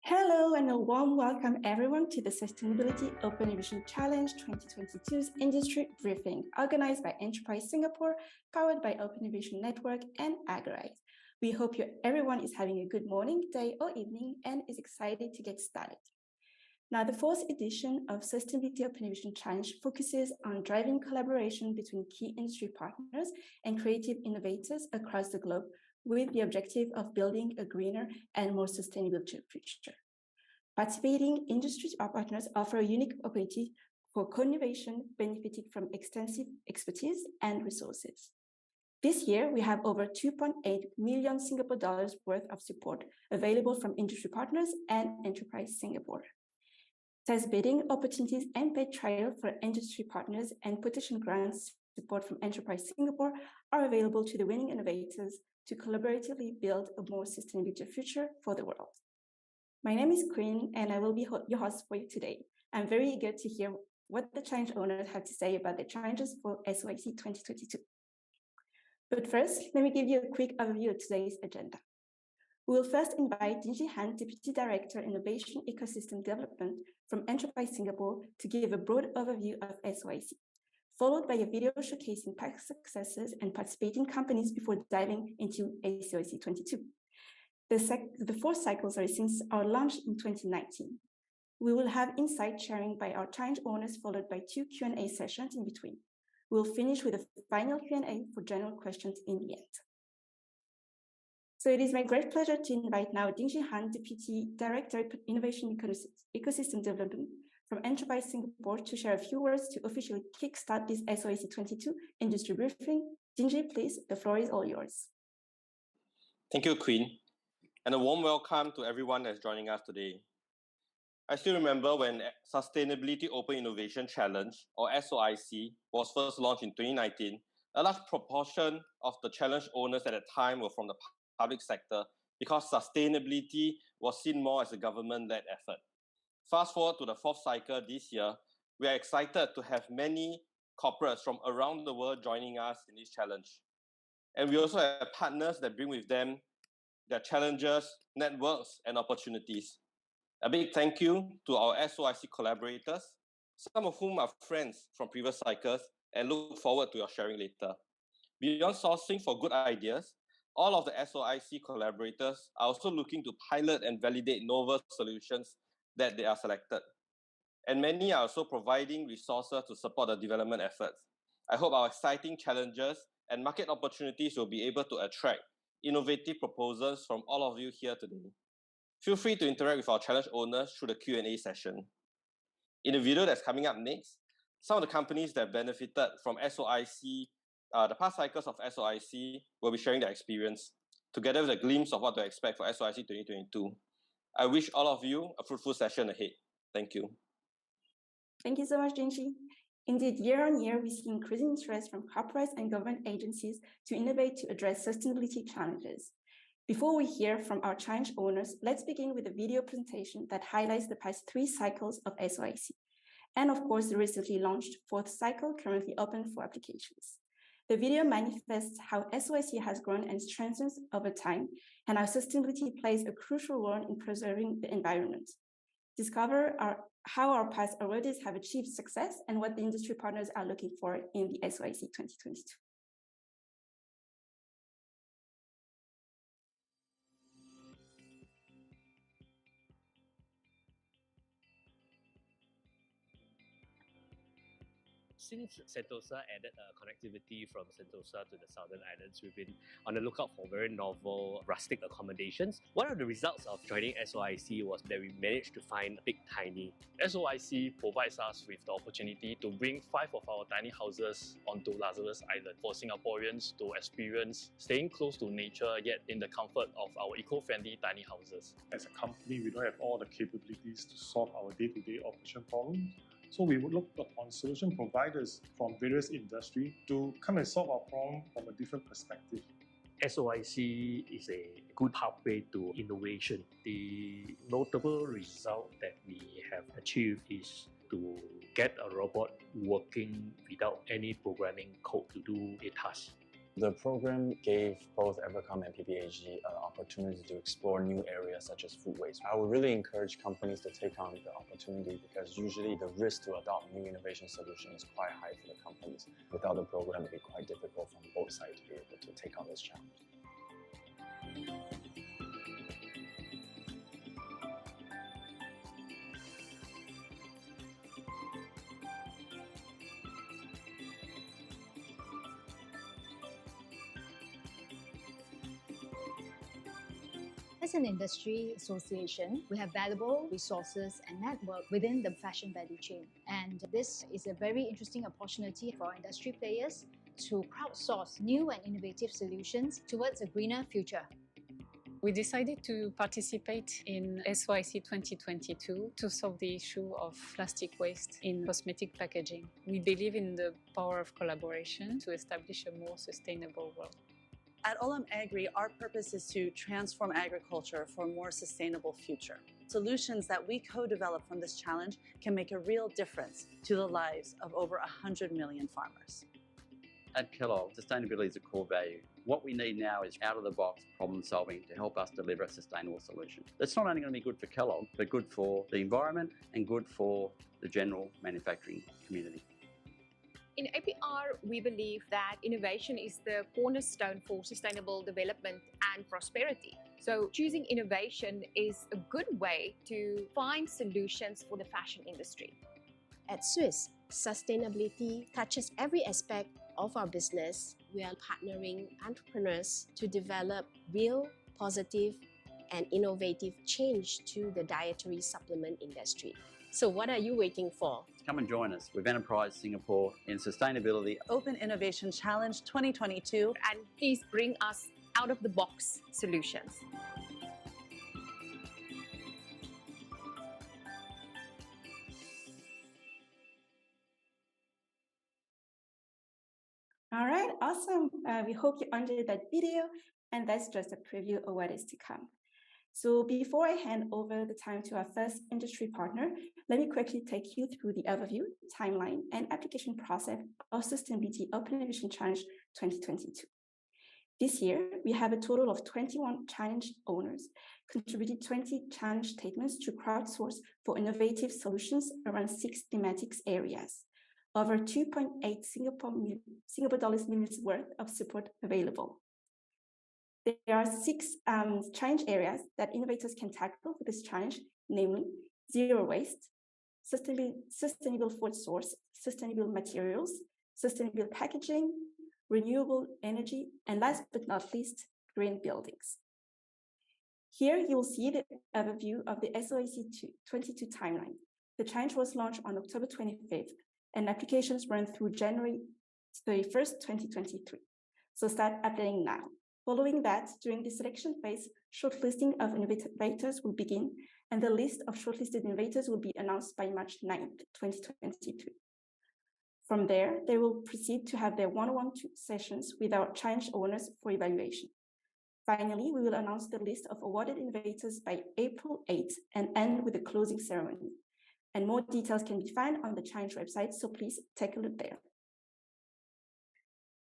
Hello and a warm welcome everyone to the Sustainability Open Innovation Challenge 2022's Industry Briefing, organized by Enterprise Singapore, powered by Open Innovation Network and Agri. We hope everyone is having a good morning, day or evening and is excited to get started. Now, the fourth edition of Sustainability Open Innovation Challenge focuses on driving collaboration between key industry partners and creative innovators across the globe, with the objective of building a greener and more sustainable future. Participating industry partners offer a unique opportunity for co-innovation benefiting from extensive expertise and resources. This year, we have over 2.8 million Singapore dollars worth of support available from industry partners and Enterprise Singapore. Test bidding opportunities and paid trial for industry partners and potential grants support from Enterprise Singapore are available to the winning innovators to collaboratively build a more sustainable future for the world. My name is Queen and I will be your host for you today. I'm very eager to hear what the challenge owners have to say about the challenges for SOIC 2022. But first, let me give you a quick overview of today's agenda. We will first invite Dingzhi Han, Deputy Director, Innovation Ecosystem Development from Enterprise Singapore, to give a broad overview of SOIC, followed by a video showcasing past successes and participating companies before diving into SOIC 22. The four cycles are since our launch in 2019. We will have insight sharing by our challenge owners, followed by 2 Q&A sessions in between. We'll finish with a final Q&A for general questions in the end. So it is my great pleasure to invite now Dingzhi Han, Deputy Director, Innovation Ecosystem Development from Enterprise Singapore, to share a few words to officially kickstart this SOIC 22 industry briefing. Dingzhi, please, the floor is all yours. Thank you, Queen, and a warm welcome to everyone that's joining us today. I still remember when Sustainability Open Innovation Challenge, or SOIC, was first launched in 2019, a large proportion of the challenge owners at the time were from the public sector because sustainability was seen more as a government-led effort. Fast forward to the fourth cycle this year, we are excited to have many corporates from around the world joining us in this challenge. And we also have partners that bring with them their challenges, networks, and opportunities. A big thank you to our SOIC collaborators, some of whom are friends from previous cycles, and look forward to your sharing later. Beyond sourcing for good ideas, all of the SOIC collaborators are also looking to pilot and validate novel solutions that they are selected. And many are also providing resources to support the development efforts. I hope our exciting challenges and market opportunities will be able to attract innovative proposals from all of you here today. Feel free to interact with our challenge owners through the Q&A session. In the video that's coming up next, some of the companies that benefited from SOIC, the past cycles of SOIC, will be sharing their experience, together with a glimpse of what to expect for SOIC 2022. I wish all of you a fruitful session ahead. Thank you. Thank you so much, Dingzhi. Indeed, year on year, we see increasing interest from corporates and government agencies to innovate to address sustainability challenges. Before we hear from our challenge owners, let's begin with a video presentation that highlights the past 3 cycles of SOIC, and of course, the recently launched 4th cycle, currently open for applications. The video manifests how SOIC has grown and strengthened over time, and how sustainability plays a crucial role in preserving the environment. Discover how our past already have achieved success and what the industry partners are looking for in the SOIC 2022. Since Sentosa added connectivity from Sentosa to the southern islands, we've been on the lookout for very novel rustic accommodations. One of the results of joining SOIC was that we managed to find Big Tiny. SOIC provides us with the opportunity to bring 5 of our tiny houses onto Lazarus Island for Singaporeans to experience staying close to nature yet in the comfort of our eco-friendly tiny houses. As a company, we don't have all the capabilities to solve our day-to-day operation problems. So we would look upon solution providers from various industries to come and solve our problem from a different perspective. SOIC is a good pathway to innovation. The notable result that we have achieved is to get a robot working without any programming code to do a task. The program gave both Evercom and PPAG an opportunity to explore new areas such as food waste. I would really encourage companies to take on the opportunity because usually the risk to adopt new innovation solutions is quite high for the companies. Without the program, it would be quite difficult from both sides to be able to take on this challenge. As an industry association, we have valuable resources and network within the fashion value chain. And this is a very interesting opportunity for industry players to crowdsource new and innovative solutions towards a greener future. We decided to participate in SOIC 2022 to solve the issue of plastic waste in cosmetic packaging. We believe in the power of collaboration to establish a more sustainable world. At Olam Agri, our purpose is to transform agriculture for a more sustainable future. Solutions that we co-develop from this challenge can make a real difference to the lives of over 100 million farmers. At Kellogg's, sustainability is a core value. What we need now is out-of-the-box problem solving to help us deliver a sustainable solution. That's not only going to be good for Kellogg, but good for the environment and good for the general manufacturing community. In APR, we believe that innovation is the cornerstone for sustainable development and prosperity. So choosing innovation is a good way to find solutions for the fashion industry. At Swisse, sustainability touches every aspect of our business. We are partnering entrepreneurs to develop real, positive, and innovative change to the dietary supplement industry. So what are you waiting for? Come and join us with Enterprise Singapore in Sustainability Open Innovation Challenge 2022. And please bring us out-of-the-box solutions. All right, awesome. We hope you enjoyed that video, and that's just a preview of what is to come. So before I hand over the time to our first industry partner, let me quickly take you through the overview, timeline, and application process of Sustainability Open Innovation Challenge 2022. This year, we have a total of 21 challenge owners, contributed 20 challenge statements to crowdsource for innovative solutions around 6 thematic areas. Over 2.8 Singapore dollars million worth of support available. There are 6 challenge areas that innovators can tackle for this challenge, namely zero waste, sustainable food source, sustainable materials, sustainable packaging, renewable energy, and last but not least, green buildings. Here you will see the overview of the SOIC 22 timeline. The challenge was launched on October 25th, and applications ran through January 31st, 2023. So start applying now. Following that, during the selection phase, shortlisting of innovators will begin, and the list of shortlisted innovators will be announced by March 9th, 2023. From there, they will proceed to have their one-on-one sessions with our challenge owners for evaluation. Finally, we will announce the list of awarded innovators by April 8th and end with a closing ceremony. And more details can be found on the challenge website, so please take a look there.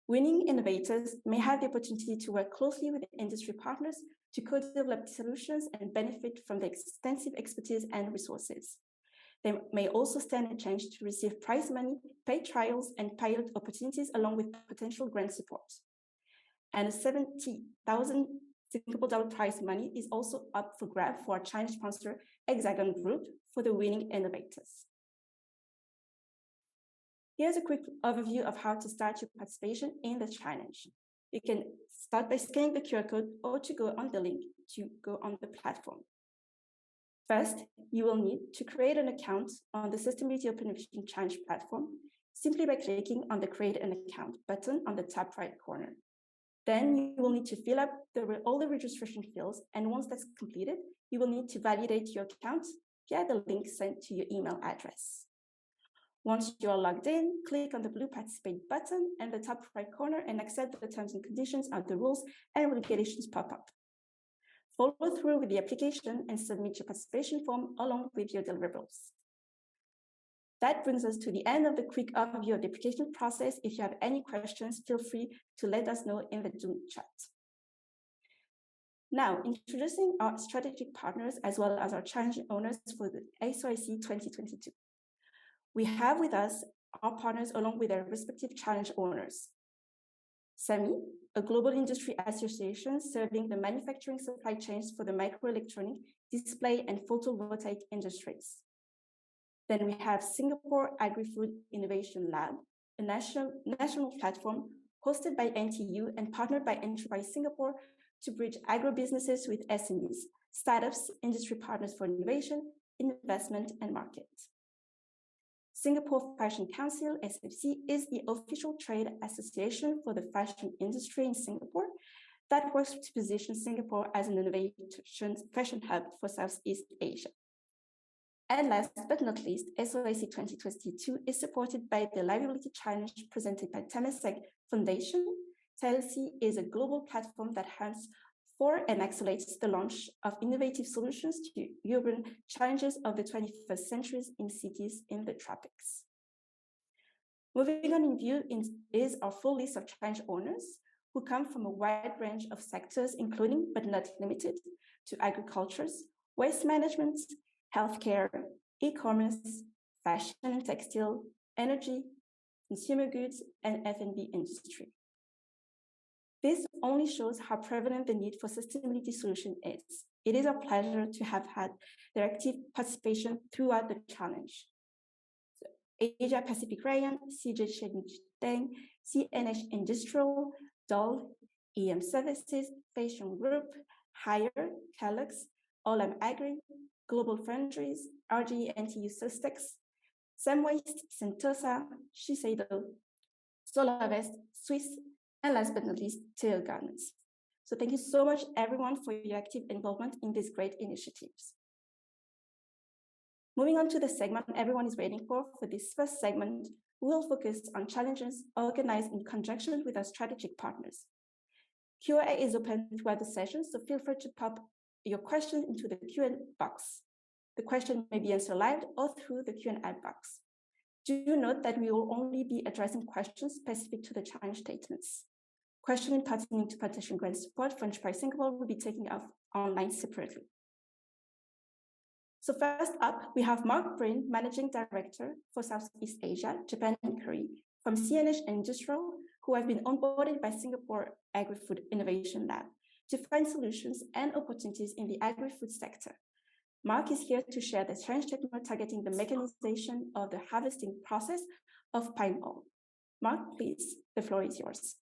Winning innovators may have the opportunity to work closely with industry partners to co-develop solutions and benefit from the extensive expertise and resources. They may also stand a chance to receive prize money, paid trials, and pilot opportunities along with potential grant support. And a 70,000 Singapore dollar prize money is also up for grab for our challenge sponsor, Hexagon Group, for the winning innovators. Here's a quick overview of how to start your participation in the challenge. You can start by scanning the QR code or to go on the link to go on the platform. First, you will need to create an account on the Sustainability Open Innovation Challenge platform simply by clicking on the Create an Account button on the top right corner. Then you will need to fill up all the registration fields, and once that's completed, you will need to validate your account via the link sent to your email address. Once you are logged in, click on the blue Participate button in the top right corner and accept the terms and conditions of the rules and regulations pop-up. Follow through with the application and submit your participation form along with your deliverables. That brings us to the end of the quick overview of the application process. If you have any questions, feel free to let us know in the Zoom chat. Now, introducing our strategic partners as well as our challenge owners for the SOIC 2022. We have with us our partners along with their respective challenge owners. CNHi, a global industry association serving the manufacturing supply chains for the microelectronic, display, and photovoltaic industries. Then we have Singapore Agri-Food Innovation Lab, a national platform hosted by NTU and partnered by Enterprise Singapore to bridge agro-businesses with SMEs, startups, industry partners for innovation, investment, and market. Singapore Fashion Council, SFC, is the official trade association for the fashion industry in Singapore that works to position Singapore as an innovation fashion hub for Southeast Asia. And last but not least, SOIC 2022 is supported by the Liveability Challenge presented by Temasek Foundation. CheilJedang is a global platform that hunts for and accelerates the launch of innovative solutions to urban challenges of the 21st century in cities in the tropics. Moving on in view is our full list of challenge owners who come from a wide range of sectors, including but not limited to agriculture, waste management, healthcare, e-commerce, fashion and textile, energy, consumer goods, and F&B industry. This only shows how prevalent the need for sustainability solution is. It is our pleasure to have had their active participation throughout the challenge. So, Asia Pacific Rayon, CheilJedang, CNHi Industrial, Dole, EM Services, Fei Siong Group, Hire, Kellogs, Olam Agri, GlobalFoundaries, RGE NTU Sustex, Sembwaste, Sentosa, Shiseido, Solarvest, Swisse, and last but not least, Teo Garments. So thank you so much, everyone, for your active involvement in these great initiatives. Moving on to the segment everyone is waiting for this first segment, we will focus on challenges organized in conjunction with our strategic partners. Q&A is open throughout the session, so feel free to pop your question into the Q&A box. The question may be answered live or through the Q&A box. Do note that we will only be addressing questions specific to the challenge statements. Questions pertaining to partition grant support for Enterprise Singapore will be taken off online separately. So first up, we have Mark Breen, Managing Director for Southeast Asia, Japan and Korea, from CNHi Industrial, who have been onboarded by Singapore Agri-Food Innovation Lab to find solutions and opportunities in the agri-food sector. Mark is here to share the challenge statement targeting the mechanization of the harvesting process of palm oil. Mark, please, the floor is yours.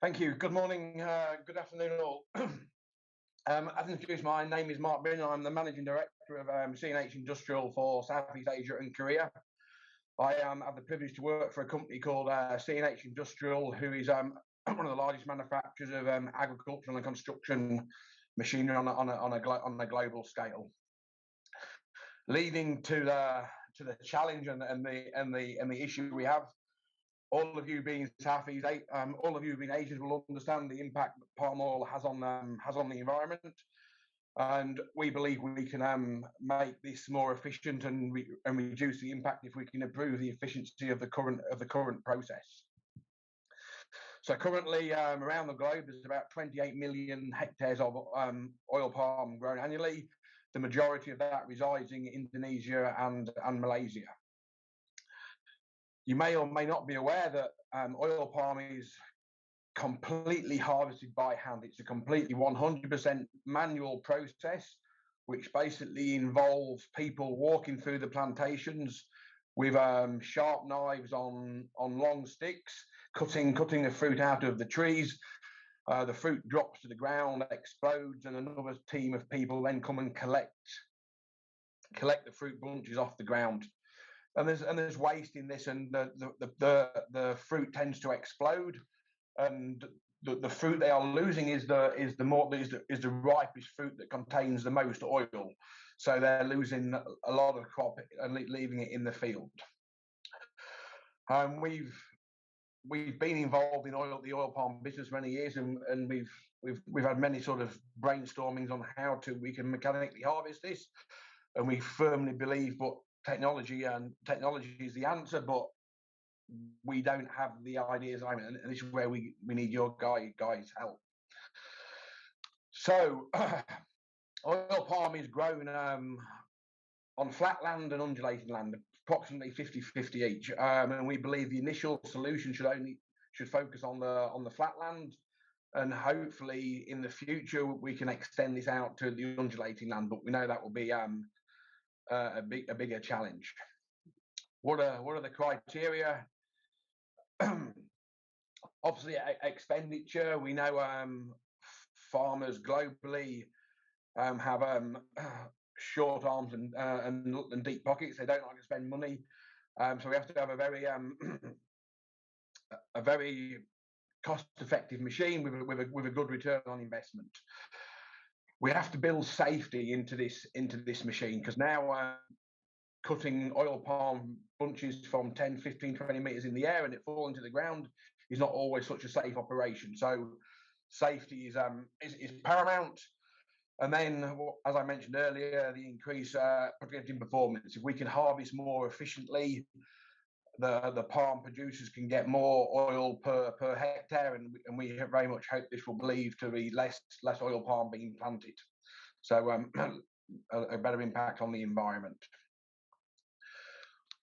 Thank you. Good morning, good afternoon all. As introduced, my name is Mark Breen. I'm the Managing Director of CNHi Industrial for Southeast Asia and Korea. I have the privilege to work for a company called CNHi Industrial, who is one of the largest manufacturers of agricultural and construction machinery on a global scale. Leading to the challenge and the issue we have, all of you being Southeast, all of you being Asians will understand the impact that palm oil has on the environment, and we believe we can make this more efficient and reduce the impact if we can improve the efficiency of the current process. So currently, around the globe, there's about 28 million hectares of oil palm grown annually. The majority of that resides in Indonesia and Malaysia. You may or may not be aware that oil palm is completely harvested by hand. It's a completely 100% manual process, which basically involves people walking through the plantations with sharp knives on long sticks, cutting the fruit out of the trees. The fruit drops to the ground, explodes, and another team of people then come and collect the fruit bunches off the ground. And there's waste in this, and the fruit tends to explode, and the fruit they are losing is the ripest fruit that contains the most oil. So they're losing a lot of crop and leaving it in the field. We've been involved in the oil palm business many years, and we've had many sort of brainstormings on how we can mechanically harvest this, and we firmly believe, but technology is the answer, but we don't have the ideas. And this is where we need your guys' help. So, oil palm is grown on flat land and undulating land, approximately 50-50 each. And we believe the initial solution should focus on the flat land, and hopefully in the future we can extend this out to the undulating land. But we know that will be a bigger challenge. What are the criteria? Obviously, expenditure. We know farmers globally have short arms and deep pockets. They don't like to spend money, so we have to have a very cost-effective machine with a good return on investment. We have to build safety into this machine, because now cutting oil palm bunches from 10, 15, 20 meters in the air and it falling to the ground is not always such a safe operation. So safety is paramount. And then, as I mentioned earlier, the increase in performance. If we can harvest more efficiently, the palm producers can get more oil per hectare, and we very much hope this will lead to be less oil palm being planted. So a better impact on the environment.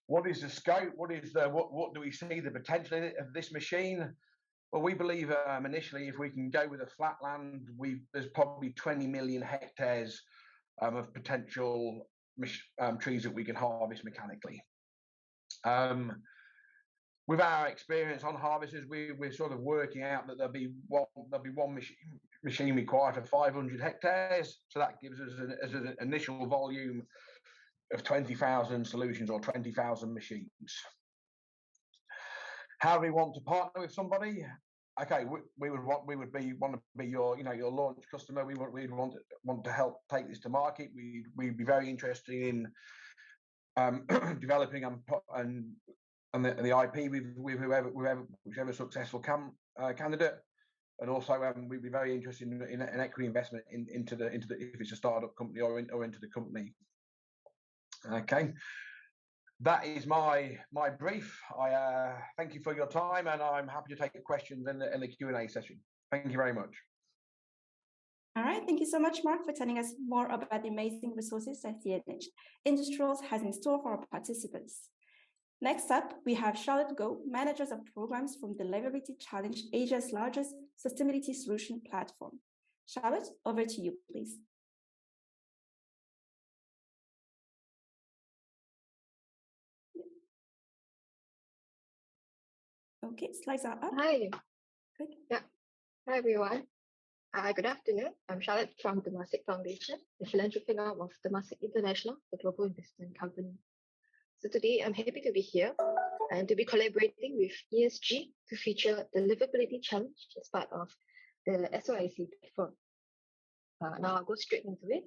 What is the scope? What do we see the potential of this machine? Well, we believe initially, if we can go with a flat land, there's probably 20 million hectares of potential trees that we can harvest mechanically. With our experience on harvesters, we're sort of working out that there'll be one machine required for 500 hectares. So that gives us an initial volume of 20,000 solutions or 20,000 machines. How do we want to partner with somebody? Okay, we would want to be your launch customer. We'd want to help take this to market. We'd be very interested in developing and the IP with whichever successful candidate, and also we'd be very interested in an equity investment into the if it's a startup company or into the company. Okay, that is my brief. I thank you for your time, and I'm happy to take your questions in the Q&A session. Thank you very much. All right, thank you so much, Mark, for telling us more about the amazing resources that CNH Industrials has in store for our participants. Next up, we have Charlotte Goh, Managers of Programs from the Liveability Challenge, Asia's largest sustainability solution platform. Charlotte, over to you, please. Okay, slides are up. Hi. Good. Yeah. Hi, everyone. Good afternoon. I'm Charlotte from Temasek Foundation, the philanthropic arm of Temasek International, the global investment company. So today, I'm happy to be here and to be collaborating with ESG to feature the Liveability Challenge as part of the SOIC platform. Now I'll go straight into it.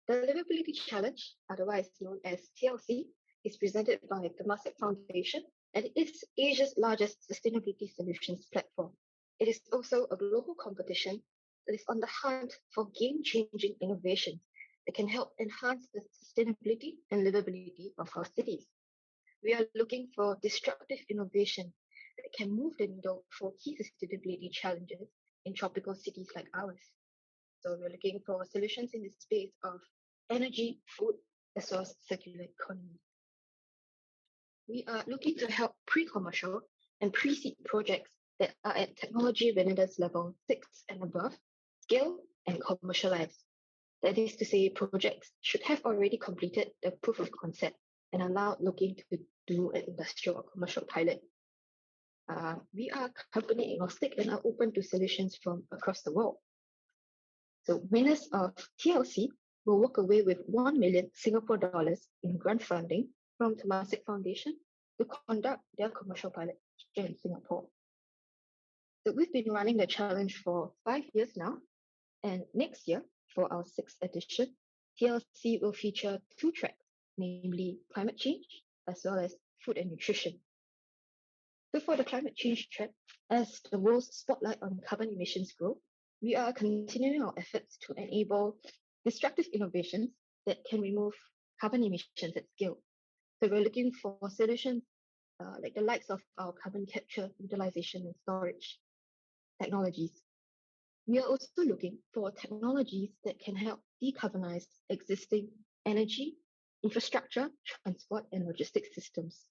The Liveability Challenge, otherwise known as TLC, is presented by the Temasek Foundation, and it is Asia's largest sustainability solutions platform. It is also a global competition that is on the hunt for game-changing innovations that can help enhance the sustainability and livability of our cities. We are looking for disruptive innovation that can move the needle for key sustainability challenges in tropical cities like ours. So we're looking for solutions in the space of energy, food, as well as circular economy. We are looking to help pre-commercial and pre-seed projects that are at technology readiness level 6 and above scale and commercialize. That is to say, projects should have already completed the proof of concept and are now looking to do an industrial or commercial pilot. We are company agnostic and are open to solutions from across the world. So winners of TLC will walk away with 1 million Singapore dollars in grant funding from Temasek Foundation to conduct their commercial pilot here in Singapore. So we've been running the challenge for 5 years now, and next year, for our 6th edition, TLC will feature 2 tracks, namely climate change as well as food and nutrition. So for the climate change track, as the world's spotlight on carbon emissions grow, we are continuing our efforts to enable disruptive innovations that can remove carbon emissions at scale. So we're looking for solutions like the likes of our carbon capture, utilization, and storage technologies. We are also looking for technologies that can help decarbonize existing energy, infrastructure, transport, and logistics systems.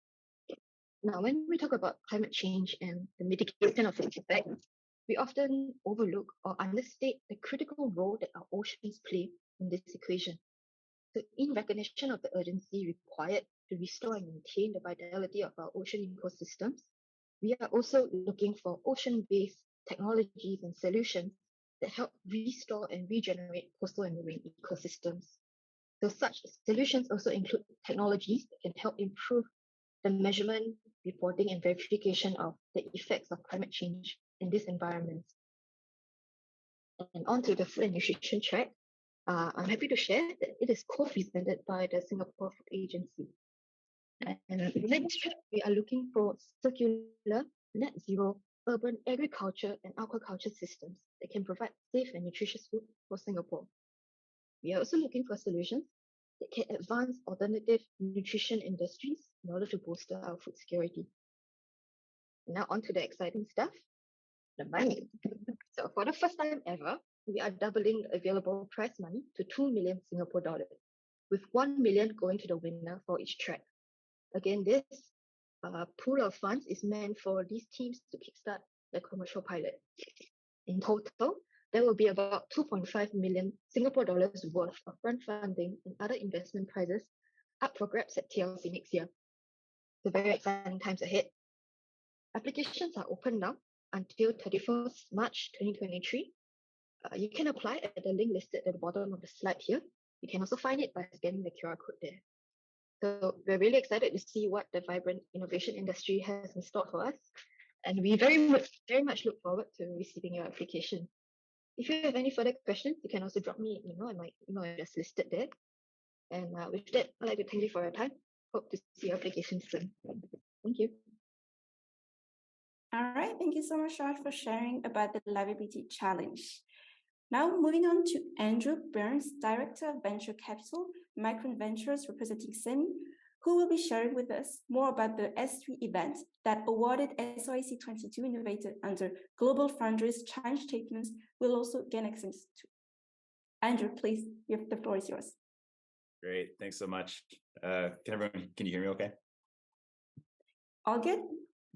Now, when we talk about climate change and the mitigation of its effects, we often overlook or understate the critical role that our oceans play in this equation. So, in recognition of the urgency required to restore and maintain the vitality of our ocean ecosystems, we are also looking for ocean-based technologies and solutions that help restore and regenerate coastal and marine ecosystems. So such solutions also include technologies that can help improve the measurement, reporting, and verification of the effects of climate change in these environments. And on to the food and nutrition track, I'm happy to share that it is co-presented by the Singapore Food Agency. And in this track, we are looking for circular, net zero, urban agriculture and aquaculture systems that can provide safe and nutritious food for Singapore. We are also looking for solutions that can advance alternative nutrition industries in order to bolster our food security. Now on to the exciting stuff, the money. So for the first time ever, we are doubling the available prize money to 2 million Singapore dollars, with 1 million going to the winner for each track. Again, this pool of funds is meant for these teams to kickstart the commercial pilot. In total, there will be about 2.5 million Singapore dollars worth of grant funding and other investment prizes up for grabs at TLC next year. So very exciting times ahead. Applications are open now until 31st March 2023. You can apply at the link listed at the bottom of the slide here. You can also find it by scanning the QR code there. So we're really excited to see what the vibrant innovation industry has in store for us. And we very much look forward to receiving your application. If you have any further questions, you can also drop me an email, and my email address listed there. And with that, I'd like to thank you for your time. Hope to see your application soon. Thank you. All right, thank you so much, Charlotte, for sharing about the Liveability Challenge. Now moving on to Andrew Burns, Director of Venture Capital, Micron Ventures representing SEMI, who will be sharing with us more about the S3 event that awarded SOIC 22 innovator under GlobalFoundaries challenge statements will also gain access to. Andrew, please, the floor is yours. Great, thanks so much. Can you hear me okay? All good?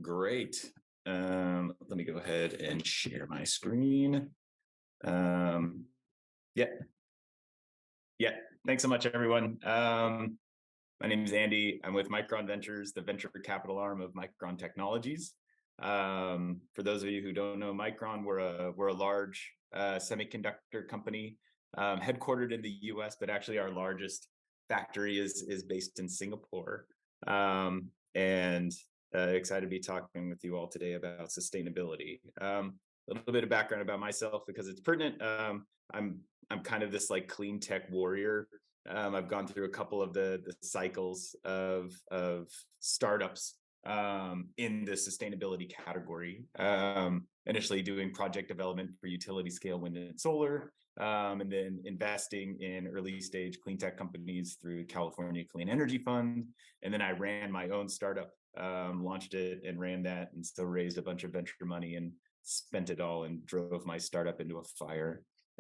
Great. Let me go ahead and share my screen. Yeah, thanks so much, everyone. My name is Andy. I'm with Micron Ventures, the venture capital arm of Micron Technologies. For those of you who don't know Micron, we're a large semiconductor company headquartered in the US, but actually our largest factory is based in Singapore. And excited to be talking with you all today about sustainability. A little bit of background about myself because it's pertinent. I'm kind of this like clean tech warrior. I've gone through a couple of the cycles of startups in the sustainability category. Initially doing project development for utility scale wind and solar, and then investing in early stage clean tech companies through California Clean Energy Fund. And then I ran my own startup, launched it and ran that, and still raised a bunch of venture money and spent it all and drove my startup into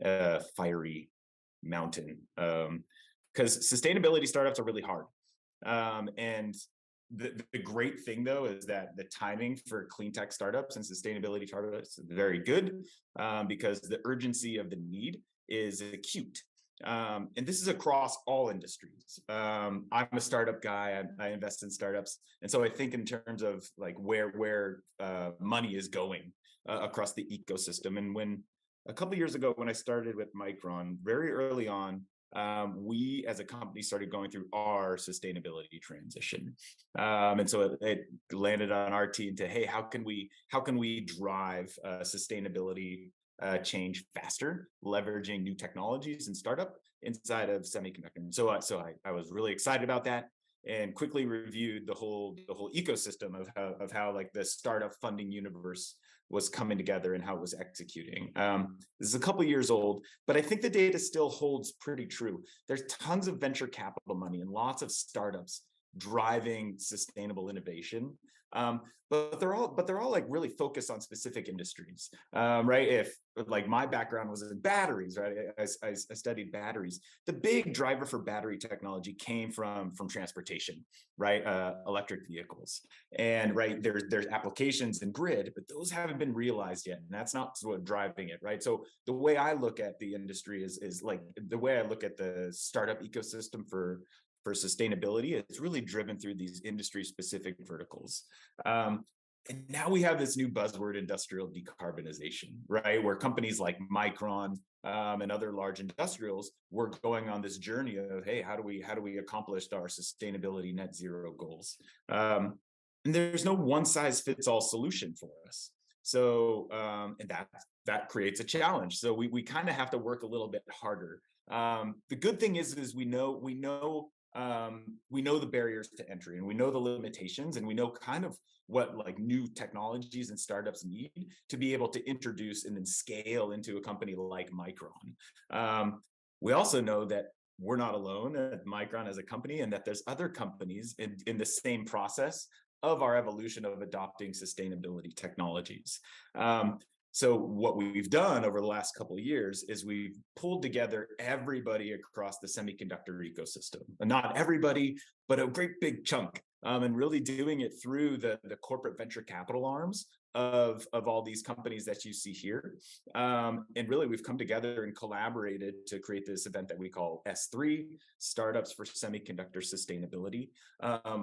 a fiery mountain. Because sustainability startups are really hard. And the great thing though is that the timing for clean tech startups and sustainability startups is very good, because the urgency of the need is acute. And this is across all industries. I'm a startup guy. I invest in startups. And so I think in terms of like where money is going across the ecosystem. And when a couple of years ago, when I started with Micron, very early on, we as a company started going through our sustainability transition. And so it landed on our team to, hey, how can we drive sustainability change faster, leveraging new technologies and startup inside of semiconductor. So I was really excited about that and quickly reviewed the whole ecosystem of how like the startup funding universe was coming together and how it was executing. This is a couple years old, but I think the data still holds pretty true. There's tons of venture capital money and lots of startups driving sustainable innovation. But they're all like really focused on specific industries, right? If like my background was in batteries, right? I studied batteries. The big driver for battery technology came from transportation, right? Electric vehicles, and right there's applications in grid, but those haven't been realized yet, and that's not what's driving it, right? So the way I look at the industry is like the way I look at the startup ecosystem for sustainability. It's really driven through these industry specific verticals. And now we have this new buzzword, industrial decarbonization, right? Where companies like Micron and other large industrials were going on this journey of, hey, how do we accomplish our sustainability net zero goals? And there's no one size fits all solution for us. So, and that creates a challenge. So we kind of have to work a little bit harder. The good thing is we know the barriers to entry, and we know the limitations, and we know kind of what like new technologies and startups need to be able to introduce and then scale into a company like Micron. We also know that we're not alone at Micron as a company, and that there's other companies in the same process of our evolution of adopting sustainability technologies. So what we've done over the last couple of years is we've pulled together everybody across the semiconductor ecosystem. And not everybody, but a great big chunk, and really doing it through the corporate venture capital arms of all these companies that you see here. And really we've come together and collaborated to create this event that we call S3, Startups for Semiconductor Sustainability,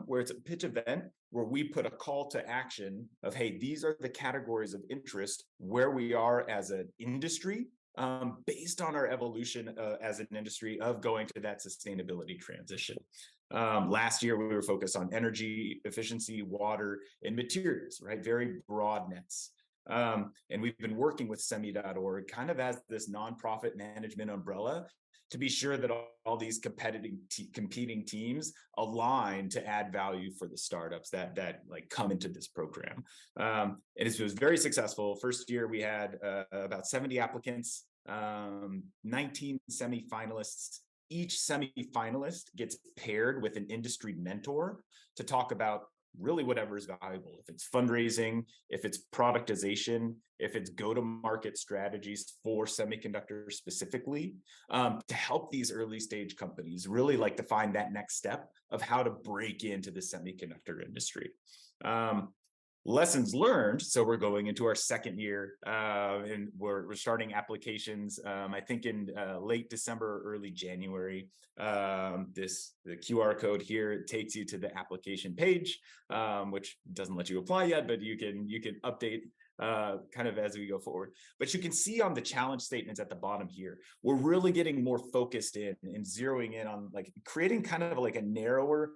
where it's a pitch event where we put a call to action of, hey, these are the categories of interest where we are as an industry, based on our evolution as an industry of going to that sustainability transition. Last year, we were focused on energy efficiency, water, and materials, right? Very broad nets. And we've been working with semi.org kind of as this nonprofit management umbrella to be sure that all these competing teams align to add value for the startups that like come into this program. And it was very successful. First year, we had about 70 applicants, 19 semi-finalists. Each semi-finalist gets paired with an industry mentor to talk about really whatever is valuable. If it's fundraising, if it's productization, if it's go-to-market strategies for semiconductors specifically, to help these early stage companies really like to find that next step of how to break into the semiconductor industry. Lessons learned. So we're going into our second year, and we're starting applications, I think in late December, early January. The QR code here takes you to the application page, which doesn't let you apply yet, but you can update kind of as we go forward. But you can see on the challenge statements at the bottom here, we're really getting more focused in and zeroing in on like creating kind of like a narrower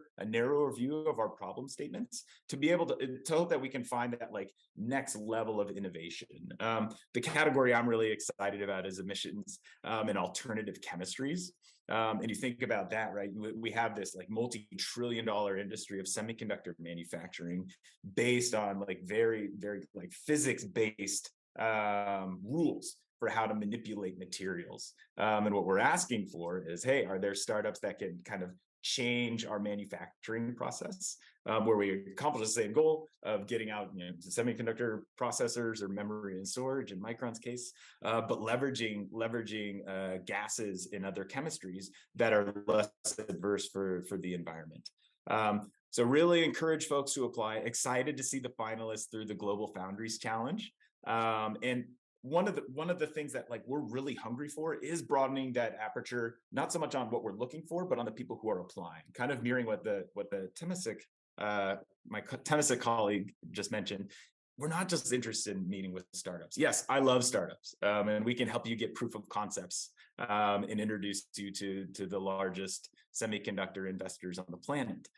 view of our problem statements to be able to hope that we can find that like next level of innovation. The category I'm really excited about is emissions and alternative chemistries. And you think about that, right? We have this like multi-trillion-dollar industry of semiconductor manufacturing based on like very, very like physics-based rules for how to manipulate materials. And what we're asking for is, hey, are there startups that can kind of change our manufacturing process, where we accomplish the same goal of getting out, semiconductor processors or memory and storage in Micron's case, but leveraging gases in other chemistries that are less adverse for the environment. So really encourage folks to apply. Excited to see the finalists through the GlobalFoundaries challenge. And one of the things that like we're really hungry for is broadening that aperture, not so much on what we're looking for, but on the people who are applying. Kind of mirroring what the Temasek, my Temasek colleague just mentioned. We're not just interested in meeting with startups. Yes, I love startups, and we can help you get proof of concepts and introduce you to the largest semiconductor investors on the planet.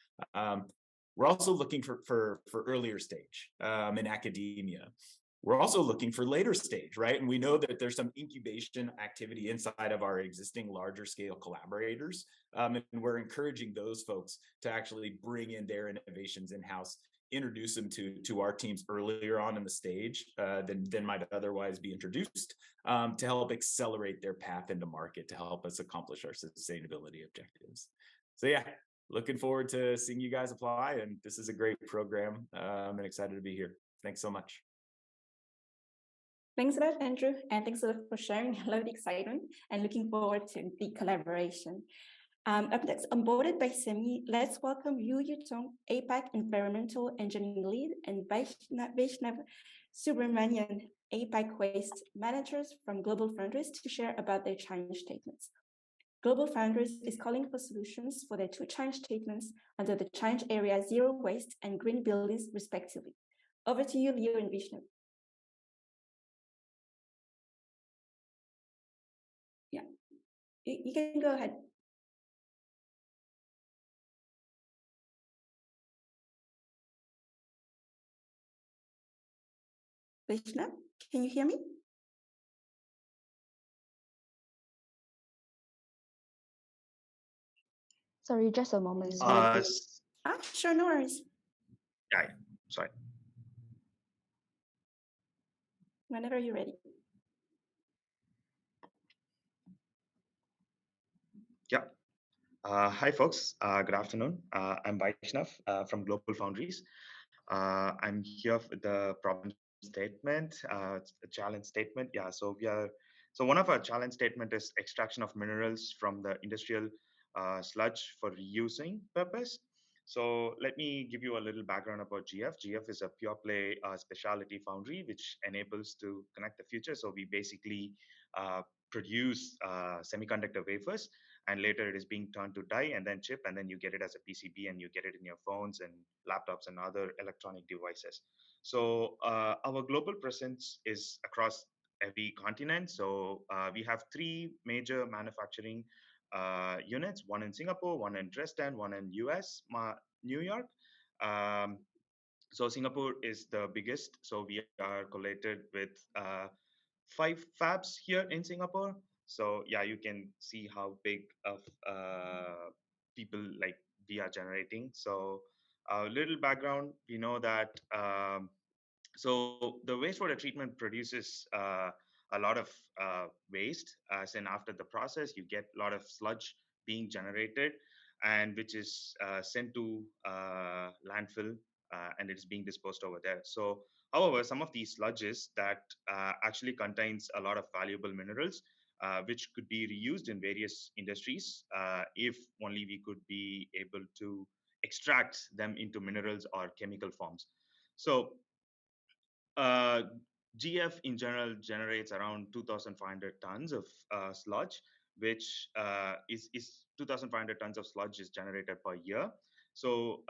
We're also looking for earlier stage in academia. We're also looking for later stage, right? And we know that there's some incubation activity inside of our existing larger scale collaborators. And we're encouraging those folks to actually bring in their innovations in-house, introduce them to our teams earlier on in the stage than might otherwise be introduced, to help accelerate their path into market, to help us accomplish our sustainability objectives. So yeah, looking forward to seeing you guys apply. And this is a great program. I'm excited to be here. Thanks so much. Thanks a lot, Andrew, and thanks a lot for sharing a lot of excitement and looking forward to the collaboration. Up next, onboarded by SEMI, let's welcome Yu Yutong, APAC Environmental Engineering Lead, and Vaishnav Subramanian, APAC Waste Managers from GlobalFoundaries to share about their challenge statements. GlobalFoundaries is calling for solutions for their two challenge statements under the challenge area Zero Waste and Green Buildings, respectively. Over to you, Leo and Vishnu. Yeah, you can go ahead. Vishnu, can you hear me? Sorry, just a moment. Sure, no worries. Yeah, sorry. Whenever you're ready. Yeah. Hi, folks. Good afternoon. I'm Vaishnav from GlobalFoundaries. I'm here for the problem statement, a challenge statement. Yeah, so one of our challenge statement is extraction of minerals from the industrial sludge for reusing purpose. So let me give you a little background about GF. GF is a pure play specialty foundry which enables to connect the future. So we basically produce semiconductor wafers, and later it is being turned to die and then chip, and then you get it as a PCB and you get it in your phones and laptops and other electronic devices. So our global presence is across every continent. So we have three major manufacturing units, one in Singapore, one in Dresden, one in US, New York. So Singapore is the biggest. So we are collated with 5 fabs here in Singapore. So yeah, you can see how big of people like we are generating. So a little background, we know that so the wastewater treatment produces a lot of waste, as in after the process, you get a lot of sludge being generated, and which is sent to landfill, and it is being disposed over there. So, however, some of these sludges that actually contains a lot of valuable minerals, which could be reused in various industries if only we could be able to extract them into minerals or chemical forms. So GF in general generates around 2,500 tons of sludge, which is 2,500 tons of sludge is generated per year. So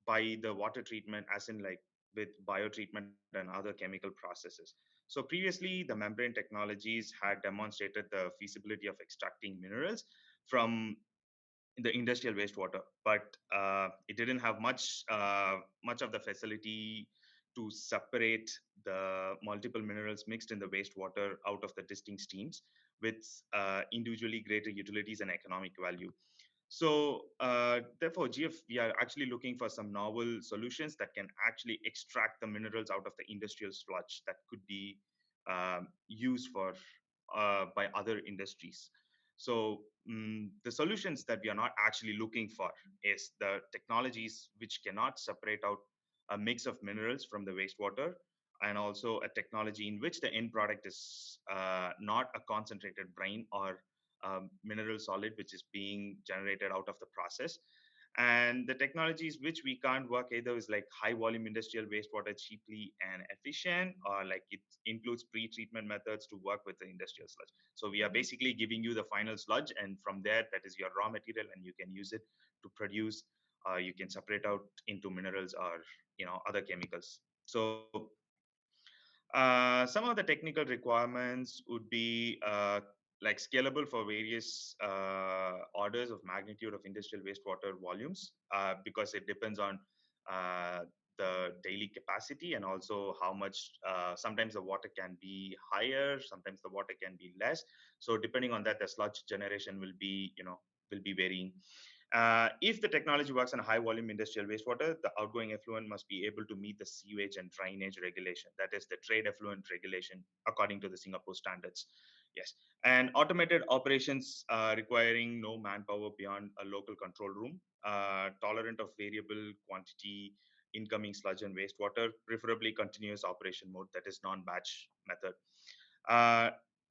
by the water treatment, as in like with biotreatment and other chemical processes. So previously, the membrane technologies had demonstrated the feasibility of extracting minerals from the industrial wastewater, but it didn't have much of the facility to separate the multiple minerals mixed in the wastewater out of the distinct streams with individually greater utilities and economic value. So therefore, GF, we are actually looking for some novel solutions that can actually extract the minerals out of the industrial sludge that could be used for by other industries. So the solutions that we are not actually looking for is the technologies which cannot separate out a mix of minerals from the wastewater, and also a technology in which the end product is not a concentrated brine or mineral solid which is being generated out of the process. And the technologies which we can't work either is like high volume industrial wastewater cheaply and efficient, or like it includes pre-treatment methods to work with the industrial sludge. So we are basically giving you the final sludge, and from there, that is your raw material, and you can use it to produce, you can separate out into minerals or other chemicals. So some of the technical requirements would be like scalable for various orders of magnitude of industrial wastewater volumes, because it depends on the daily capacity, and also how much sometimes the water can be higher, sometimes the water can be less. So depending on that, the sludge generation will be varying. If the technology works on high volume industrial wastewater, the outgoing effluent must be able to meet the sewage and drainage regulation. That is the trade effluent regulation according to the Singapore standards. Yes. And automated operations requiring no manpower beyond a local control room. tolerant of variable quantity incoming sludge and wastewater, preferably continuous operation mode, that is non-batch method.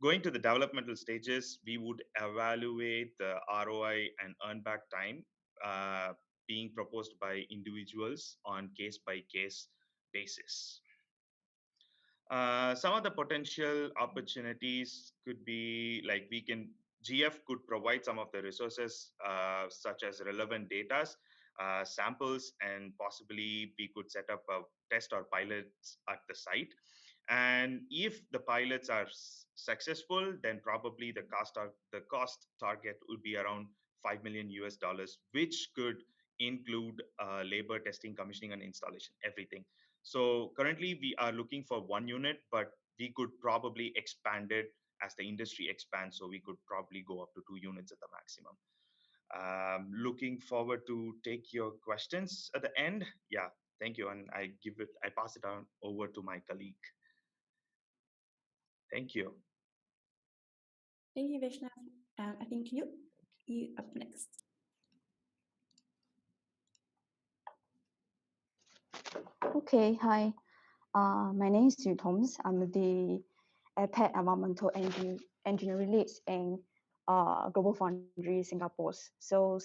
Going to the developmental stages, we would evaluate the ROI and earn back time being proposed by individuals on case-by-case basis. Some of the potential opportunities could be like GF could provide some of the resources such as relevant data, samples, and possibly we could set up a test or pilots at the site. And if the pilots are successful, then probably the cost target would be around $5 million US, which could include labor, testing, commissioning, and installation, everything. So currently we are looking for 1 unit, but we could probably expand it as the industry expands. So we could probably go up to 2 units at the maximum. Looking forward to take your questions at the end. Yeah, thank you. And I pass it on over to my colleague. Thank you. Thank you, Vaishnav. I think you up next. Okay, hi. My name is Yu Thoms. I'm the AirPad Environmental Engineering Lead in GlobalFoundries Singapore. So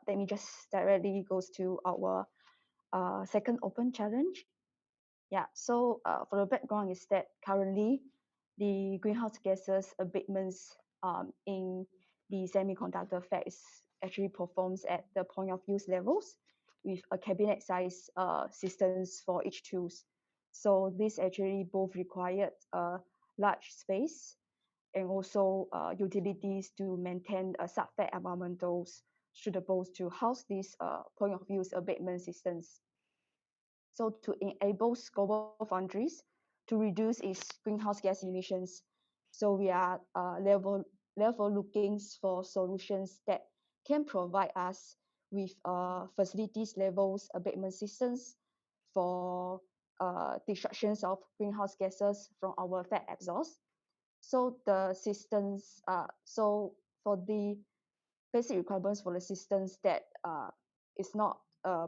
let me just directly goes to our second open challenge. Yeah, so for the background is that currently the greenhouse gases abatements in the semiconductor phase actually performs at the point of use levels with a cabinet size systems for each tools. So this actually both required a large space and also utilities to maintain a sub-fed environmentals suitable to house these point of use abatement systems. So to enable GlobalFoundries to reduce its greenhouse gas emissions, so we are level looking for solutions that can provide us with facilities levels abatement systems for destructions of greenhouse gases from our fat exhaust. So the systems, so for the basic requirements for the systems that is not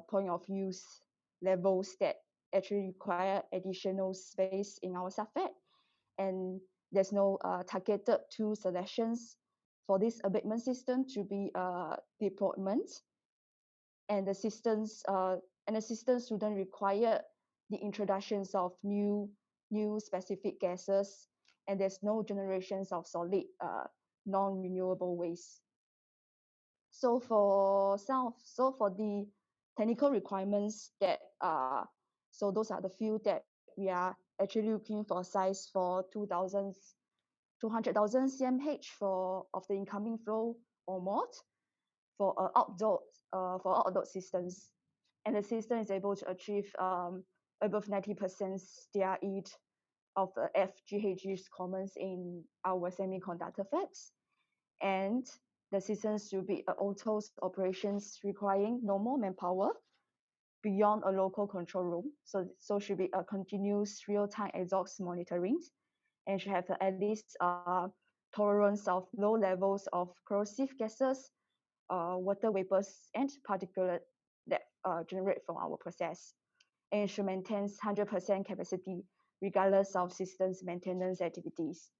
point of use levels that actually require additional space in our subfed, and there's no targeted tool selections for this abatement system to be deployment, and the systems shouldn't require the introductions of new specific gases, and there's no generations of solid non-renewable waste. So for the technical requirements that so those are the few that we are actually looking for size for 200,000 cmh of the incoming flow or more for outdoor systems, and the system is able to achieve above 90% DRE of the FGHG's commons in our semiconductor fabs, and the systems should be auto operations requiring no more manpower beyond a local control room. So should be a continuous real-time exhaust monitoring, and should have at least tolerance of low levels of corrosive gases, water vapors, and particulate that generate from our process, and should maintain 100% capacity regardless of systems maintenance activities.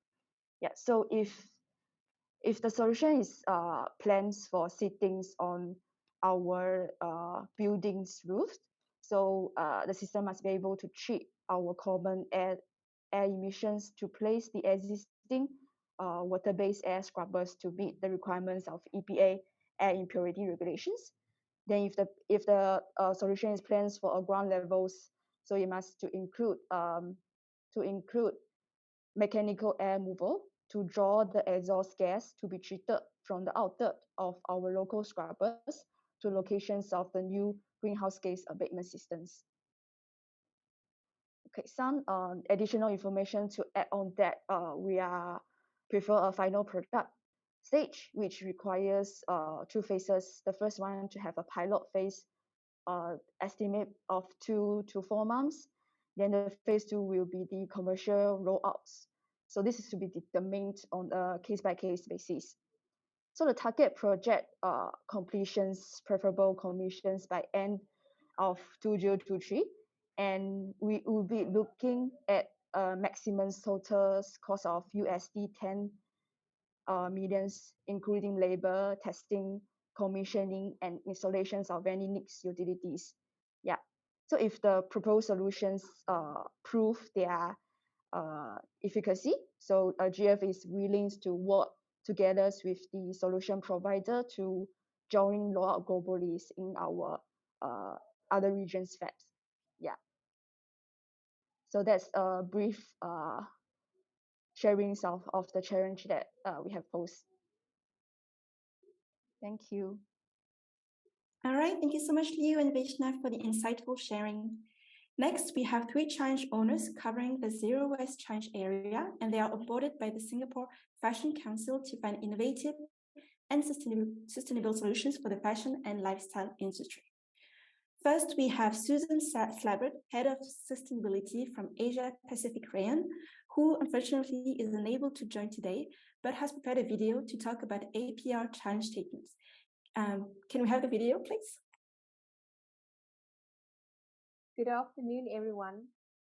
Yeah, so if the solution is plans for sittings on our building's roof, so the system must be able to treat our common air emissions to place the existing water-based air scrubbers to meet the requirements of EPA air impurity regulations. Then if the solution is plans for ground levels, so it must to include mechanical air mover to draw the exhaust gas to be treated from the outlet of our local scrubbers to locations of the new greenhouse gas abatement systems. Okay, some additional information to add on that we prefer a final product stage, which requires 2 phases. The first one to have a pilot phase estimate of 2 to 4 months. Then the phase 2 will be the commercial rollouts. So this is to be determined on a case-by-case basis. So the target project completions, preferable commissions by end of 2023, and we will be looking at maximum total cost of USD 10 millions, including labor, testing, commissioning, and installations of any next utilities. Yeah. So if the proposed solutions prove their efficacy, so GF is willing to work together with the solution provider to join roll out globally in our other regions fabs. Yeah. So that's a brief sharing of the challenge that we have posed. Thank you. All right, thank you so much, Liu and Vaishnav, for the insightful sharing. Next, we have 3 challenge owners covering the Zero Waste Challenge area, and they are onboarded by the Singapore Fashion Council to find innovative and sustainable solutions for the fashion and lifestyle industry. First, we have Susan Slabbert, Head of Sustainability from Asia Pacific Rayon, who unfortunately is unable to join today, but has prepared a video to talk about APR challenge statements. Can we have the video, please? Good afternoon, everyone.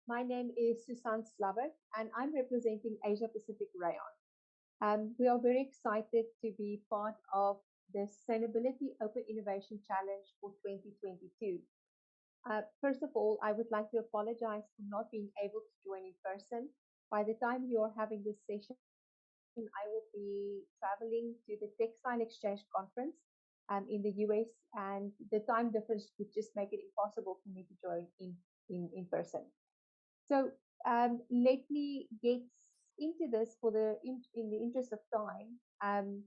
My name is Susan Slabbert, and I'm representing Asia Pacific Rayon. We are very excited to be part of the Sustainability Open Innovation Challenge for 2022. First of all, I would like to apologize for not being able to join in person. By the time you're having this session, I will be traveling to the Textile Exchange Conference in the US, and the time difference would just make it impossible for me to join in person. So let me get into this in the interest of time.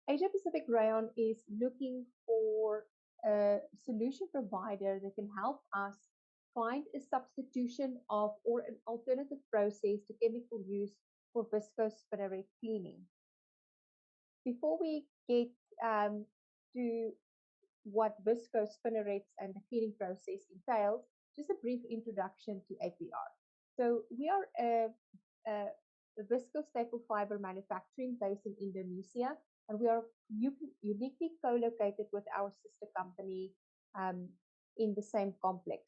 Asia Pacific Rayon is looking for a solution provider that can help us find a substitution of or an alternative process to chemical use for viscose spinneret cleaning. Before we get to what viscose spinnerets and the cleaning process entails, just a brief introduction to APR. So we are a viscose staple fiber manufacturing based in Indonesia, and we are uniquely co-located with our sister company in the same complex.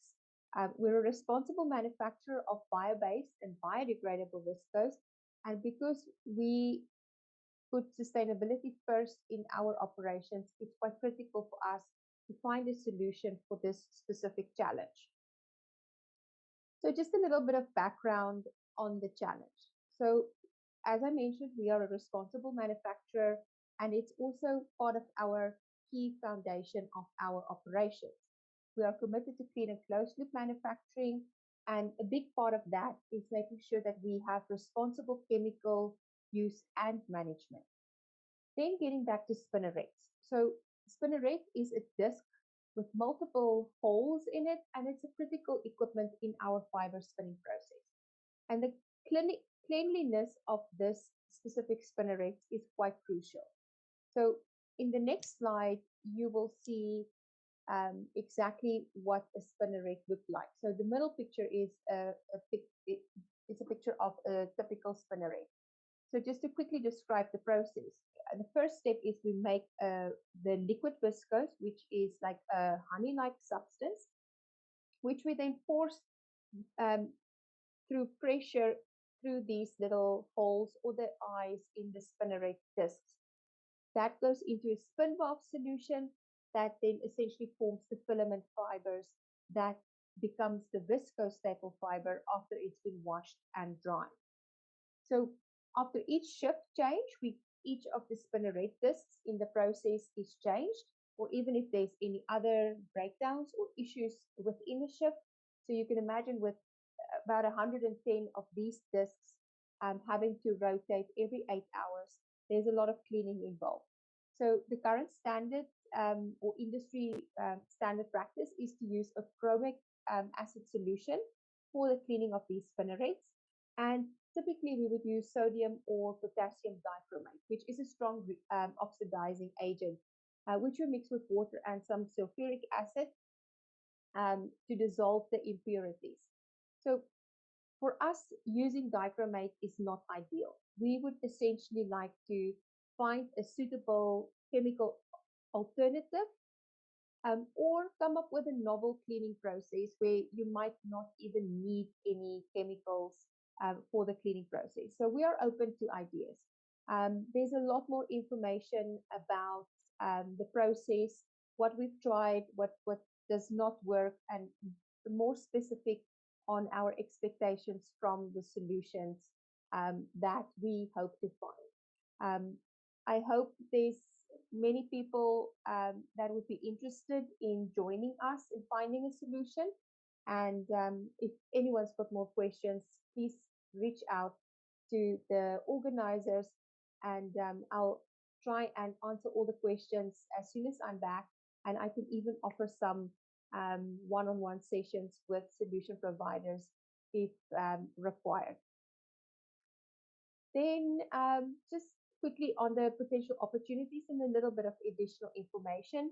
We're a responsible manufacturer of bio-based and biodegradable viscose, and because we put sustainability first in our operations, it's quite critical for us to find a solution for this specific challenge. So just a little bit of background on the challenge. So as I mentioned, we are a responsible manufacturer, and it's also part of our key foundation of our operations. We are committed to clean and closed loop manufacturing, and a big part of that is making sure that we have responsible chemical use and management. Then getting back to spinnerets. So spinneret is a disc with multiple holes in it, and it's a critical equipment in our fiber spinning process. And the cleanliness of this specific spinneret is quite crucial. So in the next slide, you will see exactly what a spinneret looks like. So the middle picture is it's a picture of a typical spinneret. So just to quickly describe the process, the first step is we make the liquid viscose, which is like a honey-like substance, which we then force through pressure through these little holes or the eyes in the spinneret discs. That goes into a spin bath solution that then essentially forms the filament fibers that becomes the viscose staple fiber after it's been washed and dried. So after each shift change, each of the spinneret discs in the process is changed, or even if there's any other breakdowns or issues within the shift. So you can imagine with about 110 of these discs having to rotate every 8 hours, there's a lot of cleaning involved. So the current standard or industry standard practice is to use a chromic acid solution for the cleaning of these spinnerets. And typically we would use sodium or potassium dichromate, which is a strong oxidizing agent, which we mix with water and some sulfuric acid to dissolve the impurities. So for us, using dichromate is not ideal. We would essentially like to find a suitable chemical alternative, or come up with a novel cleaning process where you might not even need any chemicals for the cleaning process. So we are open to ideas. There's a lot more information about the process, what we've tried, what does not work, and more specific on our expectations from the solutions that we hope to find. I hope there's many people that would be interested in joining us in finding a solution. And if anyone's got more questions, please reach out to the organizers, and I'll try and answer all the questions as soon as I'm back. And I can even offer some one-on-one sessions with solution providers if required. Then just quickly on the potential opportunities and a little bit of additional information.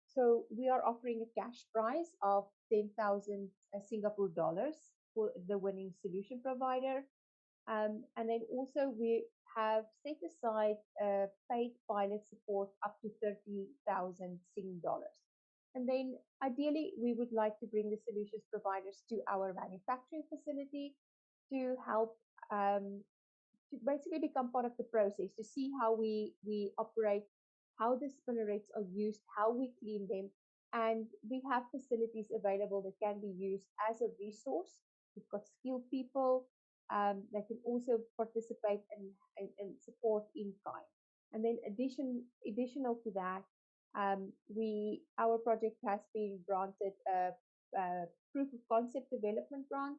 So we are offering a cash prize of 10,000 Singapore dollars for the winning solution provider. And then also we have set aside paid pilot support up to 30,000 Sing dollars. And then ideally, we would like to bring the solutions providers to our manufacturing facility to help to basically become part of the process, to see how we operate, how the spinnerates are used, how we clean them. And we have facilities available that can be used as a resource. We've got skilled people that can also participate and support in kind. And then additional to that, our project has been granted a proof of concept development grant,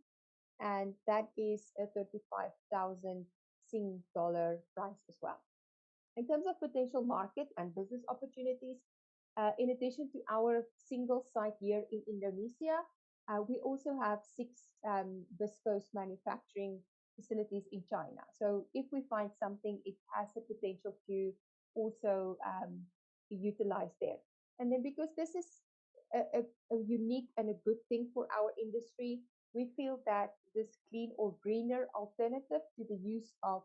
and that is a 35,000 Sing dollar price as well. In terms of potential market and business opportunities, in addition to our single site here in Indonesia, we also have 6 viscose manufacturing facilities in China. So if we find something, it has the potential to also be utilized there. And then because this is a unique and a good thing for our industry, we feel that this clean or greener alternative to the use of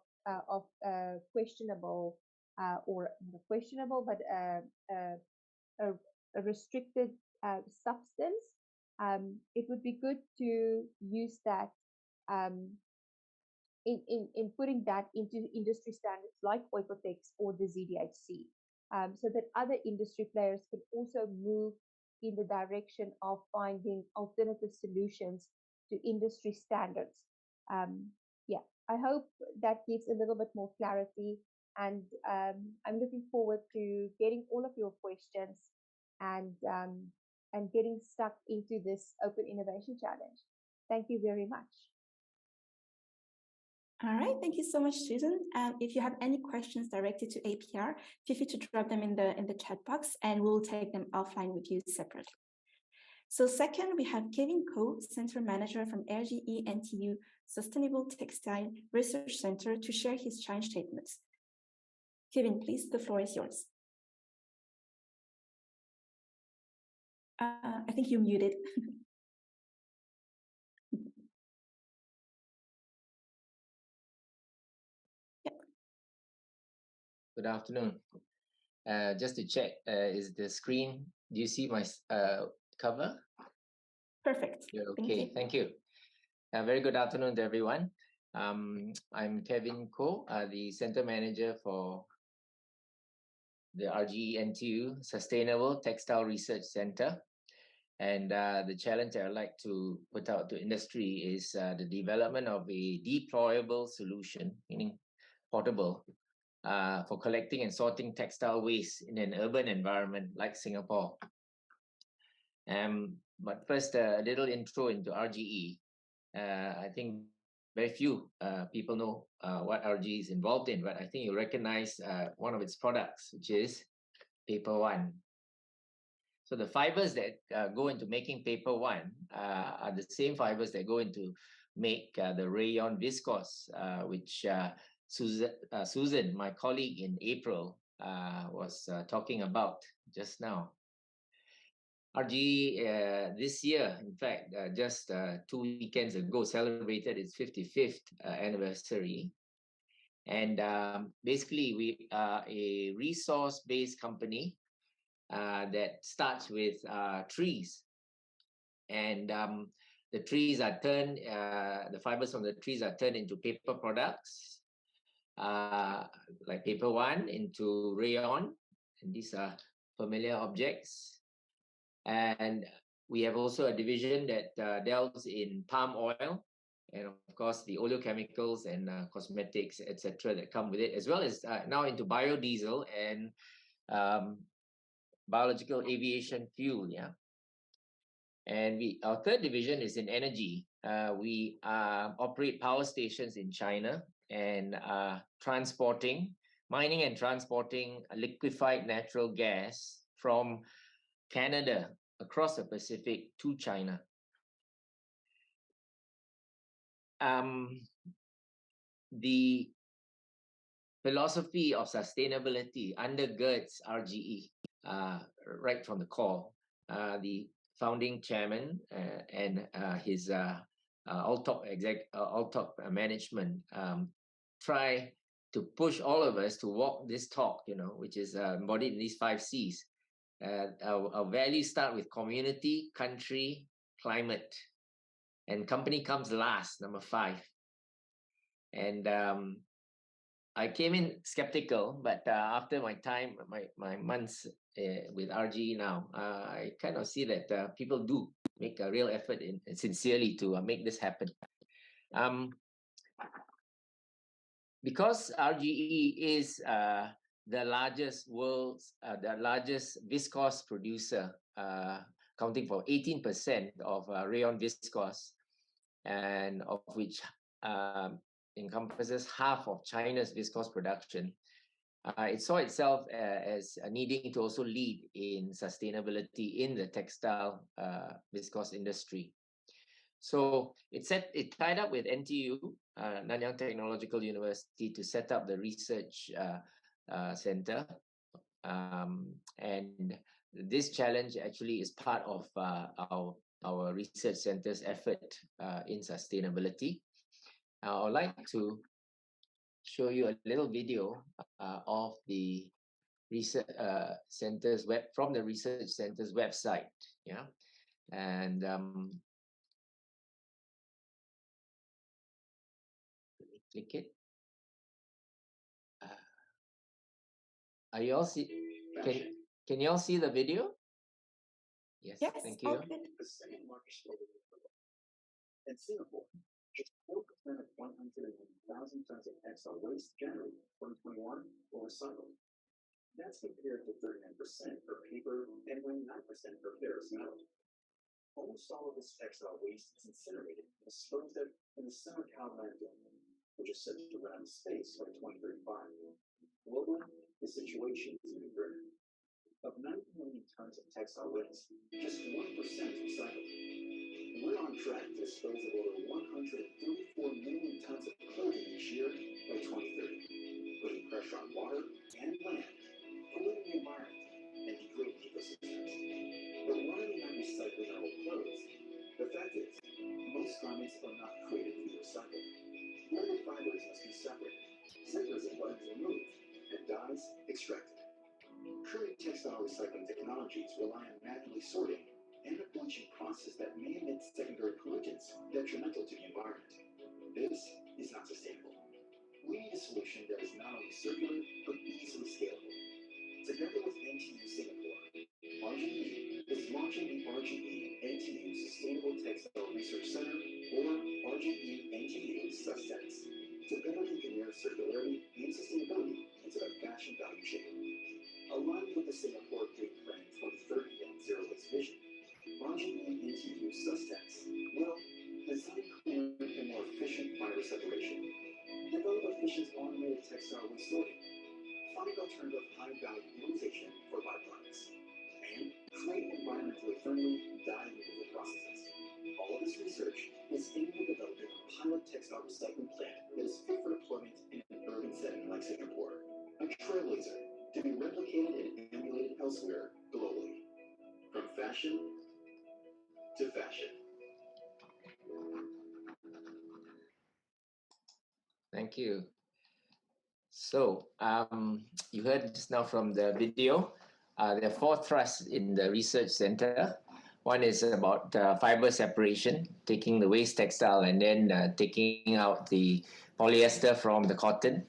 questionable or not questionable, but a restricted substance, it would be good to use that in putting that into industry standards like Oikotex or the ZDHC, so that other industry players can also move in the direction of finding alternative solutions to industry standards. Yeah, I hope that gives a little bit more clarity, and I'm looking forward to getting all of your questions and getting stuck into this Open Innovation Challenge. Thank you very much. All right, thank you so much, Susan. If you have any questions directed to APR, feel free to drop them in the chat box, and we'll take them offline with you separately. So second, we have Kevin Ko, Center Manager from RGE NTU Sustainable Textile Research Center, to share his challenge statements. Kevin, please, the floor is yours. I think you're muted. Good afternoon. Just to check, is the screen, do you see my cover? Perfect. Okay, thank you. Very good afternoon to everyone. I'm Kevin Ko, the Center Manager for the RGE NTU Sustainable Textile Research Center. And the challenge I'd like to put out to industry is the development of a deployable solution, meaning portable, for collecting and sorting textile waste in an urban environment like Singapore. But first, a little intro into RGE. I think very few people know what RGE is involved in, but I think you recognize one of its products, which is Paper One. So the fibers that go into making Paper One are the same fibers that go into make the Rayon viscose, which Susan, my colleague in April, was talking about just now. RGE this year, in fact, just 2 weekends ago, celebrated its 55th anniversary. And basically, we are a resource-based company that starts with trees. And the trees are turned, the fibers from the trees are turned into paper products, like paper one into rayon. And these are familiar objects. And we have also a division that delves in palm oil, and of course the oleochemicals and cosmetics, etc., that come with it, as well as now into biodiesel and biological aviation fuel. Yeah. And our third division is in energy. We operate power stations in China and mining and transporting liquefied natural gas from Canada across the Pacific to China. The philosophy of sustainability undergirds RGE right from the core. The founding chairman and his all top management try to push all of us to walk this talk, which is embodied in these 5 C's. Our values start with community, country, climate, and company comes last, number 5. And I came in skeptical, but after my time, my months with RGE now, I kind of see that people do make a real effort sincerely to make this happen. Because RGE is the largest viscose producer, accounting for 18% of rayon viscose, and of which encompasses half of China's viscose production. It saw itself as needing to also lead in sustainability in the textile viscose industry. So it tied up with NTU, Nanyang Technological University, to set up the research center. And this challenge actually is part of our research center's effort in sustainability. I would like to show you a little video of the research center's from the research center's website. Yeah, and click it. Are you all see? Can you all see the video? Yes. Thank you. The second largest in Singapore, 4% of 101,000 tons of textile waste generated in 2021 were recycled. That's compared to 39% for paper and 29% for ferrous metal. Almost all of this textile waste is incinerated and disposed of in the Sentosa landfill, which is set to run out of space by 2035. Globally, the situation is even grimmer. Of 90 million tons of textile waste, just 1% is recycled. We're on track to dispose of over 134 million tons of clothing each year by 2030, putting pressure on water and land, polluting the environment, and degrading ecosystems. But why are we not recycling our old clothes? The fact is, most garments are not created to be recycled. Woven fibers must be separate, zippers and buttons removed, and dyes extracted. Current textile recycling technologies rely on manually sorting and a bleaching process that may emit secondary pollutants detrimental to the environment. This is not sustainable. We need a solution that is not only circular, but easily scalable. Together with NTU Singapore, RGE is launching the RGE NTU Sustainable Textile Research Center, or RGE NTU Sustex, to better engineer circularity and sustainability into the fashion value chain. Aligned with the Singapore Green Plan 2030 and Zero Waste Vision, RGE NTU Sustex will design cleaner and more efficient fiber separation, develop efficient automated textile waste sorting, find alternative high-value utilization for byproducts, and create environmentally friendly dye removal processes. All of this research is aimed at developing a pilot textile recycling plant that is fit for deployment in an urban setting like Singapore, a trailblazer to be replicated and emulated elsewhere globally. From fashion to fashion. Thank you. So you heard just now from the video, there are 4 thrusts in the research center. One is about fiber separation, taking the waste textile and then taking out the polyester from the cotton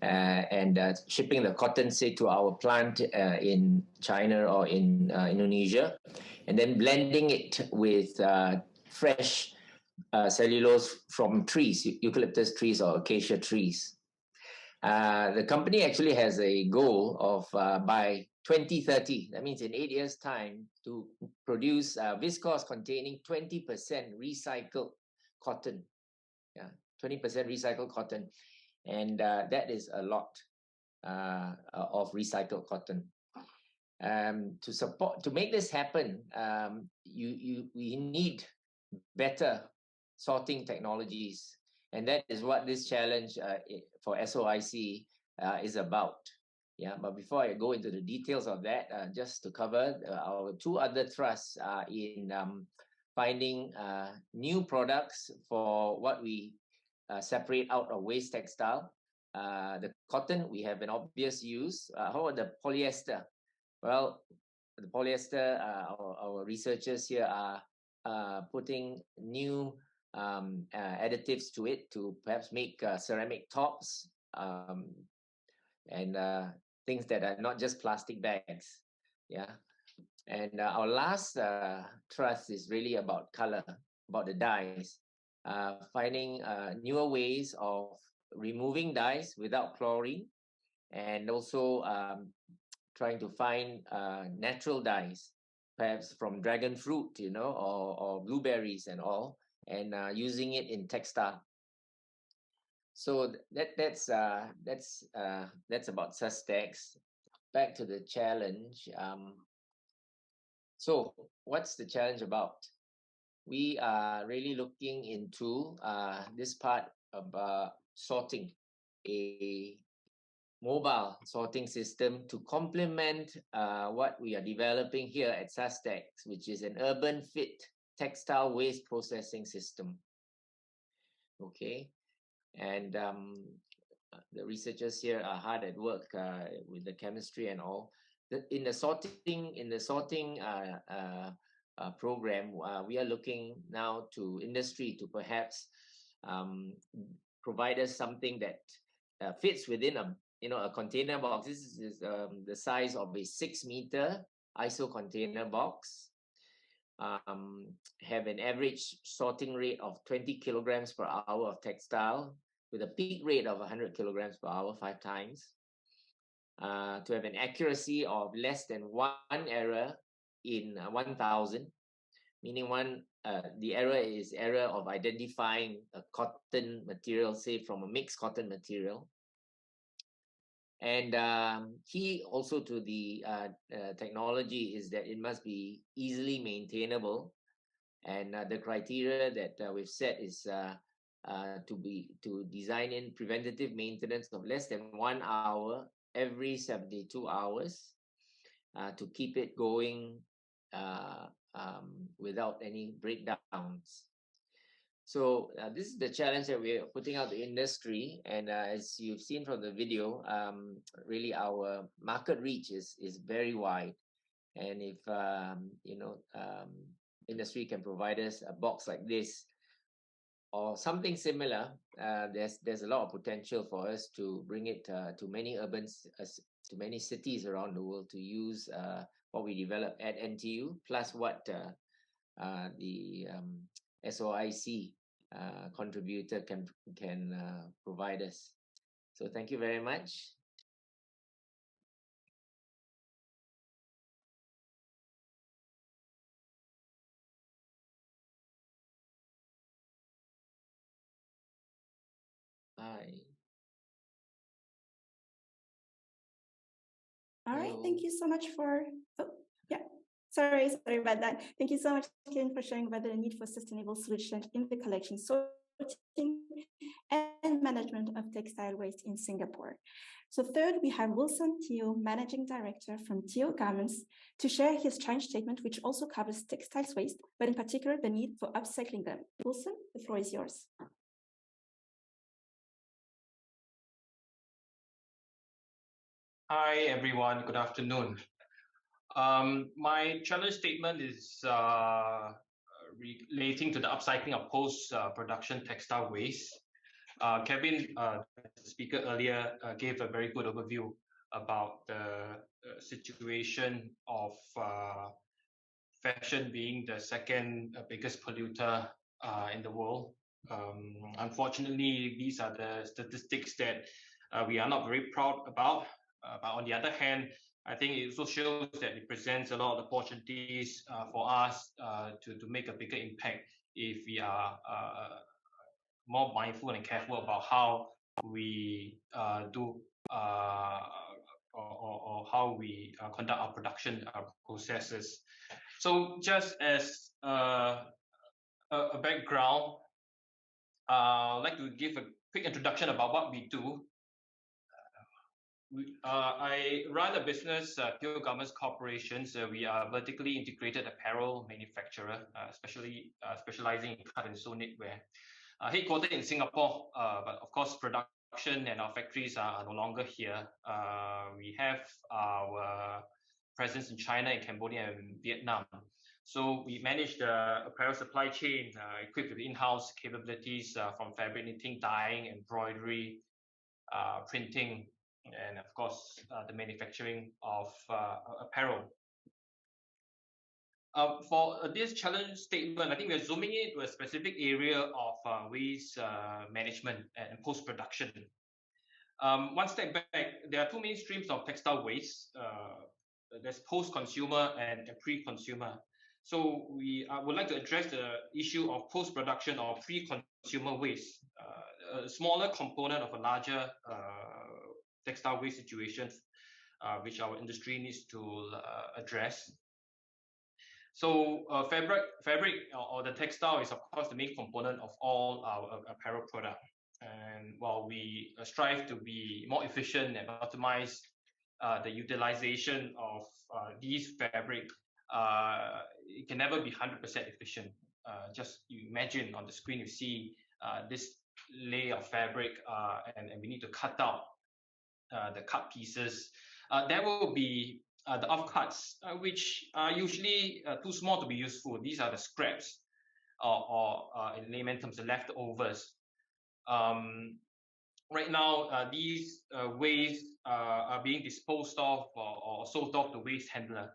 and shipping the cotton, say, to our plant in China or in Indonesia, and then blending it with fresh cellulose from trees, eucalyptus trees or acacia trees. The company actually has a goal of by 2030, that means in 8 years' time, to produce viscose containing 20% recycled cotton. Yeah, 20% recycled cotton. And that is a lot of recycled cotton. To make this happen, we need better sorting technologies. And that is what this challenge for SOIC is about. Yeah, but before I go into the details of that, just to cover our 2 other thrusts in finding new products for what we separate out of waste textile. The cotton, we have an obvious use. How about the polyester? Well, the polyester, our researchers here are putting new additives to it to perhaps make ceramic tops and things that are not just plastic bags. Yeah. And our last trust is really about color, about the dyes, finding newer ways of removing dyes without chlorine, and also trying to find natural dyes, perhaps from dragon fruit, or blueberries and all, and using it in textile. So that's about Sustex. Back to the challenge. So what's the challenge about? We are really looking into this part about sorting, a mobile sorting system to complement what we are developing here at Sustex, which is an urban fit textile waste processing system. Okay, and the researchers here are hard at work with the chemistry and all. In the sorting program, we are looking now to industry to perhaps provide us something that fits within a container box. This is the size of a 6-meter ISO container box. Have an average sorting rate of 20 kilograms per hour of textile with a peak rate of 100 kilograms per hour 5 times. To have an accuracy of less than 1 error in 1,000, meaning the error is error of identifying a cotton material, say from a mixed cotton material. And key also to the technology is that it must be easily maintainable, and the criteria that we've set is to design in preventative maintenance of less than 1 hour every 72 hours to keep it going without any breakdowns. So this is the challenge that we're putting out to industry, and as you've seen from the video, really our market reach is very wide. And if industry can provide us a box like this or something similar, there's a lot of potential for us to bring it to many to many cities around the world to use what we develop at NTU, plus what the SOIC contributor can provide us. So thank you very much. Bye. All right, thank you so much for, sorry about that. Thank you so much, Ken, for sharing about the need for sustainable solutions in the collection, sorting, and management of textile waste in Singapore. So third, we have Wilson Teo, Managing Director from Teo Garments, to share his challenge statement, which also covers textiles waste, but in particular, the need for upcycling them. Wilson, the floor is yours. Hi everyone, good afternoon. My challenge statement is relating to the upcycling of post-production textile waste. Kevin, the speaker earlier, gave a very good overview about the situation of fashion being the second biggest polluter in the world. Unfortunately, these are the statistics that we are not very proud about. But on the other hand, I think it also shows that it presents a lot of opportunities for us to make a bigger impact if we are more mindful and careful about how we do or how we conduct our production processes. So just as a background, I'd like to give a quick introduction about what we do. I run a business, Teo Garments Corporation. So we are a vertically integrated apparel manufacturer, specializing in cut and sew knitwear. Headquartered in Singapore, but of course production and our factories are no longer here. We have our presence in China, and Cambodia, and Vietnam. So we manage the apparel supply chain, equipped with in-house capabilities from fabric knitting, dyeing, embroidery, printing, and of course the manufacturing of apparel. For this challenge statement, I think we're zooming into a specific area of waste management and post-production. One step back, there are two main streams of textile waste. There's post-consumer and pre-consumer. So we would like to address the issue of post-production or pre-consumer waste, a smaller component of a larger textile waste situation, which our industry needs to address. So fabric or the textile is of course the main component of all our apparel product. And while we strive to be more efficient and optimize the utilization of these fabric, it can never be 100% efficient. Just you imagine on the screen you see this layer of fabric, and we need to cut out the cut pieces. There will be the offcuts, which are usually too small to be useful. These are the scraps, or in layman terms, the leftovers. Right now, these waste are being disposed of or sold off to waste handler.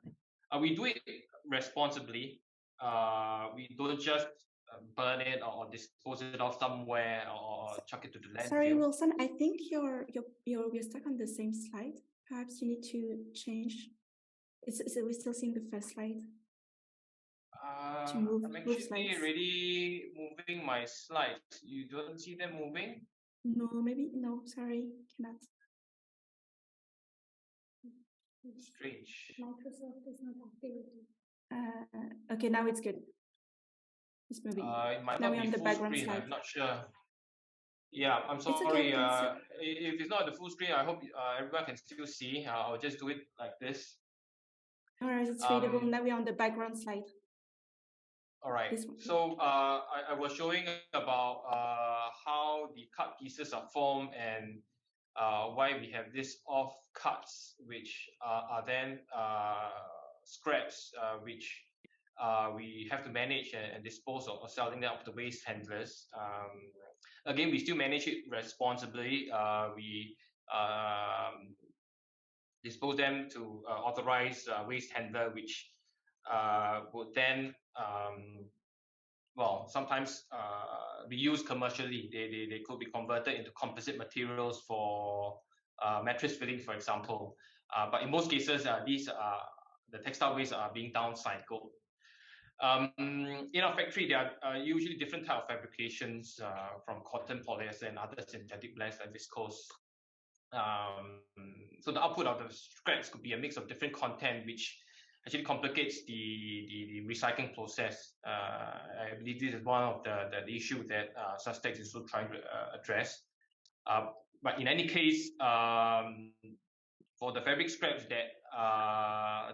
We do it responsibly. We don't just burn it or dispose it off somewhere or chuck it to the landfill. Sorry, Wilson, I think you're stuck on the same slide. Perhaps you need to change. Is we still seeing the first slide? To move, I'm actually already moving my slides. You don't see them moving? No, maybe no. Sorry, cannot. Strange. Microsoft is not activated. Okay, now it's good. It's moving. It might now not we're be on the full background screen. slide. I'm not sure. Yeah, I'm It's sorry. okay, If it's not the full screen, I hope everyone can still see. I'll just do it like this. All right, it's readable. Now we're on the background slide. All right. So I was showing about how the cut pieces are formed and why we have these off cuts, which are then scraps, which we have to manage and dispose of, or selling them off to waste handlers. Again, we still manage it responsibly. We dispose them to authorized waste handler, which would then, well, sometimes be used commercially. They could be converted into composite materials for mattress filling, for example. But in most cases, the textile waste are being downcycled. In our factory, there are usually different type of fabrications from cotton, polyester, and other synthetic blends like viscose. So the output of the scraps could be a mix of different content, which actually complicates the recycling process. I believe this is one of the issue that Sustex is also trying to address. But in any case, for the fabric scraps that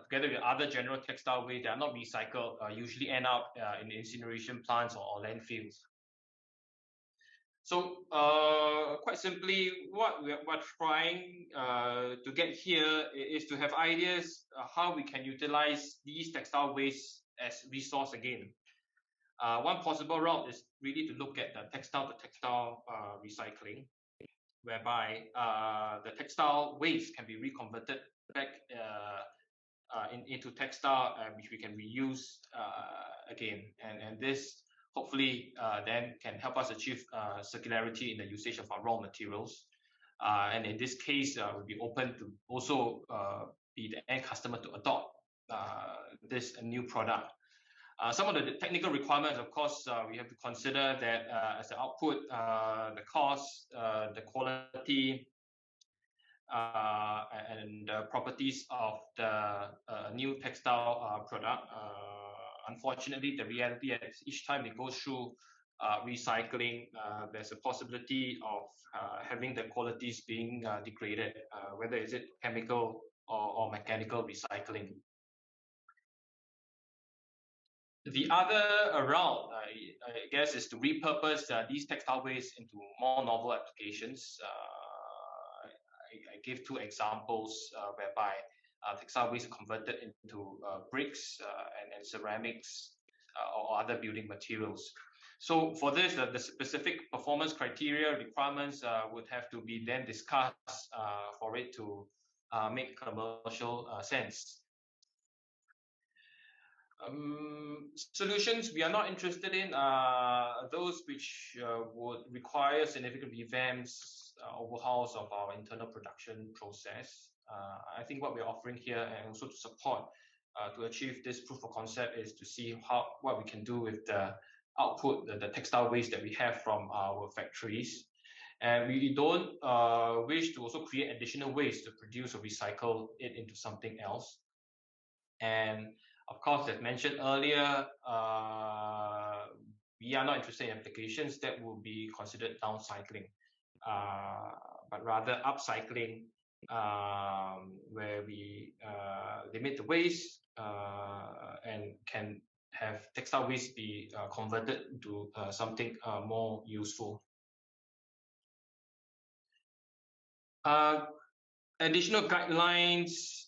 together with other general textile waste that are not recycled, usually end up in incineration plants or landfills. So quite simply, what we're trying to get here is to have ideas how we can utilize these textile waste as resource again. One possible route is really to look at the textile to textile recycling, whereby the textile waste can be reconverted back into textile, which we can reuse again. And this hopefully then can help us achieve circularity in the usage of our raw materials. And in this case, we'll be open to also be the end customer to adopt this new product. Some of the technical requirements, of course, we have to consider that as the output, the cost, the quality, and the properties of the new textile product. Unfortunately, the reality is each time it goes through recycling, there's a possibility of having the qualities being degraded, whether is it chemical or mechanical recycling. The other route, I guess, is to repurpose these textile waste into more novel applications. I give two examples whereby textile waste are converted into bricks and ceramics or other building materials. So for this, the specific performance criteria requirements would have to be then discussed for it to make commercial sense. Solutions we are not interested in are those which would require significant revamps, overhauls of our internal production process. I think what we're offering here, and also to support to achieve this proof of concept, is to see what we can do with the output, the textile waste that we have from our factories. And we don't wish to also create additional waste to produce or recycle it into something else. And of course, as mentioned earlier, we are not interested in applications that will be considered downcycling, but rather upcycling, where we limit the waste and can have textile waste be converted into something more useful. Additional guidelines.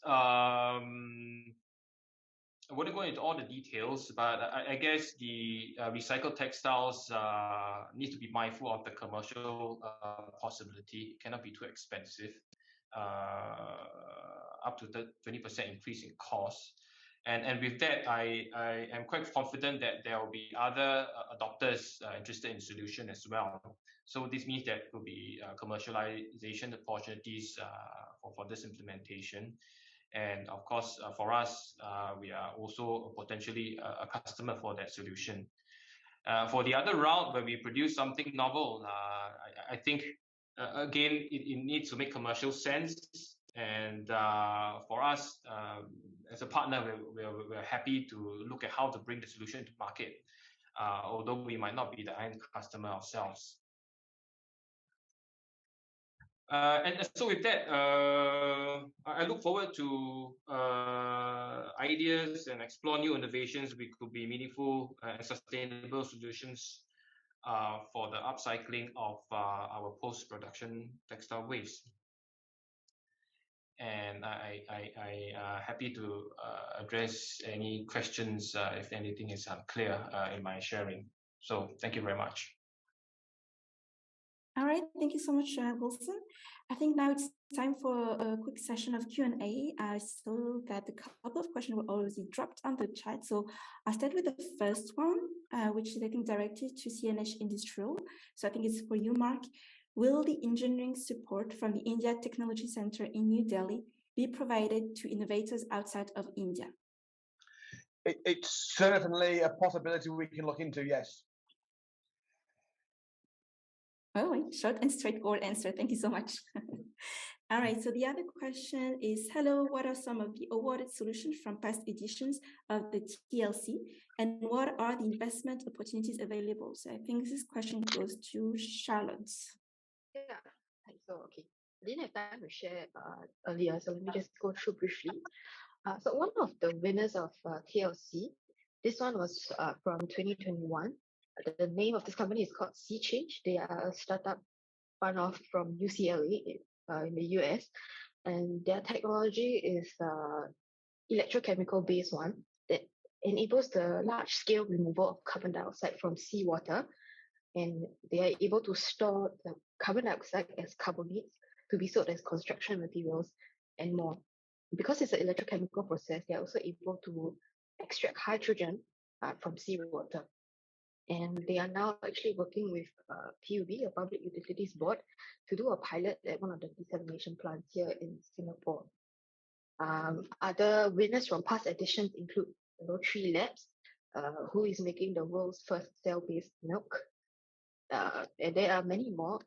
I wouldn't go into all the details, but I guess the recycled textiles need to be mindful of the commercial possibility. It cannot be too expensive, up to 20% increase in cost. And with that, I am quite confident that there will be other adopters interested in the solution as well. So this means that there will be commercialization opportunities for this implementation. And of course, for us, we are also potentially a customer for that solution. For the other route, where we produce something novel, I think, again, it needs to make commercial sense. And for us, as a partner, we're happy to look at how to bring the solution to market, although we might not be the end customer ourselves. And so with that, I look forward to ideas and explore new innovations which could be meaningful and sustainable solutions for the upcycling of our post-production textile waste. And I happy to address any questions if anything is unclear in my sharing. So thank you very much. All right, thank you so much, Wilson. I think now it's time for a quick session of Q&A. I saw that a couple of questions were already dropped on the chat. So I'll start with the first one, which is, I think, directed to CNH Industrial. So I think it's for you, Mark. Will the engineering support from the India Technology Center in New Delhi be provided to innovators outside of India? It's certainly a possibility we can look into, yes. Oh, short and straightforward answer. Thank you so much. All right, so the other question is, hello, what are some of the awarded solutions from past editions of the TLC, and what are the investment opportunities available? So I think this question goes to Charlotte. Yeah, so okay. I didn't have time to share earlier, so let me just go through briefly. So one of the winners of TLC, this one was from 2021. The name of this company is called CNHi. They are a startup spun off from UCLA in the US, and their technology is electrochemical based one that enables the large scale removal of carbon dioxide from seawater, and they are able to store the carbon dioxide as carbonates to be sold as construction materials and more. Because it's an electrochemical process, they are also able to extract hydrogen from seawater. And they are now actually working with PUB, a Public Utilities Board, to do a pilot at one of the desalination plants here in Singapore. Other winners from past editions include Tree Labs, who is making the world's first cell-based milk. And there are many more.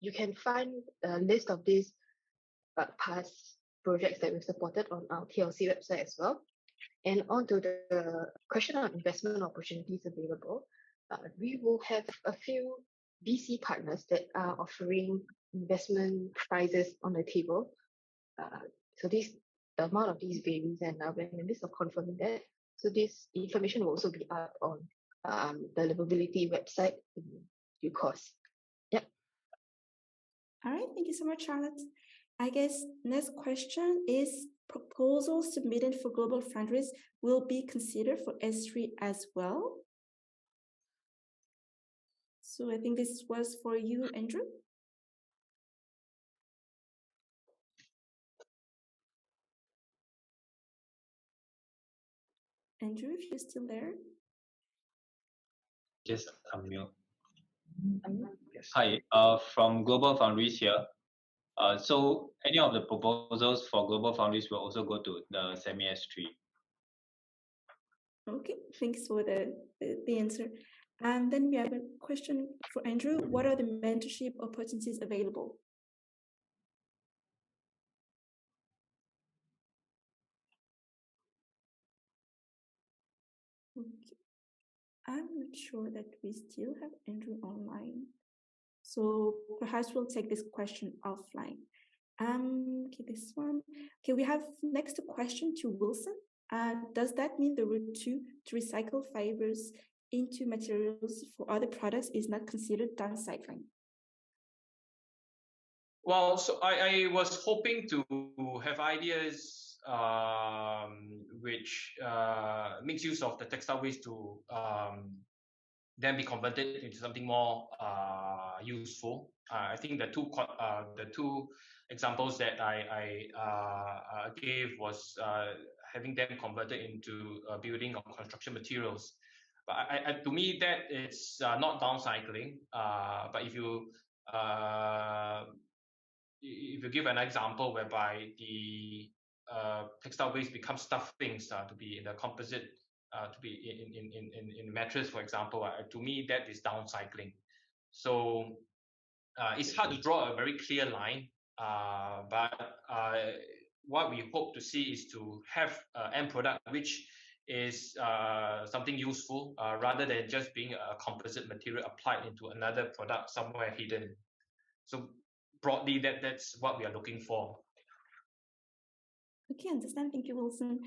You can find a list of these past projects that we've supported on our TLC website as well. And on to the question on investment opportunities available, we will have a few VC partners that are offering investment prizes on the table. So the amount of these varies, and we're in the midst of confirming that. So this information will also be up on the Liveability website in due course. Yep. All right, thank you so much, Charlotte. I guess next question is, proposals submitted for GlobalFoundaries will be considered for S3 as well? So I think this was for you, Andrew. Andrew, if you're still there. Just unmute. Yes. Hi, from GlobalFoundaries here. So any of the proposals for GlobalFoundaries will also go to the semi-S3. Okay, thanks for the answer. And then we have a question for Andrew. What are the mentorship opportunities available? Okay. I'm not sure that we still have Andrew online. So perhaps we'll take this question offline. Okay, this one. Okay, we have next a question to Wilson. Does that mean the route to recycle fibers into materials for other products is not considered downcycling? Well, so I was hoping to have ideas which makes use of the textile waste to then be converted into something more useful. I think the two examples that I gave was having them converted into building or construction materials. But to me, that is not downcycling. But if you give an example whereby the textile waste becomes stuffings to be in the composite, to be in mattress, for example, to me that is downcycling. So it's hard to draw a very clear line, but what we hope to see is to have an end product which is something useful rather than just being a composite material applied into another product somewhere hidden. So broadly, that's what we are looking for. Okay, understand. Thank you, Wilson.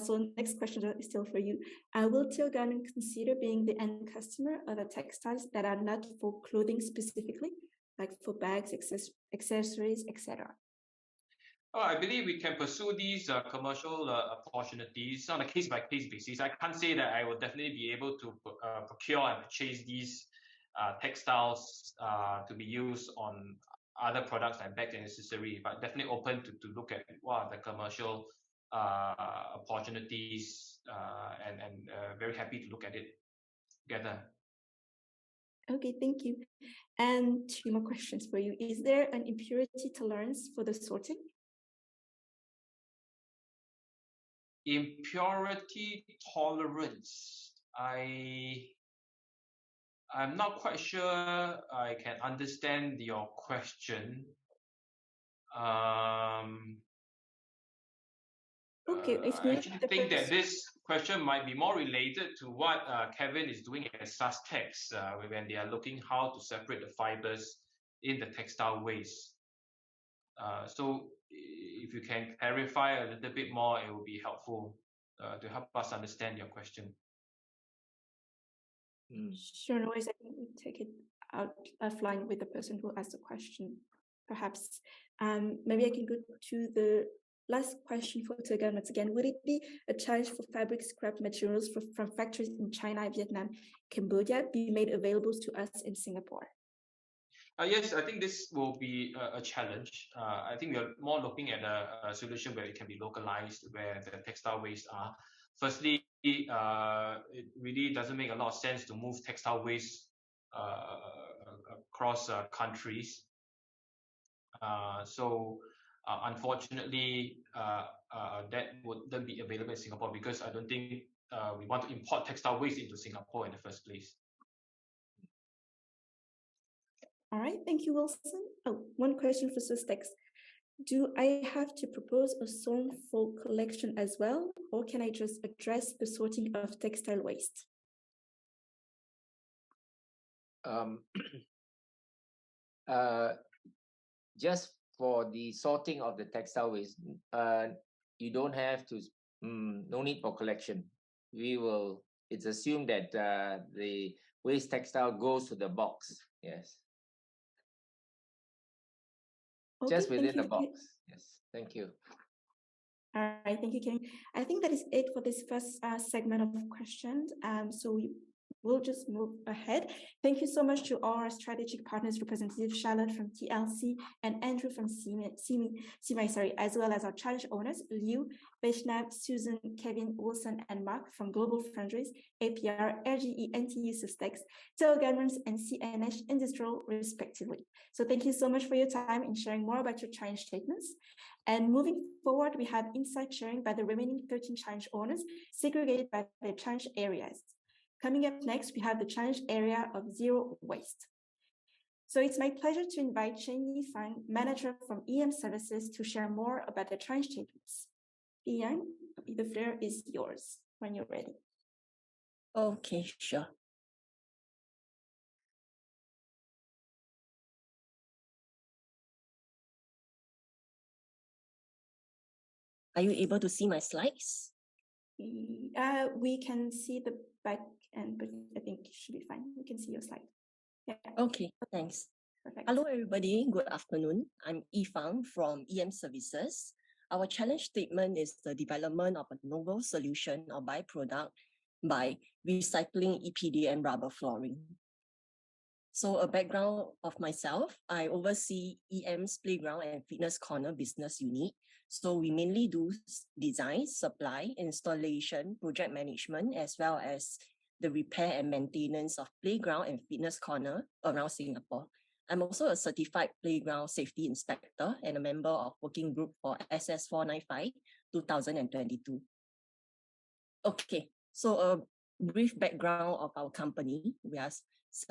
So next question is still for you. Will Teo Garments consider being the end customer of the textiles that are not for clothing specifically, like for bags, accessories, etc.? I believe we can pursue these commercial opportunities on a case-by-case basis. I can't say that I will definitely be able to procure and purchase these textiles to be used on other products like bags and accessories, but definitely open to look at what are the commercial opportunities and very happy to look at it together. Okay, thank you. And two more questions for you. Is there an impurity tolerance for the sorting? Impurity tolerance. I'm not quite sure I can understand your question. Okay, I actually think that this question might be more related to what Kevin is doing at Sustex when they are looking how to separate the fibers in the textile waste. So if you can clarify a little bit more, it will be helpful to help us understand your question. Sure, no worries. I think we take it out offline with the person who asked the question, perhaps. Maybe I can go to the last question for Teo Garments again. Would it be a challenge for fabric scrap materials from factories in China, Vietnam, Cambodia be made available to us in Singapore? Yes, I think this will be a challenge. I think we're more looking at a solution where it can be localized, where the textile waste are. Firstly, it really doesn't make a lot of sense to move textile waste across countries. So unfortunately, that wouldn't be available in Singapore because I don't think we want to import textile waste into Singapore in the first place. All right, thank you, Wilson. Oh, one question for Sustex. Do I have to propose a sewn for collection as well, or can I just address the sorting of textile waste? Just for the sorting of the textile waste, you don't have to, no need for collection. It's assumed that the waste textile goes to the box, yes. Okay, Just within the you. box, yes, thank you. All right, thank you, Kenny. I think that is it for this first segment of questions. So we'll just move ahead. Thank you so much to all our strategic partners, Representative Charlotte from TLC and Andrew from CNHi, as well as our challenge owners, Liu, Vaishnav, Susan, Kevin, Wilson, and Mark from GlobalFoundaries, APR, RGE NTU Sustex, Teo Garments, and CNHi Industrial, respectively. So thank you so much for your time in sharing more about your challenge statements. And moving forward, we have insight sharing by the remaining 13 challenge owners, segregated by their challenge areas. Coming up next, we have the challenge area of zero waste. So it's my pleasure to invite Chen Yifang, manager from EM Services, to share more about the challenge statements. Yang, the floor is yours when you're ready. Okay, sure. Are you able to see my slides? We can see the back end, but I think it should be fine. We can see your slide. Yeah. Okay, thanks. Perfect. Hello, everybody. Good afternoon. I'm Yifang from EM Services. Our challenge statement is the development of a novel solution or byproduct by recycling EPDM rubber flooring. So a background of myself, I oversee EM's Playground and Fitness Corner business unit. So we mainly do design, supply, installation, project management, as well as the repair and maintenance of playground and fitness corner around Singapore. I'm also a certified playground safety inspector and a member of working group for SS495 2022. Okay, so a brief background of our company. We are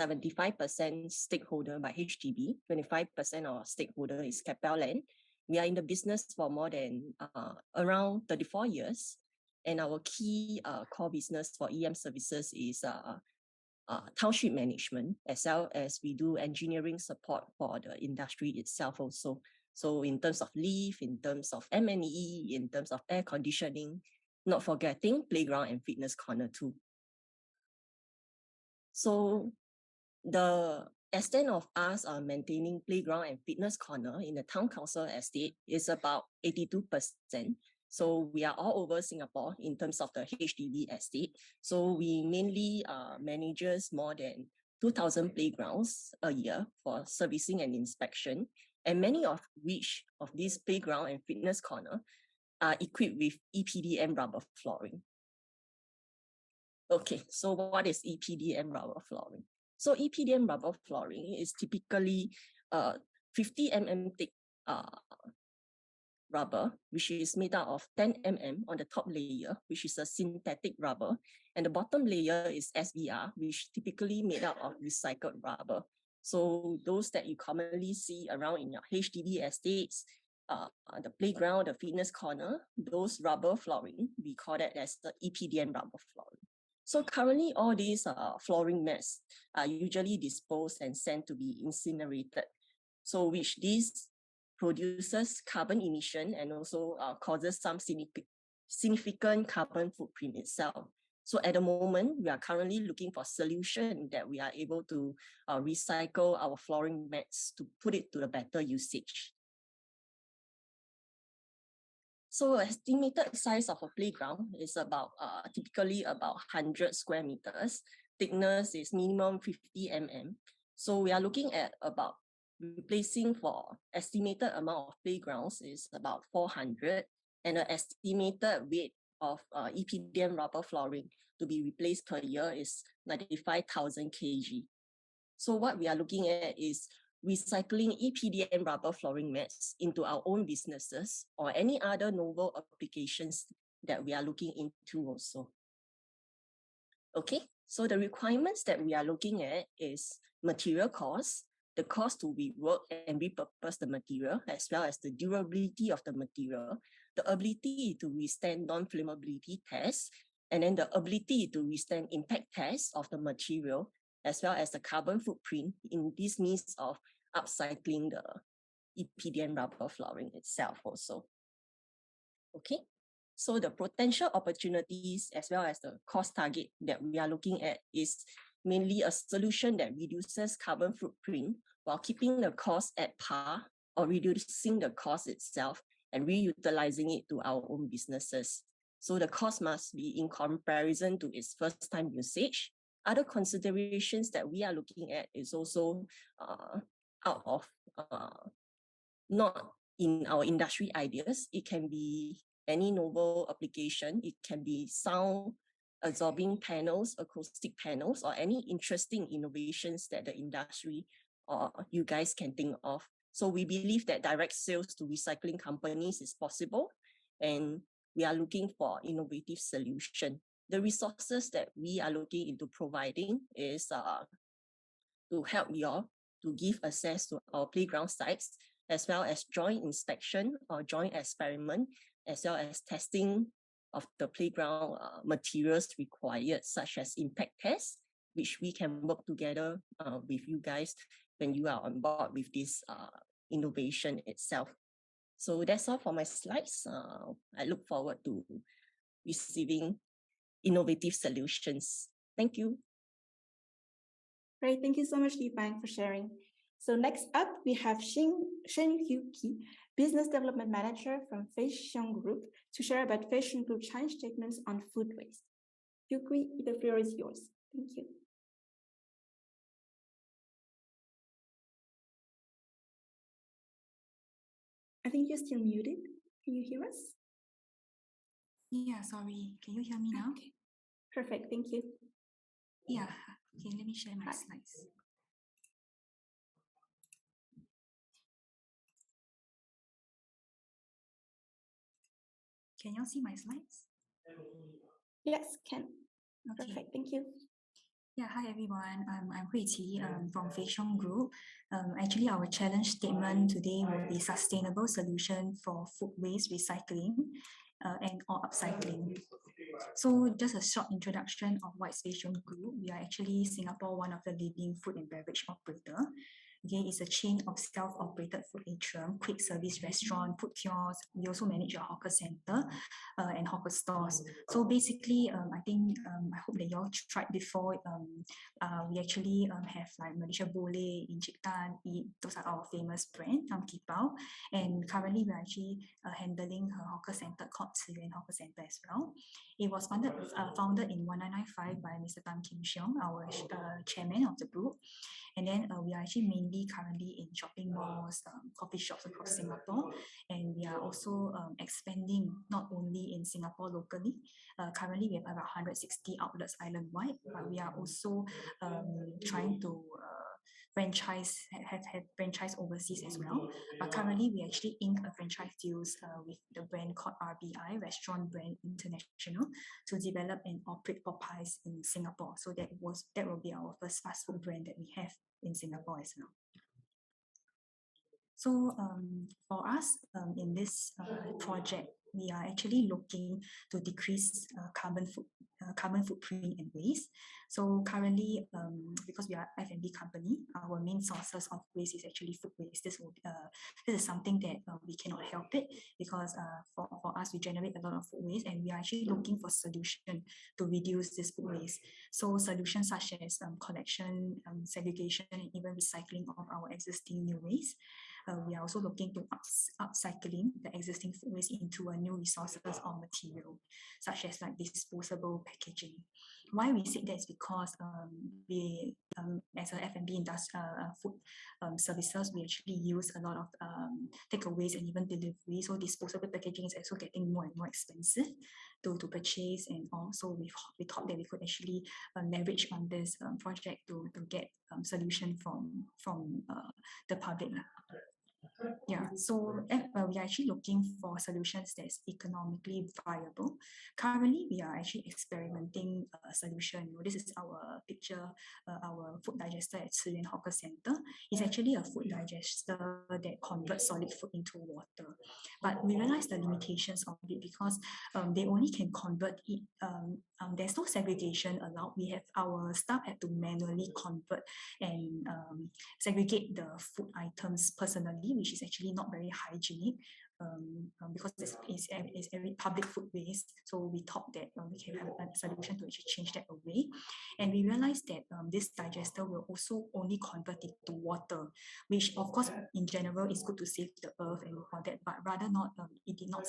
75% stakeholder by HDB, 25% of our stakeholder is Capelland. We are in the business for more than around 34 years. And our key core business for EM Services is township management, as well as we do engineering support for the industry itself also. So in terms of lift, in terms of M&E, in terms of air conditioning, not forgetting playground and fitness corner too. So the extent of us maintaining playground and fitness corner in the town council estate is about 82%. So we are all over Singapore in terms of the HDB estate. So we mainly manages more than 2,000 playgrounds a year for servicing and inspection. And many of which of these playground and fitness corner are equipped with EPDM rubber flooring. Okay, so what is EPDM rubber flooring? So EPDM rubber flooring is typically 50 mm thick rubber, which is made out of 10 mm on the top layer, which is a synthetic rubber, and the bottom layer is SBR, which typically made out of recycled rubber. So those that you commonly see around in your HDB estates, the playground, the fitness corner, those rubber flooring, we call that as the EPDM rubber flooring. So currently all these flooring mats are usually disposed and sent to be incinerated. So which this produces carbon emission and also causes some significant carbon footprint itself. So at the moment, we are currently looking for a solution that we are able to recycle our flooring mats to put it to the better usage. So estimated size of a playground is about typically about 100 square meters. Thickness is minimum 50 mm. So we are looking at about replacing for estimated amount of playgrounds is about 400, and the estimated weight of EPDM rubber flooring to be replaced per year is 95,000 kg. So what we are looking at is recycling EPDM rubber flooring mats into our own businesses or any other novel applications that we are looking into also. Okay, so the requirements that we are looking at is material cost, the cost to rework and repurpose the material, as well as the durability of the material, the ability to withstand non-flammability tests, and then the ability to withstand impact tests of the material, as well as the carbon footprint in this means of upcycling the EPDM rubber flooring itself also. Okay, so the potential opportunities as well as the cost target that we are looking at is mainly a solution that reduces carbon footprint while keeping the cost at par or reducing the cost itself and reutilizing it to our own businesses. So the cost must be in comparison to its first time usage. Other considerations that we are looking at is also out of not in our industry ideas. It can be any novel application. It can be sound absorbing panels, acoustic panels, or any interesting innovations that the industry or you guys can think of. So we believe that direct sales to recycling companies is possible, and we are looking for innovative solution. The resources that we are looking into providing is to help you all to give access to our playground sites, as well as joint inspection or joint experiment, as well as testing of the playground materials required, such as impact tests, which we can work together with you guys when you are on board with this innovation itself. So that's all for my slides. I look forward to receiving innovative solutions. Thank you. Great, thank you so much, Li Bang, for sharing. So next up, we have Shen Yu-Ki, Business Development Manager from Fei Siong Group, to share about Fei Siong Group challenge statements on food waste. Yu-Ki, the floor is yours. Thank you. I think you're still muted. Can you hear us? Yeah, sorry. Can you hear me now? Okay. Perfect, thank you. Yeah, okay, let me share my slides. Can you see my slides? Yes, can. Okay. Perfect, thank you. Yeah, hi everyone. I'm Hui Qi from Fei Siong Group. Actually, our challenge statement today will be sustainable solution for food waste recycling and or upcycling. So just a short introduction of what is Fei Siong Group. We are actually Singapore, one of the leading food and beverage operator. Again, it's a chain of self-operated food atrium, quick service restaurant, food kiosks. We also manage a hawker center and hawker stores. So basically, I think I hope that you all tried before. We actually have like Malaysia Boleh, Encik Tan, Eat. Those are our famous brand, Kipao. And currently, we're actually handling a hawker center called Yuan Hawker Center as well. It was founded in 1995 by Mr. Tan Kim Siong, our chairman of the group. And then we are actually mainly currently in shopping malls, coffee shops across Singapore. And we are also expanding not only in Singapore locally. Currently, we have about 160 outlets island-wide, but we are also trying to have franchise overseas as well. But currently, we actually inked a franchise deals with the brand called RBI, Restaurant Brand International, to develop and operate Popeyes in Singapore. So that will be our first fast food brand that we have in Singapore as well. So for us in this project, we are actually looking to decrease carbon footprint and waste. So currently, because we are F&B company, our main sources of waste is actually food waste. This is something that we cannot help it, because for us, we generate a lot of food waste, and we are actually looking for solution to reduce this food waste. So solutions such as collection, segregation, and even recycling of our existing new waste. We are also looking to upcycling the existing food waste into a new resources or material, such as like disposable packaging. Why we say that is because we, as a F&B food services, we actually use a lot of takeaways and even delivery. So disposable packaging is also getting more and more expensive to purchase, and also we thought that we could actually leverage on this project to get solution from the public. Yeah, so we are actually looking for solutions that's economically viable. Currently, we are actually experimenting a solution. This is our picture, our food digester at Rayon Hawker Center. It's actually a food digester that converts solid food into water. But we realize the limitations of it, because they only can convert it. There's no segregation allowed. We have our staff have to manually convert and segregate the food items personally, which is actually not very hygienic, because it's every public food waste. So we thought that we can have a solution to actually change that away. And we realized that this digester will also only convert it to water, which of course in general is good to save the earth and all that, but rather not, it did not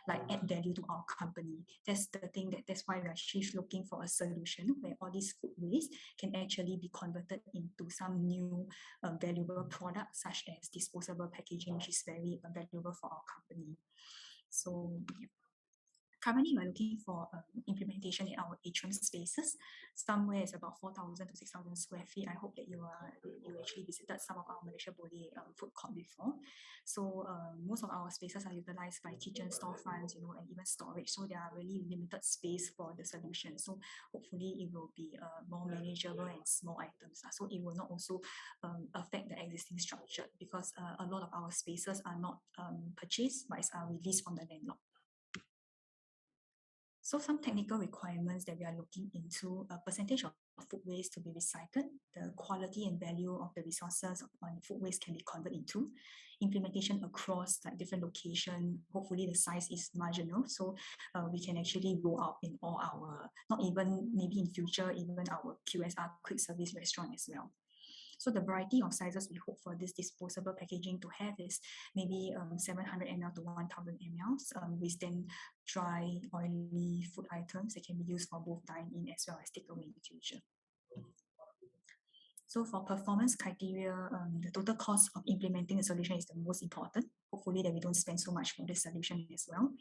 like add value to our company. That's the thing, that's why we're actually looking for a solution where all these food waste can actually be converted into some new valuable products, such as disposable packaging, which is very valuable for our company. So yeah. Currently, we're looking for implementation in our atrium spaces. Somewhere is about 4,000 to 6,000 square feet. I hope that you actually visited some of our Malaysia Boleh food court before. So most of our spaces are utilized by kitchen storefronts, and even storage. So there are really limited space for the solution. So hopefully it will be more manageable and small items. So it will not also affect the existing structure, because a lot of our spaces are not purchased, but are released from the landlord. So some technical requirements that we are looking into: a percentage of food waste to be recycled, the quality and value of the resources on food waste can be converted into, implementation across like different locations. Hopefully the size is marginal, so we can actually roll out in all our, not even maybe in future, even our QSR, quick service restaurant as well. So the variety of sizes we hope for this disposable packaging to have is maybe 700 ml to 1000 ml, with then dry, oily food items that can be used for both dine-in as well as takeaway in the future. So for performance criteria, the total cost of implementing the solution is the most important. Hopefully that we don't spend so much for this solution as well.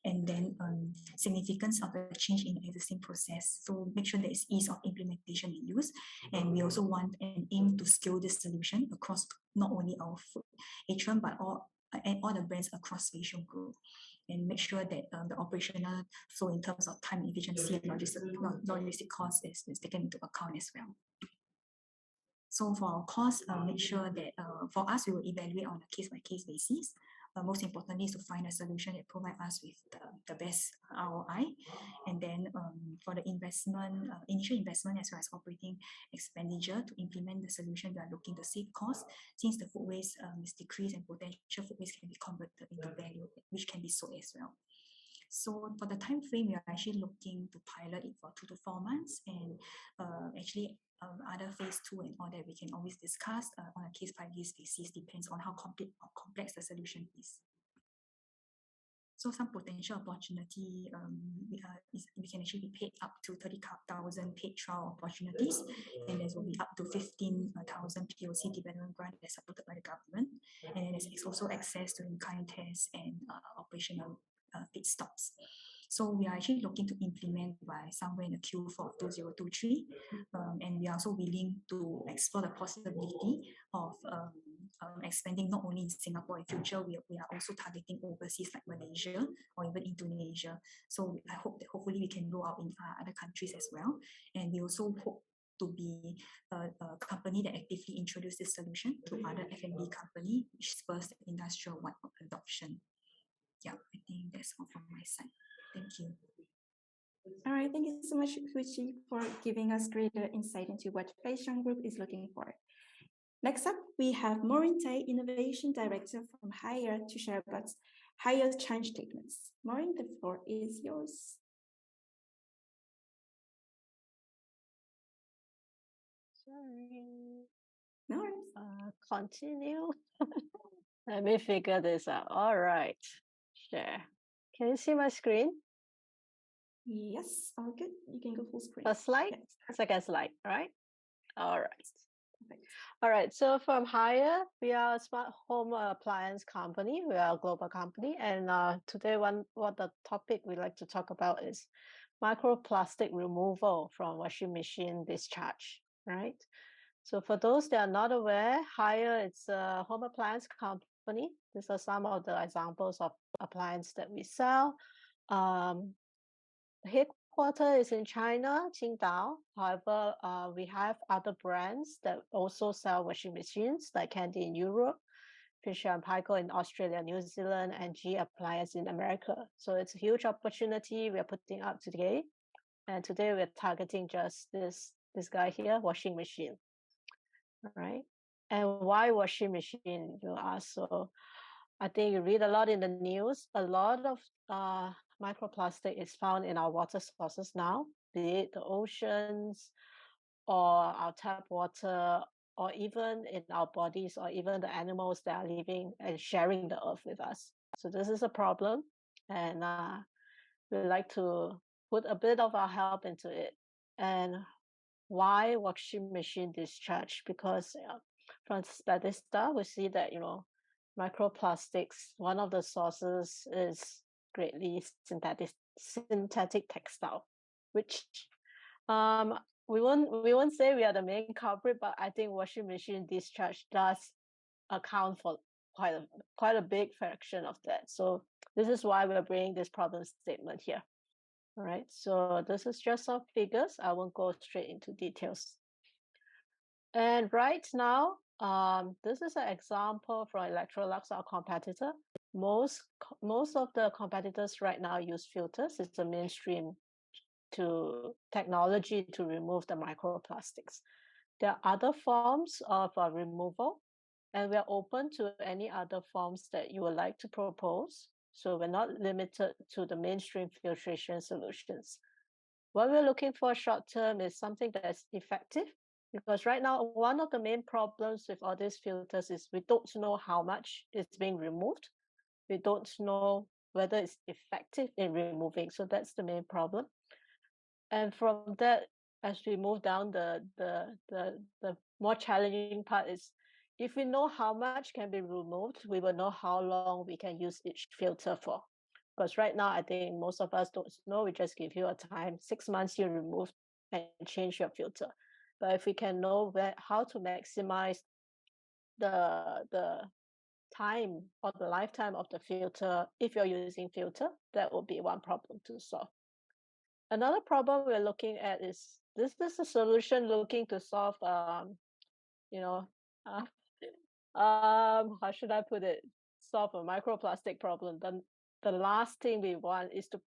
And then significance of the change in the existing process. So make sure there is ease of implementation and use. And we also want and aim to scale this solution across not only our food atrium, but all the brands across Fei Siong Group. And make sure that the operational flow in terms of time efficiency and logistic cost is taken into account as well. So for our cost, make sure that for us, we will evaluate on a case-by-case basis. Most importantly is to find a solution that provides us with the best ROI. And then for the investment, initial investment as well as operating expenditure to implement the solution, we are looking to save costs, since the food waste is decreased and potential food waste can be converted into value, which can be sold as well. So for the time frame, we are actually looking to pilot it for 2 to 4 months, and actually other phase 2 and all that we can always discuss on a case-by-case basis, depends on how complex the solution is. So some potential opportunity, we can actually be paid up to 30,000 paid trial opportunities, and there will be up to 15,000 POC development grant that's supported by the government, and then there's also access to in-kind tests and operational feedstocks. So we are actually looking to implement by somewhere in the Q4 of 2023, and we are also willing to explore the possibility of expanding not only in Singapore in future. We are also targeting overseas like Malaysia or even Indonesia. So I hope that hopefully we can roll out in other countries as well. And we also hope to be a company that actively introduced this solution to other F&B company, which spurs the industrial-wide adoption. Yeah, I think that's all from my side. Thank you. All right, thank you so much, Hui Chi, for giving us greater insight into what Fei Siong Group is looking for. Next up, we have Maureen Tai, Innovation Director from Haier, to share about Haier's challenge statements. Maureen, the floor is yours. Sorry. No. Continue. Let me figure this out. All right. Share. Can you see my screen? Yes, all good. You can go full screen. First slide, yes. Second slide, right? All right. All right, so from Haier, we are a smart home appliance company. We are a global company. And today, what the topic we like to talk about is microplastic removal from washing machine discharge, right? So for those that are not aware, Haier is a home appliance company. These are some of the examples of appliance that we sell. Headquarters is in China, Qingdao. However, we have other brands that also sell washing machines, like Candy in Europe, Fisher & Paykel in Australia, New Zealand, and GE Appliance in America. So it's a huge opportunity we are putting up today. And today we're targeting just this guy here, washing machine. All right. And why washing machine, you ask? So I think you read a lot in the news. A lot of microplastic is found in our water sources now, be it the oceans or our tap water, or even in our bodies, or even the animals that are living and sharing the earth with us. So this is a problem, and we like to put a bit of our help into it. And why washing machine discharge? Because from statistics, we see that, microplastics, one of the sources is greatly synthetic textile, which we won't say we are the main culprit, but I think washing machine discharge does account for quite a big fraction of that. So this is why we're bringing this problem statement here. All right, so this is just some figures. I won't go straight into details. And right now, this is an example from Electrolux, our competitor. Most of the competitors right now use filters. It's a mainstream technology to remove the microplastics. There are other forms of removal, and we are open to any other forms that you would like to propose. So we're not limited to the mainstream filtration solutions. What we're looking for short term is something that's effective, because right now, one of the main problems with all these filters is we don't know how much is being removed. We don't know whether it's effective in removing. So that's the main problem. And from that, as we move down, the more challenging part is, if we know how much can be removed, we will know how long we can use each filter for. Because right now, I think most of us don't know. We just give you a time, 6 months, you remove and change your filter. But if we can know how to maximize the time or the lifetime of the filter, if you're using filter, that will be one problem to solve. Another problem we're looking at is, this is a solution looking to solve, how should I put it? Solve a microplastic problem. The last thing we want is to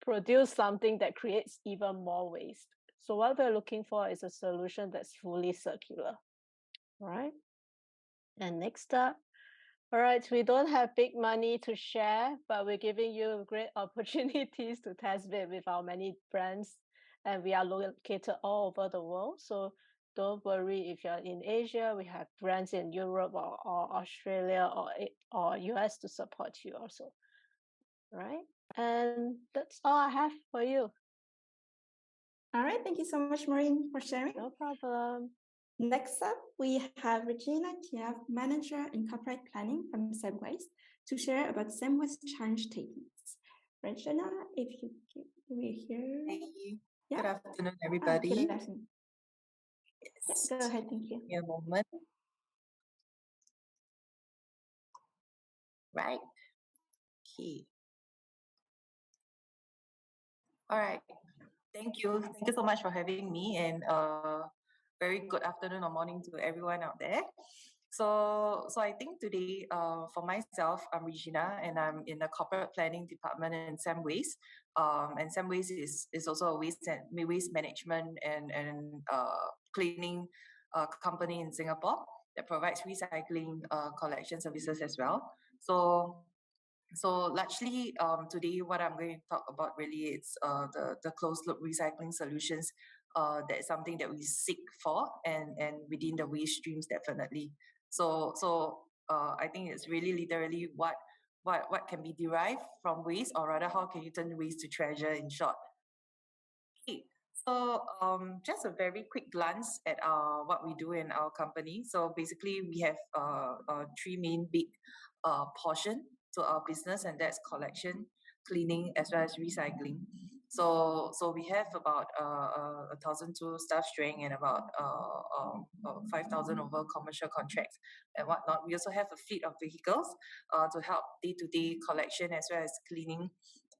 produce something that creates even more waste. So what we're looking for is a solution that's fully circular. All right. And next up, all right, we don't have big money to share, but we're giving you great opportunities to test bid with our many brands, and we are located all over the world. So don't worry if you're in Asia, we have brands in Europe or Australia or US to support you also. All right, and that's all I have for you. All right, thank you so much, Maureen, for sharing. No problem. Next up, we have Regina Kiav, Manager in Corporate Planning from Sembwaste, to share about Sembwaste challenge statements. Regina, if you we're here. Thank you. Yeah. Good afternoon, everybody. Good afternoon. Yes, go ahead, thank you. Give me a moment. Right. Okay. All right. Thank you. Thank you so much for having me. And very good afternoon or morning to everyone out there. So I think today, for myself, I'm Regina, and I'm in the corporate planning department in Sembwaste. And Sembwaste is also a waste management and cleaning company in Singapore that provides recycling collection services as well. So largely today, what I'm going to talk about really is the closed loop recycling solutions. That is something that we seek for, and within the waste streams definitely. So I think it's really literally what can be derived from waste, or rather, how can you turn waste to treasure, in short. Okay. So just a very quick glance at what we do in our company. So basically, we have three main big portion to our business, and that's collection, cleaning, as well as recycling. So we have about 1,002 staff strength and about 5,000 over commercial contracts and whatnot. We also have a fleet of vehicles to help day-to-day collection as well as cleaning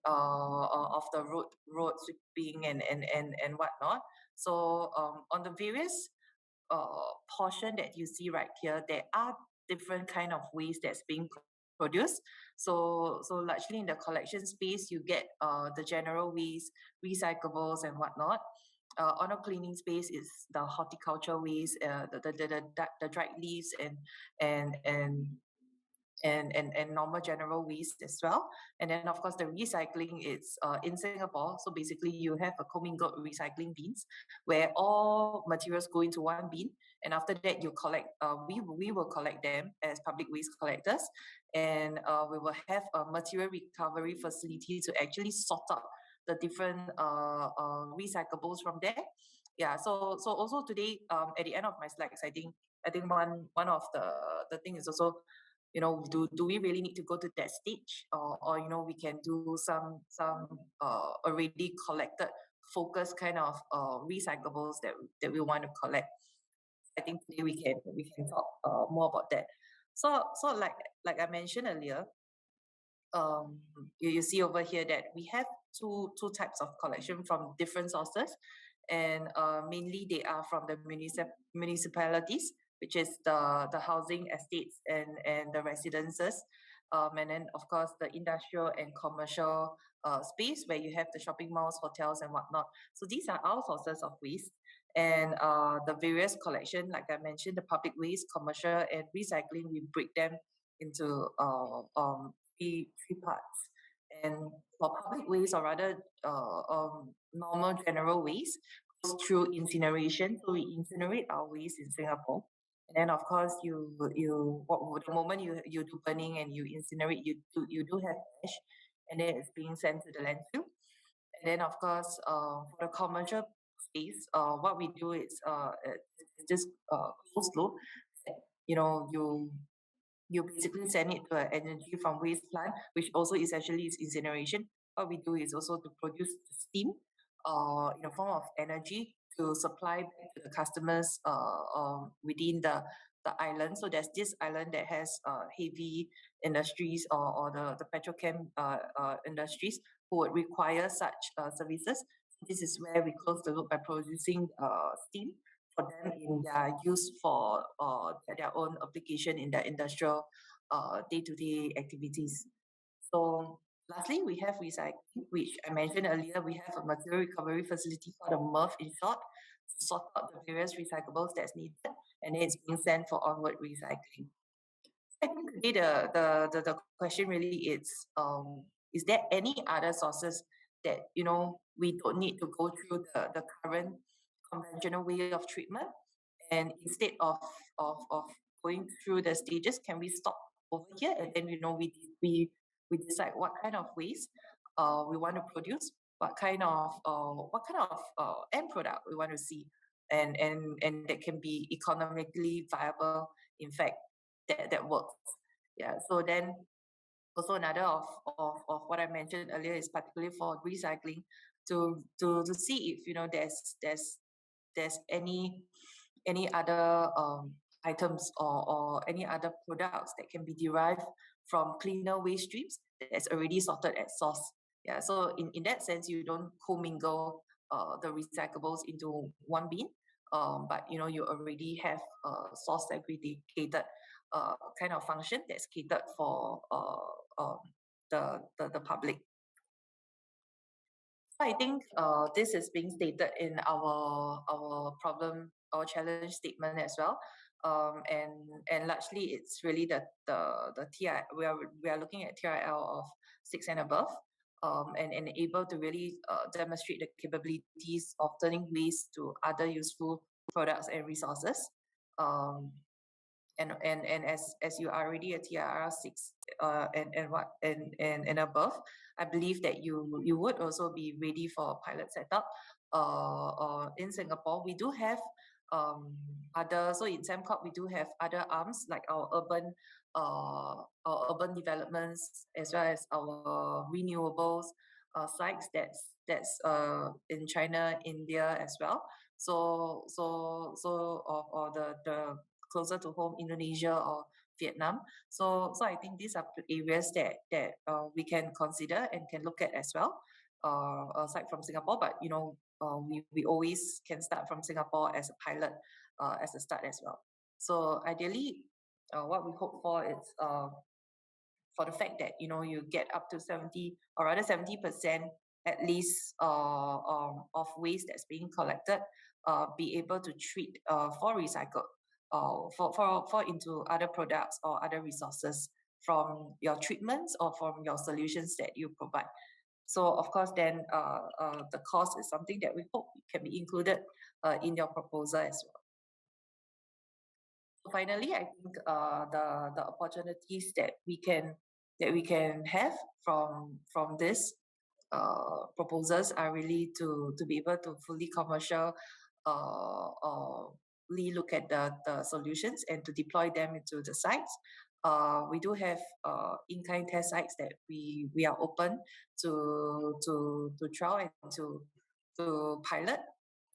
of the road sweeping and whatnot. So on the various portion that you see right here, there are different kind of waste that's being produced. So largely in the collection space, you get the general waste, recyclables and whatnot. On a cleaning space is the horticulture waste, the dried leaves and normal general waste as well. And then of course the recycling is in Singapore. So basically you have a commingled recycling bins where all materials go into one bin, and after that you collect, we will collect them as public waste collectors, and we will have a material recovery facility to actually sort out the different recyclables from there. Yeah, so also today, at the end of my slides, I think one of the thing is also, do we really need to go to that stage, or we can do some already collected focused kind of recyclables that we want to collect. I think today we can talk more about that. So like I mentioned earlier, you see over here that we have two types of collection from different sources, and mainly they are from the municipalities, which is the housing estates and the residences, and then of course the industrial and commercial space where you have the shopping malls, hotels and whatnot. So these are our sources of waste, and the various collection, like I mentioned, the public waste, commercial and recycling, we break them into three parts. And for public waste, or rather normal general waste, goes through incineration. So we incinerate our waste in Singapore. And then of course the moment you do burning and you incinerate, you do have ash, and then it's being sent to the landfill. And then of course for the commercial space, what we do is just closed loop. You basically send it to an energy from waste plant, which also essentially is incineration. What we do is also to produce steam in a form of energy to supply back to the customers within the island. So there's this island that has heavy industries or the petrochem industries who would require such services. This is where we close the loop by producing steam for them in their use for their own application in their industrial day-to-day activities. So lastly, we have recycling, which I mentioned earlier. We have a material recovery facility called a MRF in short, to sort out the various recyclables that's needed, and it's being sent for onward recycling. I think today the question really is there any other sources that we don't need to go through the current conventional way of treatment, and instead of going through the stages, can we stop over here, and then we decide what kind of waste we want to produce, what kind of end product we want to see, and that can be economically viable. In fact, that works. Yeah. So then also another of what I mentioned earlier is particularly for recycling, to see if there's any other items or any other products that can be derived from cleaner waste streams that's already sorted at source. Yeah, so in that sense, you don't commingle the recyclables into one bin. but you already have a source aggregated kind of function that's catered for the public. So I think this is being stated in our challenge statement as well. And largely it's really the TI, we are looking at TRL of 6 and above, and able to really demonstrate the capabilities of turning waste to other useful products and resources. And as you are already at TRL 6 and above, I believe that you would also be ready for a pilot setup. In Singapore, we do have so in Sembcorp we do have other arms like our urban developments as well as our renewables sites that's in China, India as well. So or the closer to home, Indonesia or Vietnam. So I think these are areas that we can consider and can look at as well, aside from Singapore. But we always can start from Singapore as a pilot, as a start as well. So ideally, what we hope for is for the fact that you get up to 70% or rather 70% at least of waste that's being collected, be able to treat for recycle, for into other products or other resources from your treatments or from your solutions that you provide. So of course, then the cost is something that we hope can be included in your proposal as well. So finally, I think the opportunities that we can have from this proposals are really to be able to fully commercial look at the solutions and to deploy them into the sites. We do have in-kind test sites that we are open to trial and to pilot,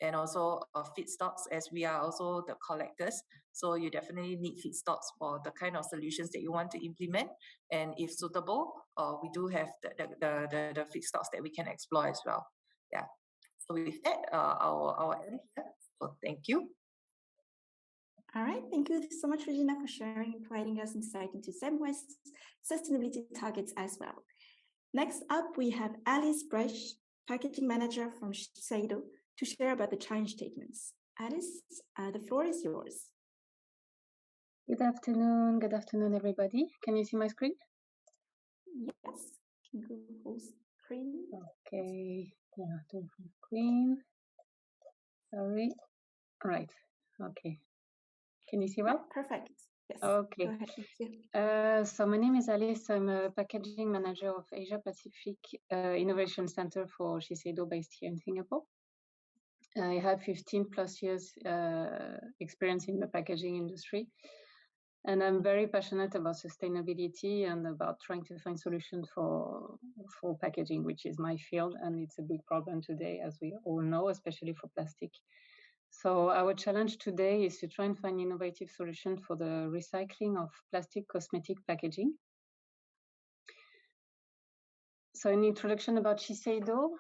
and also feedstocks, as we are also the collectors. So you definitely need feedstocks for the kind of solutions that you want to implement, and if suitable, we do have the feedstocks that we can explore as well. Yeah. So with that, our end here. So thank you. All right, thank you so much, Regina, for sharing and providing us insight into Sembwaste's sustainability targets as well. Next up, we have Alice Brush, Packaging Manager from Shiseido, to share about the challenge statements. Alice, the floor is yours. Good afternoon, everybody. Can you see my screen? Yes, can go full screen. Okay, yeah, full screen. Sorry. Right, okay. Can you see well? Perfect. Yes. Okay. Go ahead. Thank you. So my name is Alice. I'm a packaging manager of Asia Pacific Innovation Center for Shiseido, based here in Singapore. I have 15 plus years experience in the packaging industry, and I'm very passionate about sustainability and about trying to find solutions for packaging, which is my field, and it's a big problem today, as we all know, especially for plastic. So our challenge today is to try and find innovative solutions for the recycling of plastic cosmetic packaging. So an introduction about Shiseido.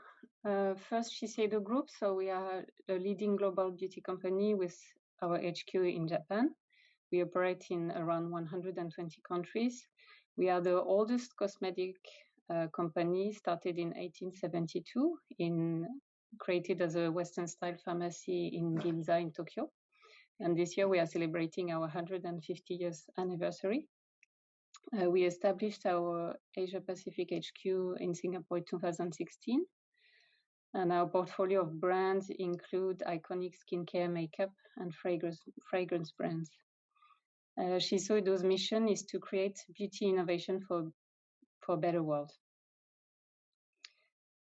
First, Shiseido Group. So we are a leading global beauty company with our HQ in Japan. We operate in around 120 countries. We are the oldest cosmetic company, started in 1872, created as a Western-style pharmacy in Ginza in Tokyo. And this year we are celebrating our 150 years anniversary. We established our Asia Pacific HQ in Singapore in 2016. And our portfolio of brands include iconic skincare, makeup, and fragrance brands. Shiseido's mission is to create beauty innovation for a better world.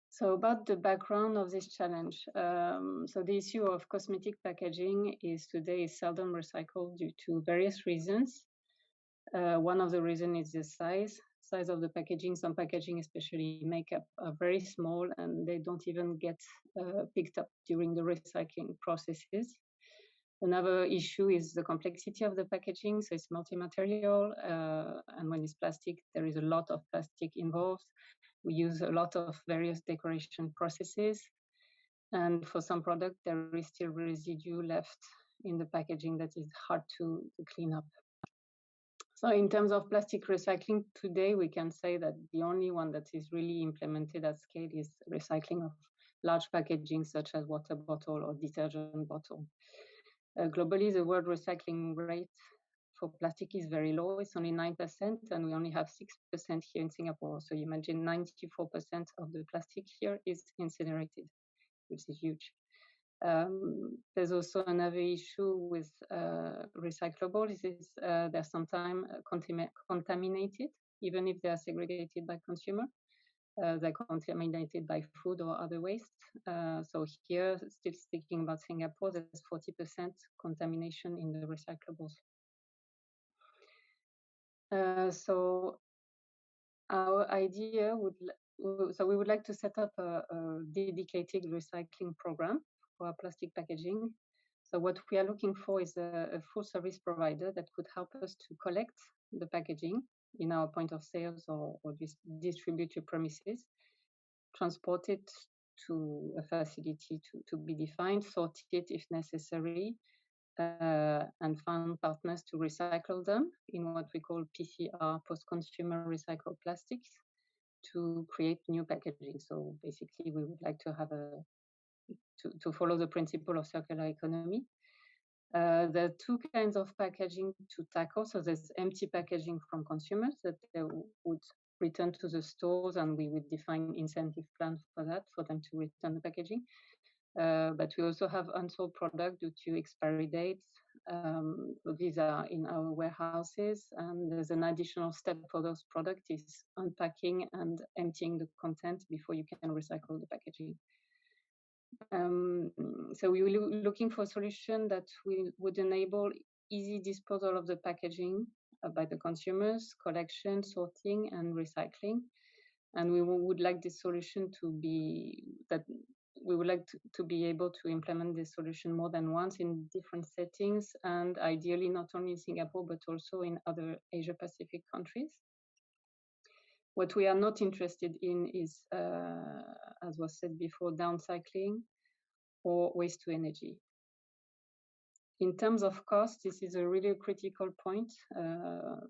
So about the background of this challenge. So the issue of cosmetic packaging today is seldom recycled due to various reasons. One of the reasons is the size of the packaging. Some packaging, especially makeup, are very small and they don't even get picked up during the recycling processes. Another issue is the complexity of the packaging. So it's multi-material, and when it's plastic, there is a lot of plastic involved. We use a lot of various decoration processes. And for some products, there is still residue left in the packaging that is hard to clean up. So in terms of plastic recycling, today we can say that the only one that is really implemented at scale is recycling of large packaging such as water bottle or detergent bottle. Globally, the world recycling rate for plastic is very low. It's only 9%, and we only have 6% here in Singapore. So you imagine 94% of the plastic here is incinerated, which is huge. There's also another issue with recyclables. They're sometimes contaminated, even if they are segregated by consumer. They're contaminated by food or other waste. So here, still speaking about Singapore, there's 40% contamination in the recyclables. So our idea we would like to set up a dedicated recycling program for our plastic packaging. So what we are looking for is a full service provider that could help us to collect the packaging in our point of sales or distribute your premises, transport it to a facility to be defined, sort it if necessary, and find partners to recycle them in what we call PCR, post-consumer recycled plastics, to create new packaging. So basically, we would like to have to follow the principle of circular economy. There are two kinds of packaging to tackle. So there's empty packaging from consumers that they would return to the stores, and we would define incentive plans for that, for them to return the packaging. But we also have unsold product due to expiry dates. These are in our warehouses, and there's an additional step for those products is unpacking and emptying the content before you can recycle the packaging. So we were looking for a solution that would enable easy disposal of the packaging by the consumers, collection, sorting, and recycling. And we would like this solution to be that we would like to be able to implement this solution more than once in different settings, and ideally not only in Singapore, but also in other Asia-Pacific countries. What we are not interested in is, as was said before, downcycling or waste to energy. In terms of cost, this is a really critical point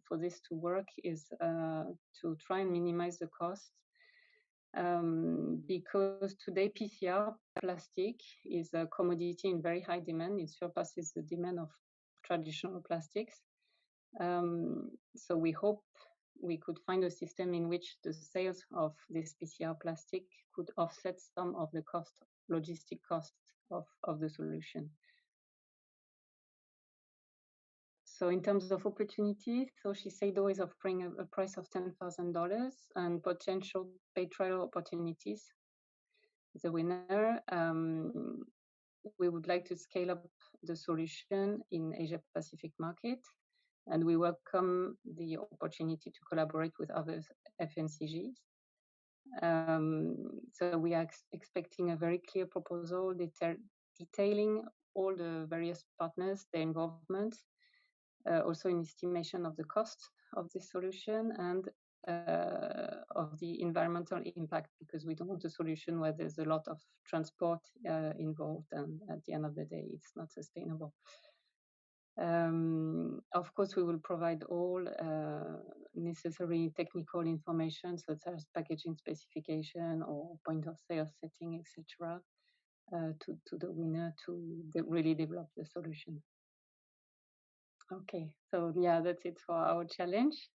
for this to work, is to try and minimize the cost. Because today PCR plastic is a commodity in very high demand. It surpasses the demand of traditional plastics. So we hope we could find a system in which the sales of this PCR plastic could offset some of the logistic costs of the solution. So in terms of opportunities, so Shiseido is offering a price of $10,000 and potential paid trial opportunities. The winner, we would like to scale up the solution in Asia-Pacific market, and we welcome the opportunity to collaborate with other FMCGs. So we are expecting a very clear proposal detailing all the various partners, their involvement, also in estimation of the cost of this solution and of the environmental impact, because we don't want a solution where there's a lot of transport involved, and at the end of the day, it's not sustainable. Of course, we will provide all necessary technical information, such as packaging specification or point of sale setting, etc., to the winner to really develop the solution. Okay, so yeah, that's it for our challenge.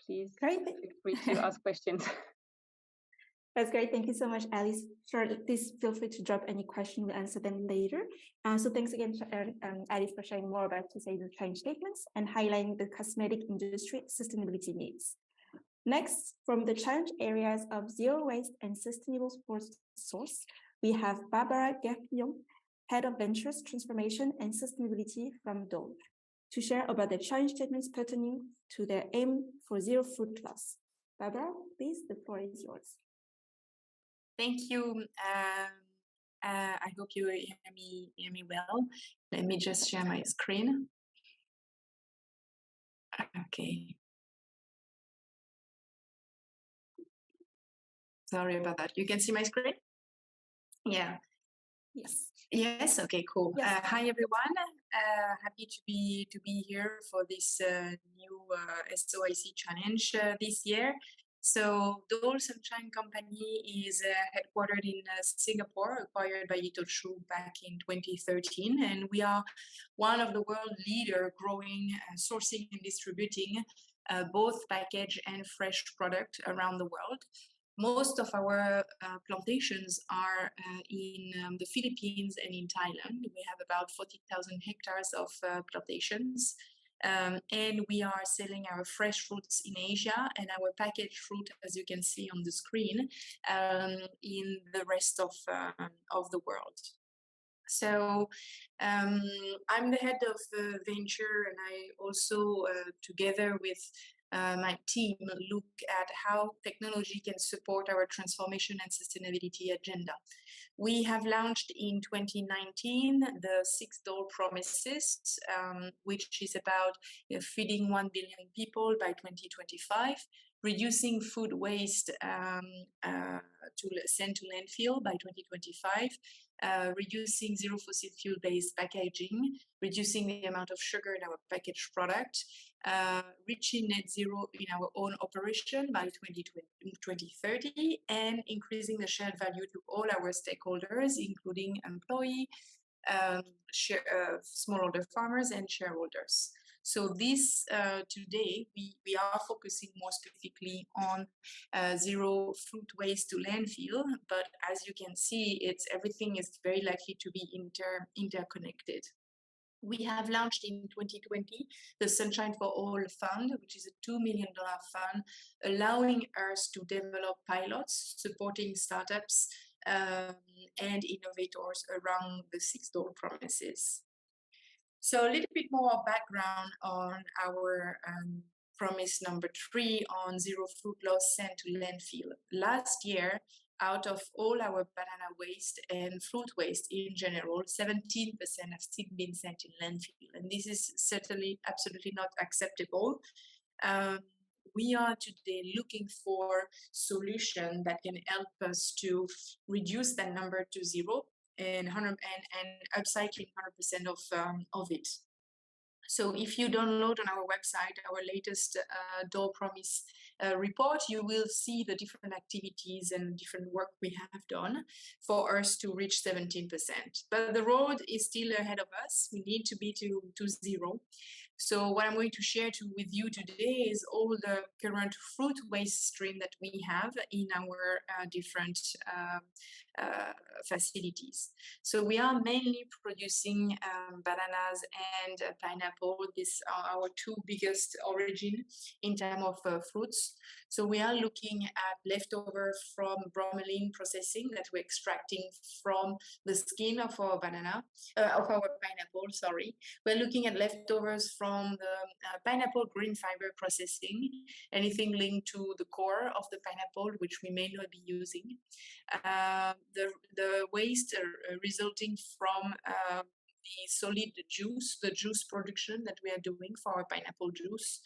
Please feel free to ask questions. That's great. Thank you so much, Alice. Sure, please feel free to drop any question. We'll answer them later. So thanks again, Alice, for sharing more about the challenge statements and highlighting the cosmetic industry sustainability needs. Next, from the challenge areas of zero waste and sustainable sports source, we have Barbara Gapillon, Head of Ventures, Transformation and Sustainability from Dole, to share about the challenge statements pertaining to their aim for zero food loss. Barbara, please, the floor is yours. Thank you. I hope you hear me well. Let me just share my screen. Okay. Sorry about that. You can see my screen? Yeah. Yes. Yes. Okay. Cool. Yes. Hi everyone. Happy to be here for this new SOIC challenge this year. So Dole Sunshine Company is headquartered in Singapore, acquired by Itochu back in 2013, and we are one of the world leader growing, sourcing and distributing both packaged and fresh product around the world. Most of our plantations are in the Philippines and in Thailand. We have about 40,000 hectares of plantations. And we are selling our fresh fruits in Asia and our packaged fruit, as you can see on the screen, in the rest of the world. So I'm the head of venture, and I also, together with my team, look at how technology can support our transformation and sustainability agenda. We have launched in 2019 the 6 Dole Promises, which is about feeding 1 billion people by 2025, reducing food waste sent to landfill by 2025, reducing zero fossil fuel-based packaging, reducing the amount of sugar in our packaged product, reaching net zero in our own operation by 2030, and increasing the shared value to all our stakeholders, including employee, smallholder farmers, and shareholders. So this today, we are focusing more specifically on zero food waste to landfill, but as you can see, everything is very likely to be interconnected. We have launched in 2020 the Sunshine for All Fund, which is a $2 million fund, allowing us to develop pilots, supporting startups and innovators around the 6 Dole Promises. So a little bit more background on our promise number 3 on zero food loss sent to landfill. Last year, out of all our banana waste and fruit waste in general, 17% have still been sent in landfill. And this is certainly absolutely not acceptable. We are today looking for solutions that can help us to reduce that number to zero and upcycling 100% of it. So if you download on our website our latest Dole Promise report, you will see the different activities and different work we have done for us to reach 17%. But the road is still ahead of us. We need to be to zero. So what I'm going to share with you today is all the current fruit waste stream that we have in our different facilities. So we are mainly producing bananas and pineapple. These are our 2 biggest origin in terms of fruits. So we are looking at leftover from bromelain processing that we're extracting from the skin of our pineapple, sorry. We're looking at leftovers from the pineapple green fiber processing, anything linked to the core of the pineapple, which we may not be using. The waste resulting from the solid juice, the juice production that we are doing for our pineapple juice,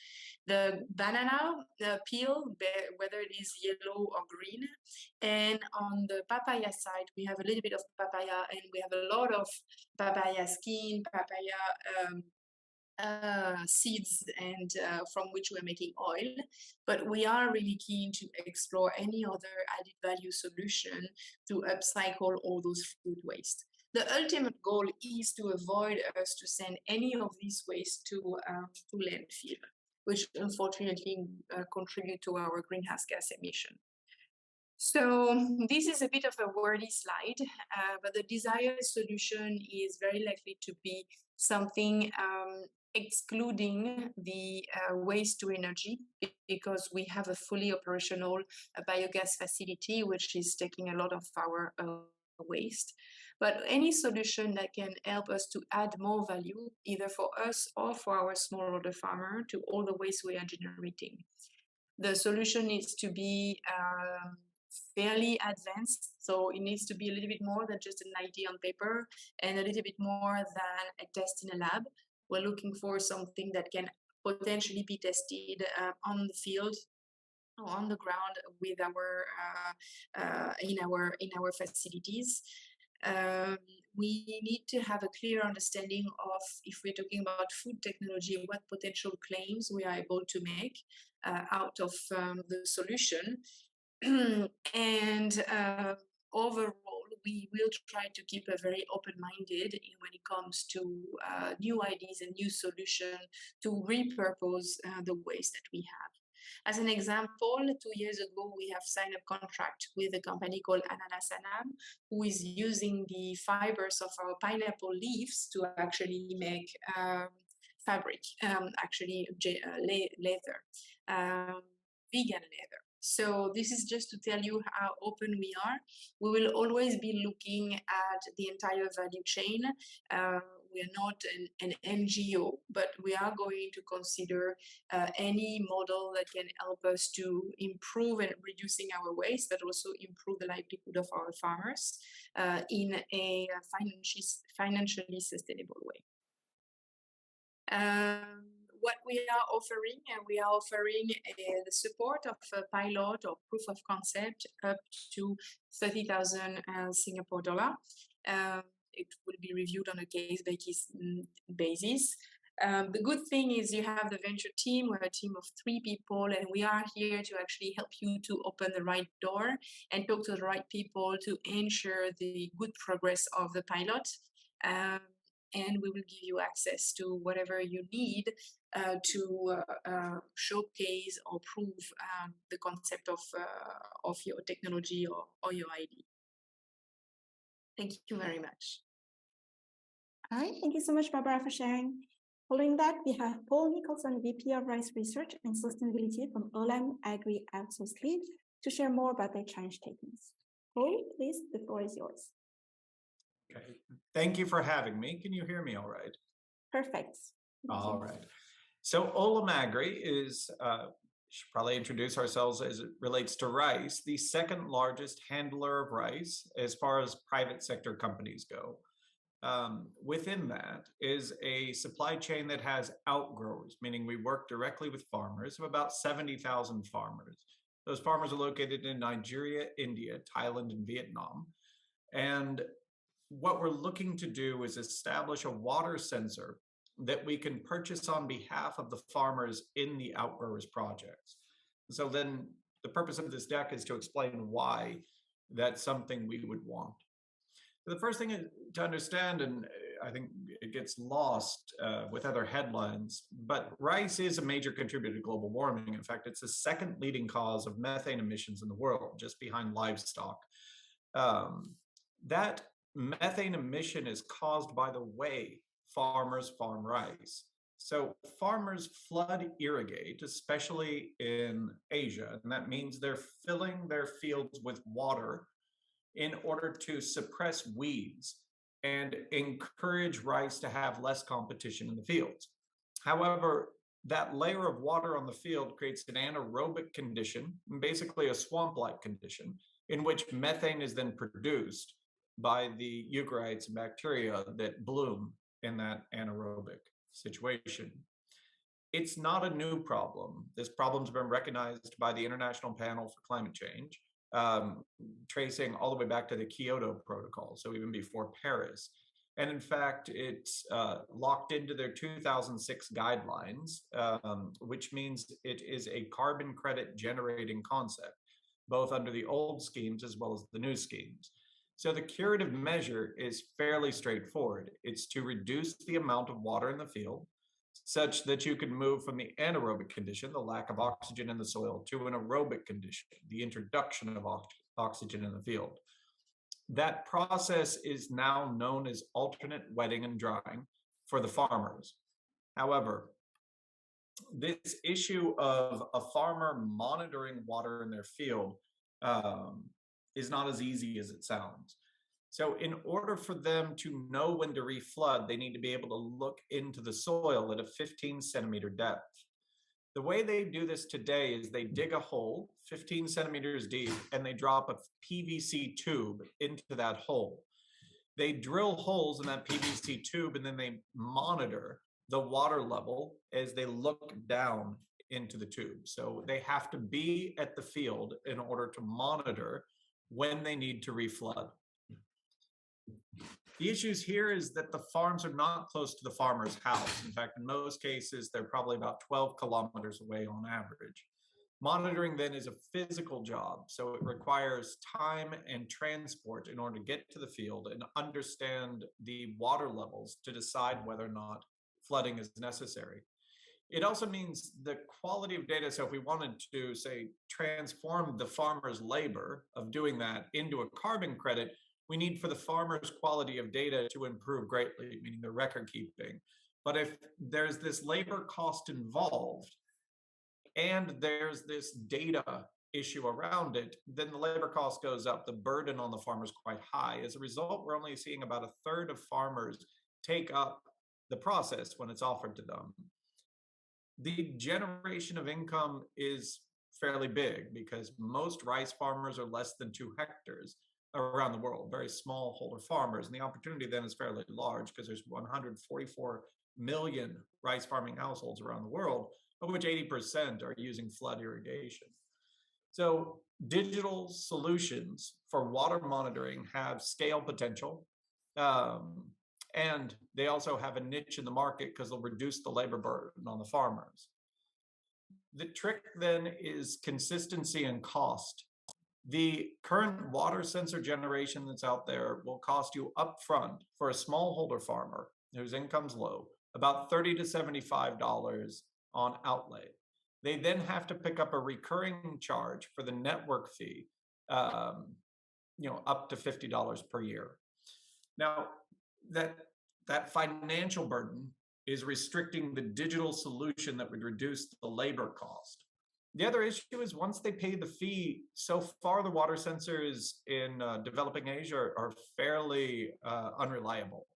the banana peel, whether it is yellow or green, and on the papaya side, we have a little bit of papaya, and we have a lot of papaya skin, papaya seeds, and from which we're making oil. But we are really keen to explore any other added value solution to upcycle all those food waste. The ultimate goal is to avoid us to send any of these waste to landfill, which unfortunately contribute to our greenhouse gas emission. So this is a bit of a wordy slide, but the desired solution is very likely to be something excluding the waste to energy, because we have a fully operational biogas facility, which is taking a lot of our waste. But any solution that can help us to add more value, either for us or for our smallholder farmer, to all the waste we are generating. The solution needs to be fairly advanced, so it needs to be a little bit more than just an idea on paper and a little bit more than a test in a lab. We're looking for something that can potentially be tested on the field on the ground with our in our facilities. We need to have a clear understanding of, if we're talking about food technology, what potential claims we are able to make out of the solution. And overall, we will try to keep a very open-minded when it comes to new ideas and new solutions to repurpose the waste that we have. As an example, 2 years ago, we have signed a contract with a company called Ananasanam, who is using the fibers of our pineapple leaves to actually make fabric, actually leather, vegan leather. So this is just to tell you how open we are. We will always be looking at the entire value chain. We are not an NGO, but we are going to consider any model that can help us to improve and reducing our waste, but also improve the livelihood of our farmers in a financially sustainable way. What we are offering the support of a pilot or proof of concept up to 30,000 Singapore dollar. It will be reviewed on a case-by-case basis. The good thing is you have the venture team. We're a team of 3 people, and we are here to actually help you to open the right door and talk to the right people to ensure the good progress of the pilot. And we will give you access to whatever you need to showcase or prove the concept of your technology or your idea. Thank you very much. All right, thank you so much, Barbara, for sharing. Following that, we have Paul Nicholson, VP of Rice Research and Sustainability from Olam Agri Outsourced Lead, to share more about their challenge statements. Paul, please, the floor is yours. Okay, thank you for having me. Can you hear me all right? Perfect. All right. So Olam Agri is, should probably introduce ourselves as it relates to rice, the second largest handler of rice as far as private sector companies go. Within that is a supply chain that has outgrowers, meaning we work directly with farmers of about 70,000 farmers. Those farmers are located in Nigeria, India, Thailand, and Vietnam. And what we're looking to do is establish a water sensor that we can purchase on behalf of the farmers in the outgrowers projects. So then the purpose of this deck is to explain why that's something we would want. The first thing to understand, and I think it gets lost with other headlines, but rice is a major contributor to global warming. In fact, it's the second leading cause of methane emissions in the world, just behind livestock. That methane emission is caused by the way farmers farm rice. So farmers flood irrigate, especially in Asia, and that means they're filling their fields with water in order to suppress weeds and encourage rice to have less competition in the fields. However, that layer of water on the field creates an anaerobic condition, basically a swamp-like condition, in which methane is then produced by the eukaryotes and bacteria that bloom in that anaerobic situation. It's not a new problem. This problem's been recognized by the International Panel for Climate Change, tracing all the way back to the Kyoto Protocol, so even before Paris. And in fact, it's locked into their 2006 guidelines, which means it is a carbon credit generating concept, both under the old schemes as well as the new schemes. So the curative measure is fairly straightforward. It's to reduce the amount of water in the field such that you can move from the anaerobic condition, the lack of oxygen in the soil, to an aerobic condition, the introduction of oxygen in the field. That process is now known as alternate wetting and drying for the farmers. However, this issue of a farmer monitoring water in their field is not as easy as it sounds. So in order for them to know when to reflood, they need to be able to look into the soil at a 15-centimeter depth. The way they do this today is they dig a hole 15 centimeters deep and they drop a PVC tube into that hole. They drill holes in that PVC tube and then they monitor the water level as they look down into the tube. So they have to be at the field in order to monitor when they need to reflood. The issues here is that the farms are not close to the farmer's house. In fact, in most cases, they're probably about 12 kilometers away on average. Monitoring then is a physical job, so it requires time and transport in order to get to the field and understand the water levels to decide whether or not flooding is necessary. It also means the quality of data. So if we wanted to, say, transform the farmer's labor of doing that into a carbon credit, we need for the farmer's quality of data to improve greatly, meaning the record keeping. But if there's this labor cost involved, and there's this data issue around it, then the labor cost goes up. The burden on the farmer is quite high. As a result, we're only seeing about a third of farmers take up the process when it's offered to them. The generation of income is fairly big because most rice farmers are less than 2 hectares around the world, very small holder farmers. And the opportunity then is fairly large because there's 144 million rice farming households around the world, of which 80% are using flood irrigation. So digital solutions for water monitoring have scale potential, and they also have a niche in the market because they'll reduce the labor burden on the farmers. The trick then is consistency and cost. The current water sensor generation that's out there will cost you upfront for a smallholder farmer whose income's low, about $30 to $75 on outlay. They then have to pick up a recurring charge for the network fee, up to $50 per year. Now, that financial burden is restricting the digital solution that would reduce the labor cost. The other issue is once they pay the fee, so far the water sensors in developing Asia are fairly unreliable.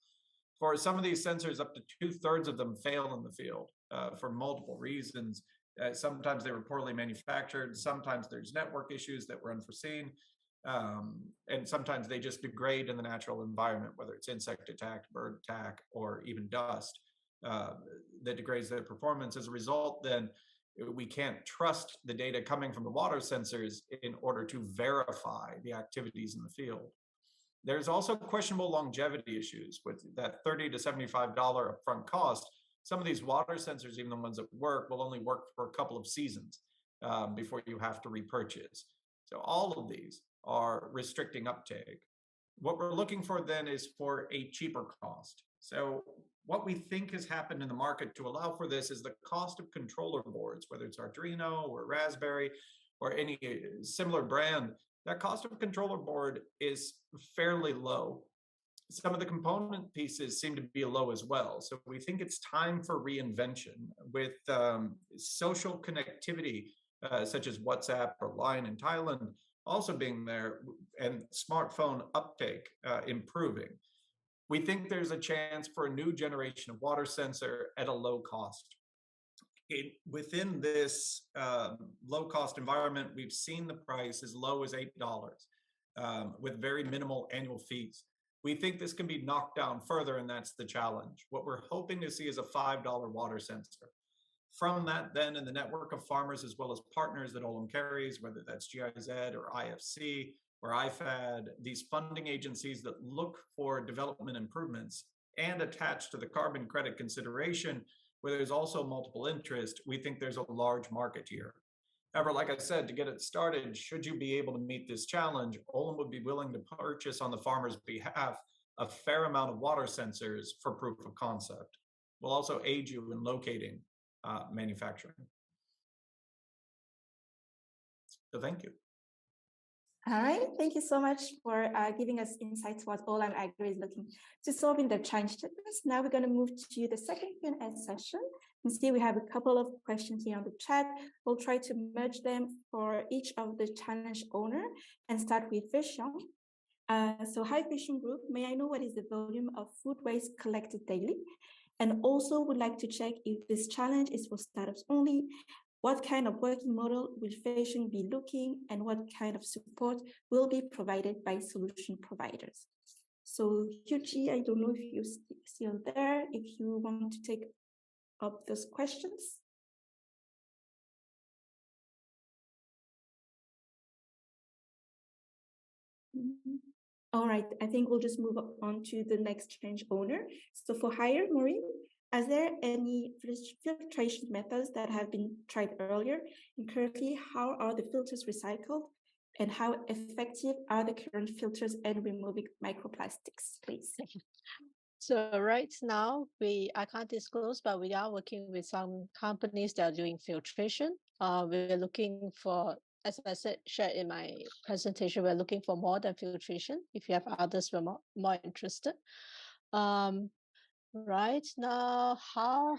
For some of these sensors, up to 2/3 of them fail in the field for multiple reasons. Sometimes they were poorly manufactured. Sometimes there's network issues that were unforeseen. And sometimes they just degrade in the natural environment, whether it's insect attack, bird attack, or even dust that degrades their performance. As a result, then we can't trust the data coming from the water sensors in order to verify the activities in the field. There's also questionable longevity issues with that $30 to $75 upfront cost. Some of these water sensors, even the ones that work, will only work for a couple of seasons before you have to repurchase. So all of these are restricting uptake. What we're looking for then is for a cheaper cost. So what we think has happened in the market to allow for this is the cost of controller boards, whether it's Arduino or Raspberry or any similar brand, that cost of controller board is fairly low. Some of the component pieces seem to be low as well. So we think it's time for reinvention with social connectivity, such as WhatsApp or Line in Thailand, also being there, and smartphone uptake improving. We think there's a chance for a new generation of water sensor at a low cost. Within this low-cost environment, we've seen the price as low as $8 with very minimal annual fees. We think this can be knocked down further, and that's the challenge. What we're hoping to see is a $5 water sensor. From that, then, in the network of farmers as well as partners that Olam carries, whether that's GIZ or IFC or IFAD, these funding agencies that look for development improvements and attached to the carbon credit consideration, where there's also multiple interest, we think there's a large market here. However, like I said, to get it started, should you be able to meet this challenge, Olam would be willing to purchase on the farmer's behalf a fair amount of water sensors for proof of concept. We'll also aid you in locating manufacturing. So thank you. All right, thank you so much for giving us insights what Olam Agri is looking to solve in the challenge statements. Now we're going to move to the second Q&A session. You see we have a couple of questions here on the chat. We'll try to merge them for each of the challenge owner and start with Fei Siong. So hi Fei Siong Group, may I know what is the volume of food waste collected daily? And also would like to check if this challenge is for startups only. What kind of working model will Fei Siong be looking, and what kind of support will be provided by solution providers? So Hyuji, I don't know if you're still there, if you want to take up those questions. All right, I think we'll just move on to the next change owner. So for hire, Maureen, are there any filtration methods that have been tried earlier? And currently, how are the filters recycled? And how effective are the current filters at removing microplastics, please? So right now, I can't disclose, but we are working with some companies that are doing filtration. We're looking for, as I said, shared in my presentation, we're looking for more than filtration. If you have others, we're more interested. Right now, how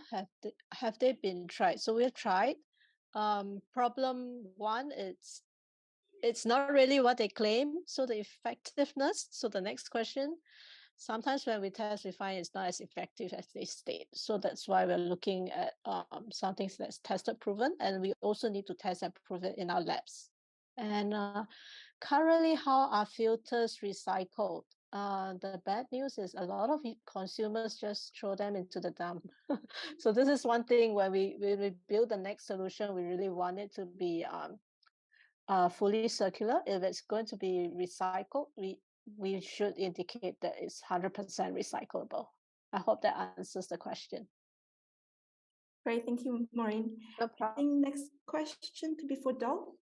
have they been tried? So we've tried. Problem one, it's not really what they claim. So the effectiveness. So the next question, sometimes when we test, we find it's not as effective as they state. So that's why we're looking at something that's tested, proven, and we also need to test and prove it in our labs. And currently, how are filters recycled? The bad news is a lot of consumers just throw them into the dump. So this is one thing when we build the next solution, we really want it to be fully circular. If it's going to be recycled, we should indicate that it's 100% recyclable. I hope that answers the question. Great, thank you, Maureen. No problem. I think next question could be for Dole.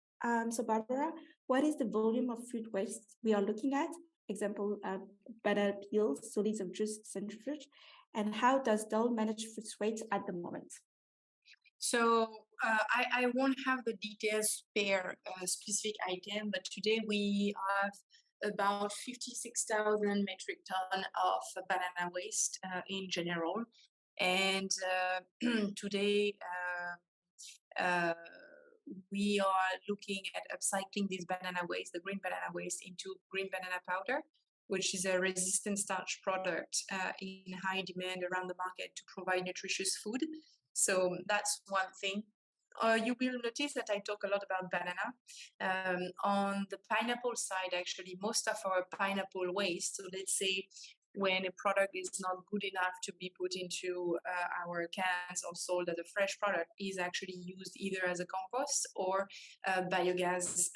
So Barbara, what is the volume of food waste we are looking at? Example, banana peels, solids of juice, centrifuge. And how does Dole manage food waste at the moment? So I won't have the details per specific item, but today we have about 56,000 metric ton of banana waste in general. And today we are looking at upcycling this banana waste, the green banana waste, into green banana powder, which is a resistant starch product in high demand around the market to provide nutritious food. So that's one thing. You will notice that I talk a lot about banana. On the pineapple side, actually, most of our pineapple waste, so let's say when a product is not good enough to be put into our cans or sold as a fresh product, is actually used either as a compost or a biogas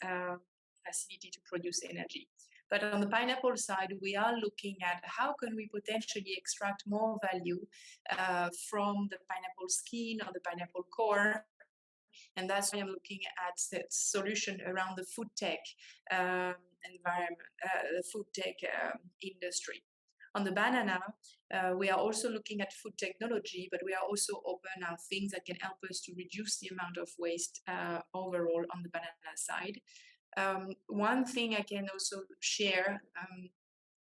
facility to produce energy. But on the pineapple side, we are looking at how can we potentially extract more value from the pineapple skin or the pineapple core. And that's why I'm looking at the solution around the food tech environment, the food tech industry. On the banana, we are also looking at food technology, but we are also open on things that can help us to reduce the amount of waste overall on the banana side. One thing I can also share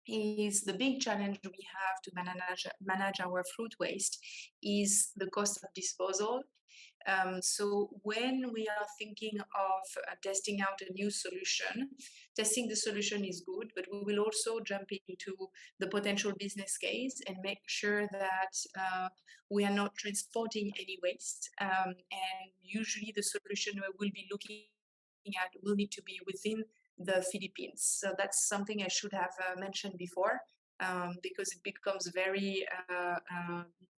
is the big challenge we have to manage our fruit waste is the cost of disposal. So when we are thinking of testing out a new solution, testing the solution is good, but we will also jump into the potential business case and make sure that we are not transporting any waste. And usually the solution we will be looking at will need to be within the Philippines. So that's something I should have mentioned before, because it becomes very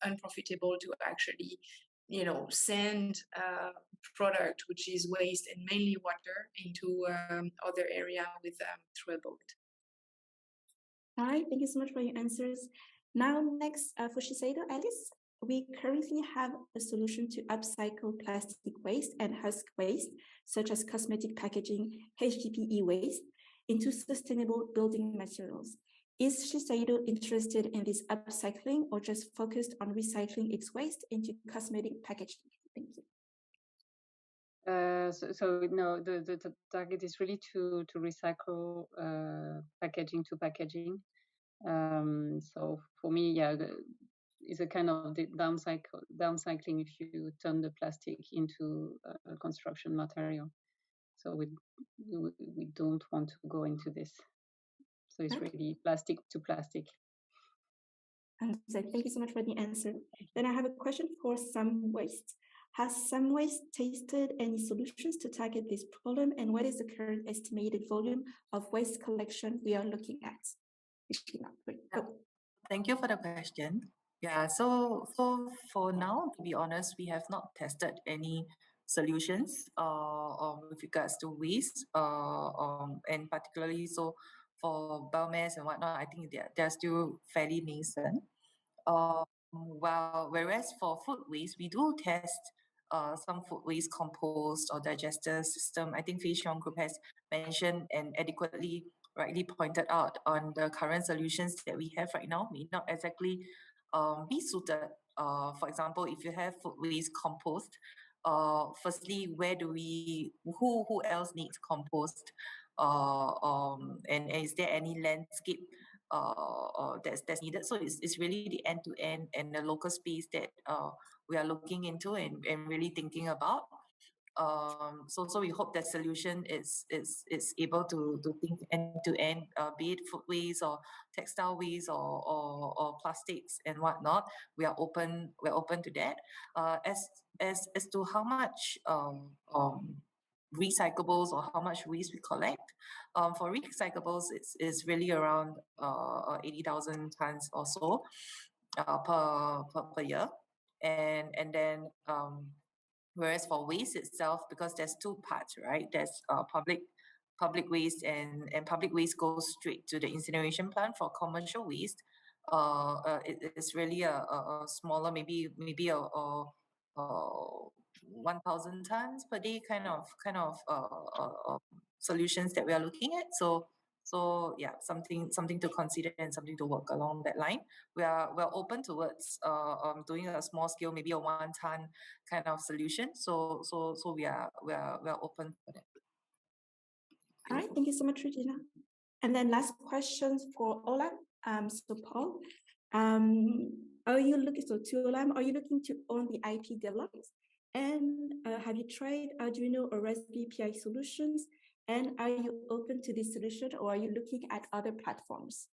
unprofitable to actually send product which is waste and mainly water into other area with through a boat. All right, thank you so much for your answers. Now next for Shiseido, Alice, we currently have a solution to upcycle plastic waste and husk waste, such as cosmetic packaging, HDPE waste, into sustainable building materials. Is Shiseido interested in this upcycling or just focused on recycling its waste into cosmetic packaging? Thank you. So no, the target is really to recycle packaging to packaging. So for me, yeah, it's a kind of downcycling if you turn the plastic into a construction material. So we don't want to go into this. So it's really plastic to plastic. Thank you so much for the answer. Then I have a question for Sembwaste. Has Sembwaste tested any solutions to tackle this problem, and what is the current estimated volume of waste collection we are looking at? Thank you for the question. Yeah, so for now, to be honest, we have not tested any solutions with regards to waste, and particularly so biomass and whatnot, I think they're still fairly nascent. Whereas for food waste, we do test some food waste compost or digester system. I think Fei Siong Group has mentioned and adequately rightly pointed out on the current solutions that we have right now may not exactly be suited. For example, if you have food waste compost, firstly, who else needs compost? And is there any landscape that's needed? So it's really the end-to-end and the local space that we are looking into and really thinking about. So we hope that solution is able to think end to end, be it food waste or textile waste or plastics and whatnot. We're open to that. As to how much recyclables or how much waste we collect. For recyclables, it's really around 80,000 tons or so per year, and then whereas for waste itself, because there's two parts, right? There's public waste, and public waste goes straight to the incineration plant. For commercial waste, it's really a smaller, maybe 1,000 tons per day kind of solutions that we are looking at. So yeah, something to consider and something to work along that line. We're open towards doing a small scale, maybe a 1 ton kind of solution. So we are open for that. All right, thank you so much, Regina. And then last questions for Olam. So Paul, are you looking to own the IP developed? And have you tried Arduino or Raspberry Pi solutions? And are you open to this solution, or are you looking at other platforms?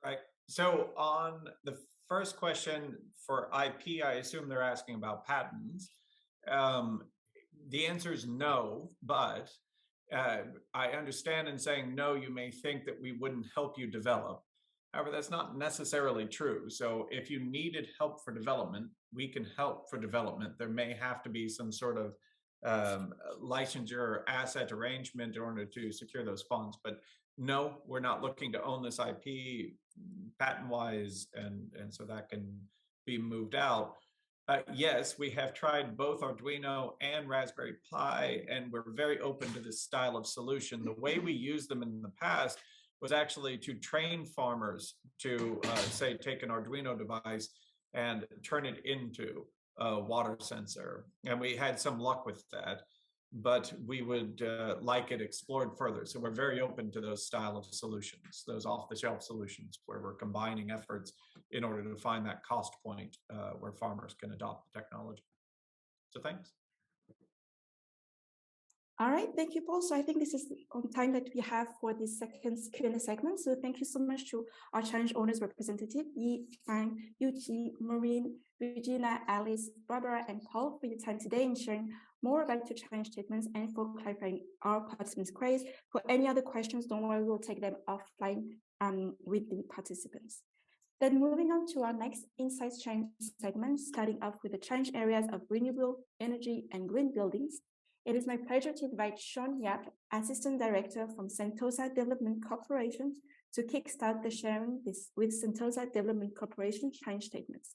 Right. So on the first question for IP, I assume they're asking about patents. The answer is no, but I understand in saying no, you may think that we wouldn't help you develop. However, that's not necessarily true. So if you needed help for development, we can help for development. There may have to be some sort of licensure or asset arrangement in order to secure those funds. But no, we're not looking to own this IP patent-wise, and so that can be moved out. Yes, we have tried both Arduino and Raspberry Pi, and we're very open to this style of solution. The way we used them in the past was actually to train farmers to, say, take an Arduino device and turn it into a water sensor. And we had some luck with that, but we would like it explored further. So we're very open to those style of solutions, those off-the-shelf solutions, where we're combining efforts in order to find that cost point where farmers can adopt the technology. So thanks. All right, thank you, Paul. So I think this is on time that we have for this second Q&A segment. So thank you so much to our challenge owners representative, Yi, Fang, Yuqi, Maureen, Regina, Alice, Barbara, and Paul for your time today and sharing more about your challenge statements and for clarifying our participants' queries. For any other questions, don't worry, we'll take them offline with the participants. Then moving on to our next Insights Challenge segment, starting off with the challenge areas of renewable energy and green buildings. It is my pleasure to invite Sean Yap, Assistant Director from Sentosa Development Corporation, to kickstart the sharing with Sentosa Development Corporation challenge statements.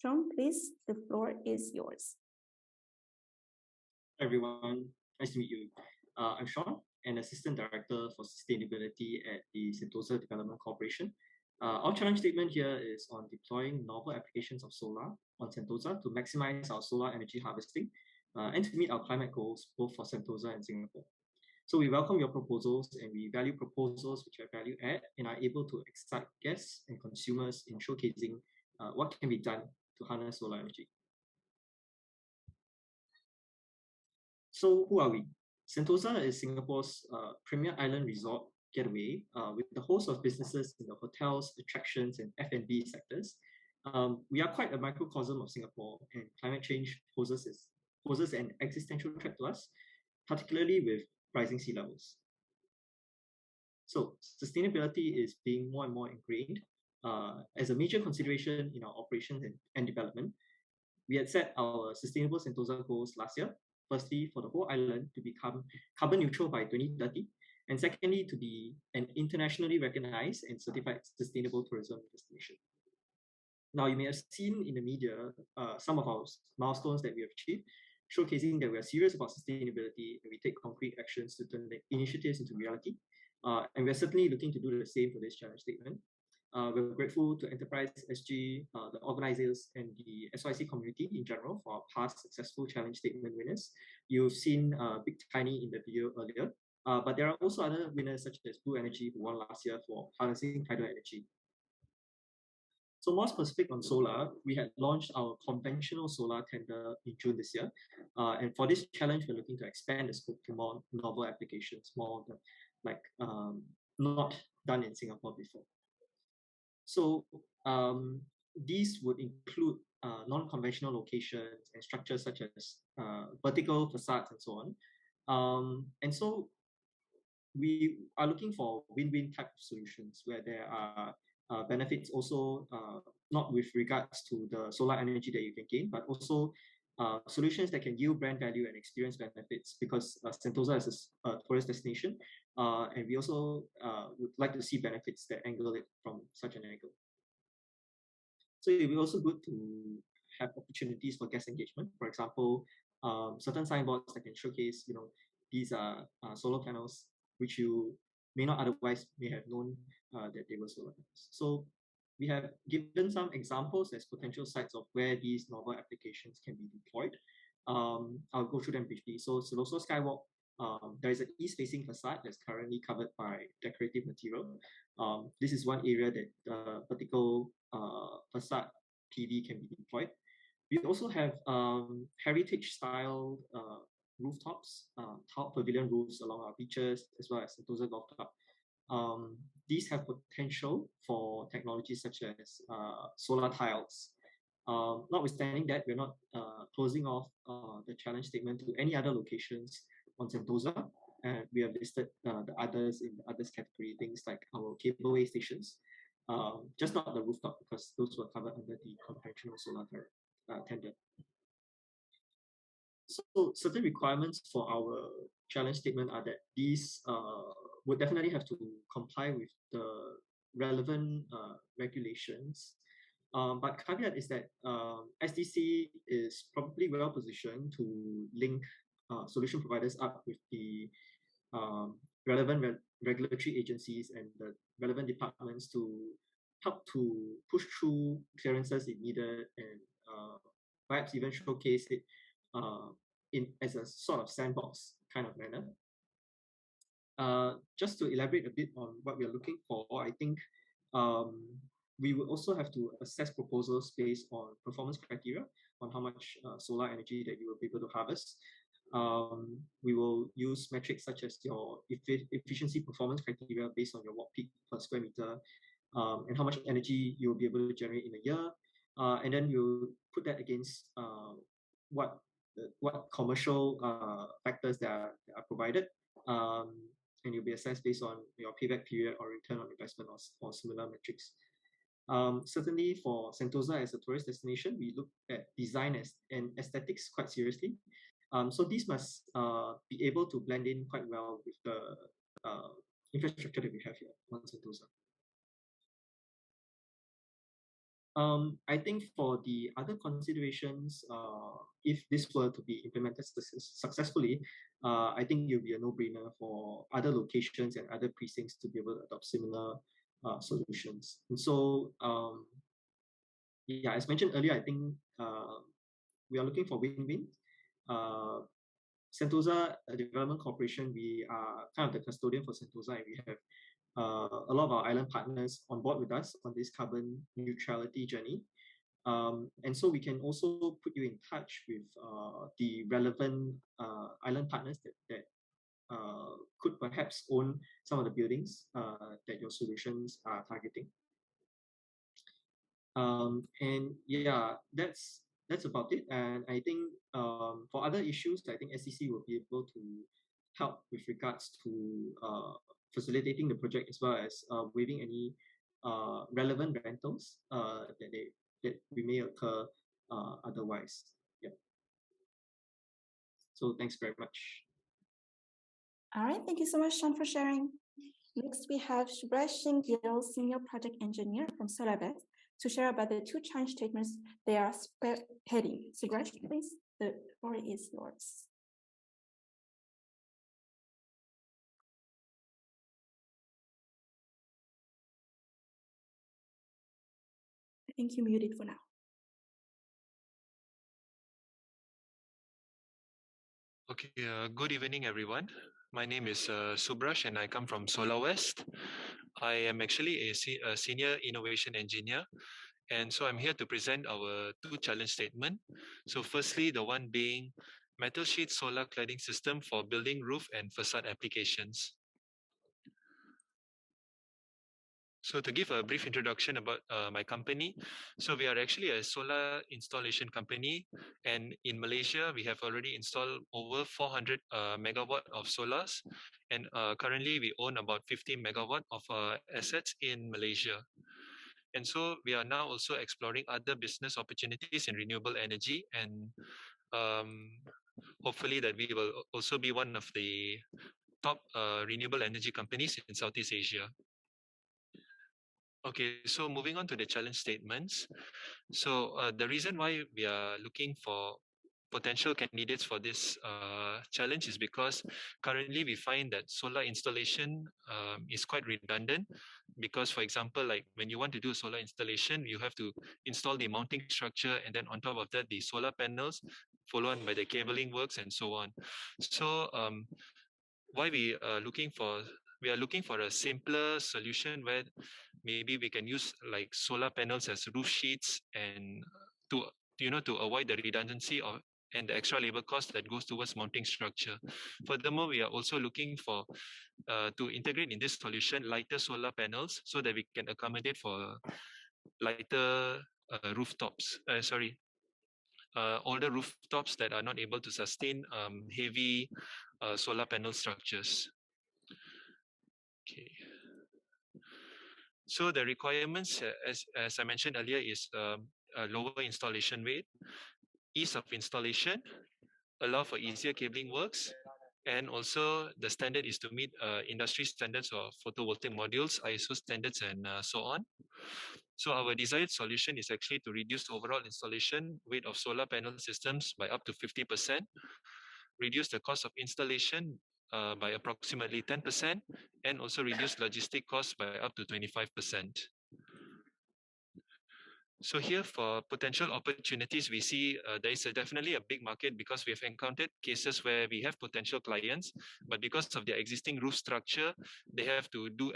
Sean, please, the floor is yours. Hi everyone, nice to meet you. I'm Sean, an Assistant Director for Sustainability at the Sentosa Development Corporation. Our challenge statement here is on deploying novel applications of solar on Sentosa to maximize our solar energy harvesting and to meet our climate goals both for Sentosa and Singapore. So we welcome your proposals, and we value proposals which are value add and are able to excite guests and consumers in showcasing what can be done to harness solar energy. So who are we? Sentosa is Singapore's premier island resort getaway with the host of businesses in the hotels, attractions, and F&B sectors. We are quite a microcosm of Singapore, and climate change poses an existential threat to us, particularly with rising sea levels. So sustainability is being more and more ingrained as a major consideration in our operations and development. We had set our Sustainable Sentosa goals last year. Firstly, for the whole island to become carbon neutral by 2030, And secondly, to be an internationally recognized and certified sustainable tourism destination. Now, you may have seen in the media some of our milestones that we have achieved, showcasing that we are serious about sustainability and we take concrete actions to turn the initiatives into reality. And we're certainly looking to do the same for this challenge statement. We're grateful to Enterprise SG, the organizers, and the SYC community in general for our past successful challenge statement winners. You've seen Big Tiny in the video earlier, but there are also other winners such as Blue Energy, who won last year for harnessing tidal energy. So more specific on solar, we had launched our conventional solar tender in June this year. And for this challenge, we're looking to expand the scope to more novel applications, more like not done in Singapore before. So these would include non-conventional locations and structures such as vertical facades and so on. And so we are looking for win-win type of solutions where there are benefits also not with regards to the solar energy that you can gain, but also solutions that can yield brand value and experience benefits, because Sentosa is a tourist destination, and we also would like to see benefits that angle it from such an angle. So it will be also good to have opportunities for guest engagement. For example, certain signboards that can showcase, these are solar panels, which you may not otherwise may have known that they were solar panels. So we have given some examples as potential sites of where these novel applications can be deployed. I'll go through them briefly. So Siloso Skywalk, there is an east-facing facade that's currently covered by decorative material. This is one area that the vertical facade PV can be deployed. We also have heritage-style rooftops, tiled pavilion roofs along our beaches, as well as Sentosa Golf Club. These have potential for technologies such as solar tiles. Notwithstanding that, we're not closing off the challenge statement to any other locations on Sentosa. And we have listed the others in the others category, things like our cableway stations, just not the rooftop, because those were covered under the conventional solar tender. So certain requirements for our challenge statement are that these would definitely have to comply with the relevant regulations. But caveat is that SDC is probably well positioned to link solution providers up with the relevant regulatory agencies and the relevant departments to help to push through clearances if needed, and perhaps even showcase it as a sort of sandbox kind of manner. Just to elaborate a bit on what we are looking for, I think we will also have to assess proposals based on performance criteria on how much solar energy that you will be able to harvest. We will use metrics such as your efficiency performance criteria based on your watt peak per square meter, and how much energy you will be able to generate in a year. And then we'll put that against what commercial factors that are provided, and you'll be assessed based on your payback period or return on investment or similar metrics. Certainly for Sentosa as a tourist destination, we look at design and aesthetics quite seriously. So these must be able to blend in quite well with the infrastructure that we have here on Sentosa. I think for the other considerations, if this were to be implemented successfully, I think it will be a no-brainer for other locations and other precincts to be able to adopt similar solutions. And so, yeah, as mentioned earlier, I think we are looking for win-win. Sentosa Development Corporation, we are kind of the custodian for Sentosa, and we have a lot of our island partners on board with us on this carbon neutrality journey. And so we can also put you in touch with the relevant island partners that could perhaps own some of the buildings that your solutions are targeting. And yeah, that's about it. And I think for other issues, I think SCC will be able to help with regards to facilitating the project, as well as waiving any relevant rentals that we may occur otherwise. Yeah. So thanks very much. All right, thank you so much, Sean, for sharing. Next, we have Subhash Gill, Senior Project Engineer from Solarvest, to share about the two challenge statements they are spearheading. Subhash, please, the floor is yours. I think you're muted for now. Okay, good evening, everyone. My name is Subhash and I come from Solarvest. I am actually a senior innovation engineer. And so I'm here to present our two challenge statement. So firstly, the one being metal sheet solar cladding system for building roof and facade applications. So to give a brief introduction about my company, so we are actually a solar installation company, and in Malaysia we have already installed over 400 megawatt of solars, and currently we own about 50 megawatt of assets in Malaysia. And so we are now also exploring other business opportunities in renewable energy, and hopefully that we will also be one of the top renewable energy companies in Southeast Asia. Okay, so moving on to the challenge statements. So the reason why we are looking for potential candidates for this challenge is because currently we find that solar installation is quite redundant, because for example, like when you want to do solar installation, you have to install the mounting structure, and then on top of that the solar panels, followed by the cabling works and so on. So why we are looking for a simpler solution where maybe we can use like solar panels as roof sheets, and to avoid the redundancy and the extra labor cost that goes towards mounting structure. Furthermore, we are also looking for to integrate in this solution lighter solar panels so that we can accommodate for lighter rooftops. Older rooftops that are not able to sustain heavy solar panel structures. Okay. So the requirements, as I mentioned earlier, is a lower installation rate, ease of installation, allow for easier cabling works, and also the standard is to meet industry standards of photovoltaic modules, ISO standards, and so on. So our desired solution is actually to reduce overall installation weight of solar panel systems by up to 50%, reduce the cost of installation by approximately 10%, and also reduce logistic costs by up to 25%. So here for potential opportunities, we see there is definitely a big market, because we have encountered cases where we have potential clients, but because of their existing roof structure, they have to do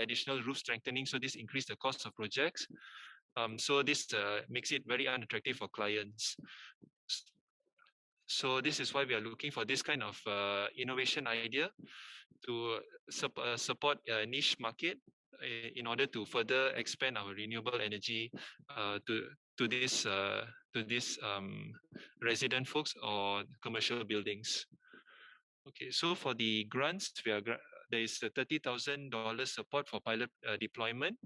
additional roof strengthening. So this increases the cost of projects. So this makes it very unattractive for clients. So this is why we are looking for this kind of innovation idea to support a niche market in order to further expand our renewable energy to this resident folks or commercial buildings. Okay, so for the grants, there is a $30,000 support for pilot deployment,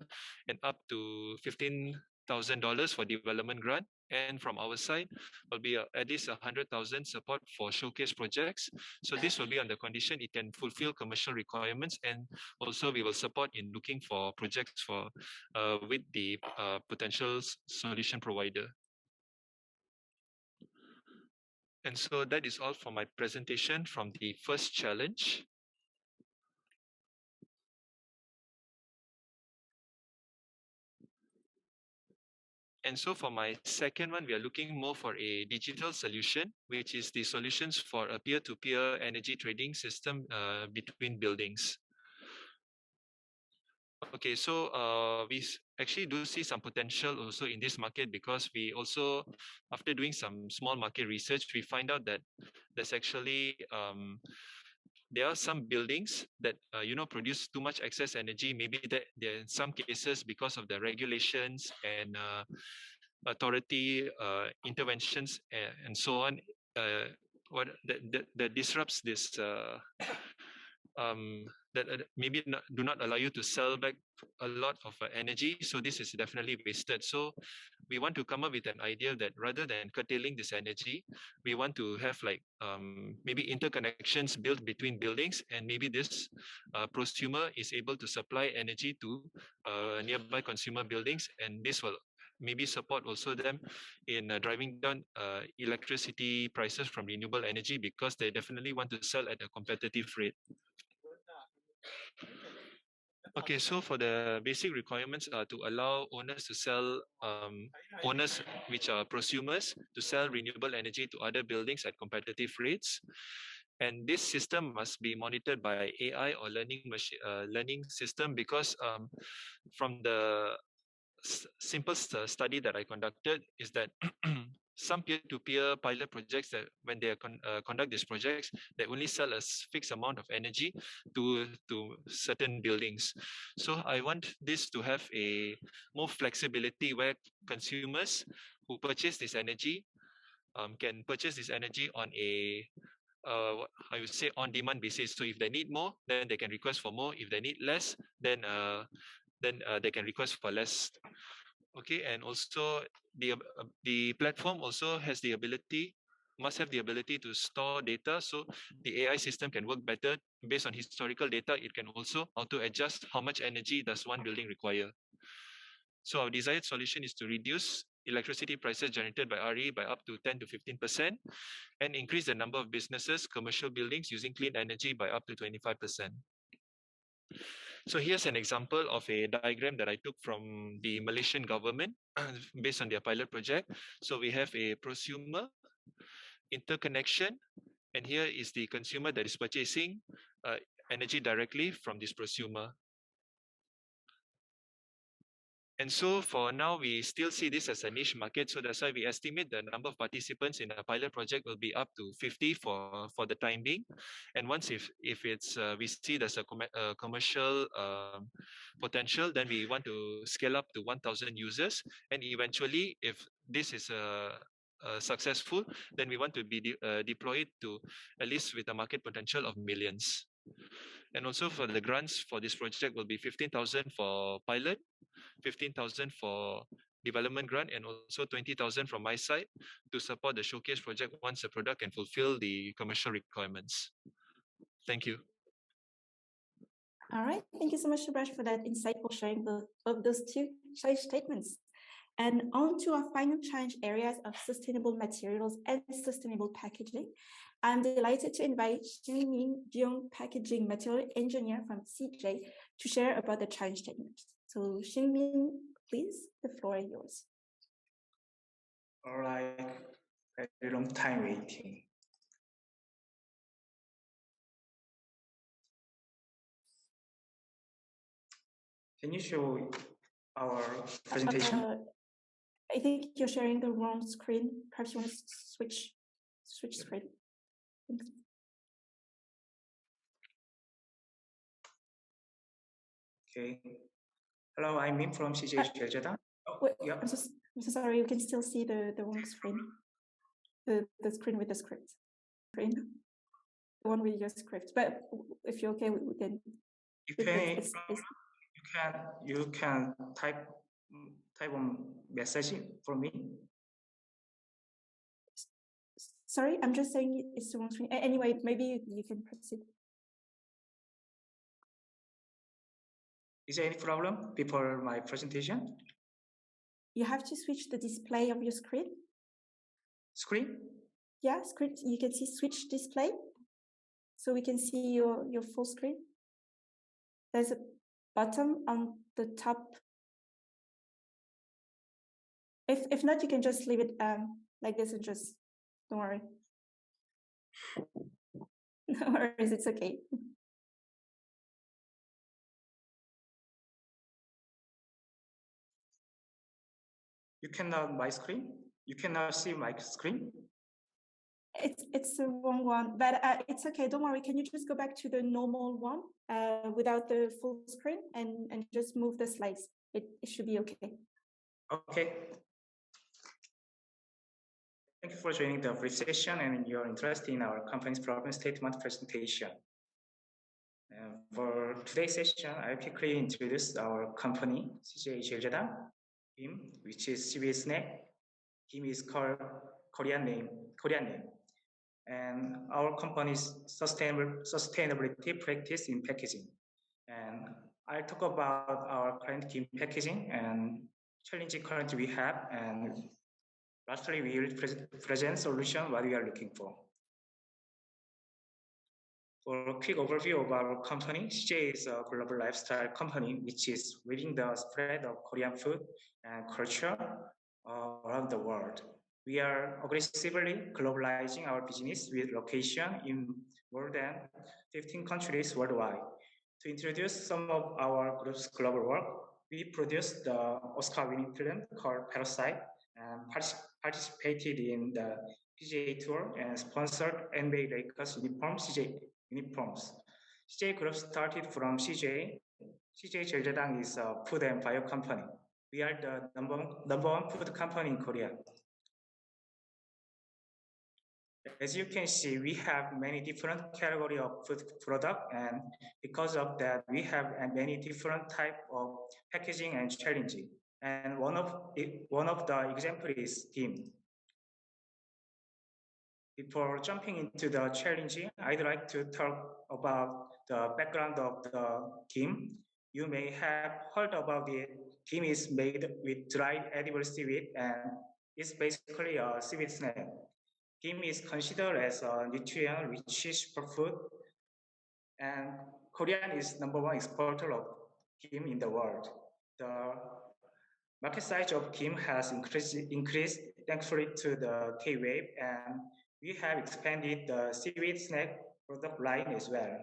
and up to $15,000 for development grant. And from our side, will be at least 100,000 support for showcase projects. So this will be on the condition it can fulfill commercial requirements, and also we will support in looking for projects for with the potential solution provider. And so that is all for my presentation from the first challenge. And so for my second one, we are looking more for a digital solution, which is the solutions for a peer-to-peer energy trading system between buildings. Okay, so we actually do see some potential also in this market, because we also, after doing some small market research, we find out that there's actually there are some buildings that produce too much excess energy. Maybe that there in some cases because of the regulations and authority interventions and so on, that disrupts this that maybe do not allow you to sell back a lot of energy. So this is definitely wasted. So we want to come up with an idea that rather than curtailing this energy, we want to have like maybe interconnections built between buildings, and maybe this prosumer is able to supply energy to nearby consumer buildings, and this will maybe support also them in driving down electricity prices from renewable energy, because they definitely want to sell at a competitive rate. Okay, so for the basic requirements are to allow owners to sell, owners which are prosumers to sell renewable energy to other buildings at competitive rates. And this system must be monitored by AI or learning system, because from the simple study that I conducted is that some peer-to-peer pilot projects, that when they conduct these projects, they only sell a fixed amount of energy to certain buildings. So I want this to have a more flexibility, where consumers who purchase this energy can purchase this energy on a I would say on-demand basis. So if they need more, then they can request for more. If they need less, then they can request for less. Okay, and also the platform also has the ability, must have the ability to store data, so the AI system can work better based on historical data. It can also auto-adjust how much energy does one building require. So our desired solution is to reduce electricity prices generated by RE by up to 10 to 15%, and increase the number of businesses, commercial buildings using clean energy by up to 25%. So here's an example of a diagram that I took from the Malaysian government based on their pilot project. So we have a prosumer, interconnection, and here is the consumer that is purchasing energy directly from this prosumer. And so for now, we still see this as a niche market. So that's why we estimate the number of participants in a pilot project will be up to 50 for the time being. And once if it's we see there's a commercial potential, then we want to scale up to 1,000 users. And eventually, if this is successful, then we want to be deployed to at least with a market potential of millions. And also for the grants for this project will be 15,000 for pilot, 15,000 for development grant, and also 20,000 from my side to support the showcase project once the product can fulfill the commercial requirements. Thank you. All right, thank you so much, Subhash, for that insightful sharing of those two challenge statements. And on to our final challenge areas of sustainable materials and sustainable packaging. I'm delighted to invite Xingmin Jiong, packaging material engineer from CJ, to share about the challenge statement. So Xingmin, please, the floor is yours. All right, very long time waiting. Can you show our presentation? I think you're sharing the wrong screen. Perhaps you want to switch screen. Thanks. Okay. Hello, I'm Min from CheilJedang. Wait, yeah. I'm so sorry. You can still see the wrong screen. The screen with the script. Screen. The one with your script. But if you're okay, we can. You can type a message for me. Sorry, I'm just saying it's the wrong screen. Anyway, maybe you can proceed. Is there any problem before my presentation? You have to switch the display of your screen. Screen? Yeah, screen. You can see switch display. So we can see your full screen. There's a button on the top. If not, you can just leave it like this and just don't worry. No worries, it's okay. You cannot my screen. You cannot see my screen. It's the wrong one, but it's okay. Don't worry. Can you just go back to the normal one without the full screen and just move the slides? It should be okay. Okay. Thank you for joining the brief session and your interest in our company's problem statement presentation. For today's session, I'll quickly introduce our company, CheilJedang, Kim, which is seaweed snack. Kim is called Korean name. And our company's sustainability practice in packaging. And I'll talk about our current Kim packaging and challenges currently we have, and lastly, we will present solution what we are looking for. For a quick overview of our company, CheilJedang is a global lifestyle company which is leading the spread of Korean food and culture around the world. We are aggressively globalizing our business with location in more than 15 countries worldwide. To introduce some of our group's global work, we produced the Oscar-winning film called Parasite and participated in the PGA Tour and sponsored NBA Lakers uniforms. CJ Group started from CJ. CheilJedang is a food and bio company. We are the number one food company in Korea. As you can see, we have many different categories of food product, and because of that, we have many different type of packaging and challenging. And one of the example is Kim. Before jumping into the challenging, I'd like to talk about the background of the Kim. You may have heard about it. Kim is made with dried edible seaweed and it's basically a seaweed snack. Kim is considered as a nutrient-rich superfood, and Korean is #1 exporter of Kim in the world. The market size of Kim has increased thankfully to the K-wave, and we have expanded the seaweed snack product line as well.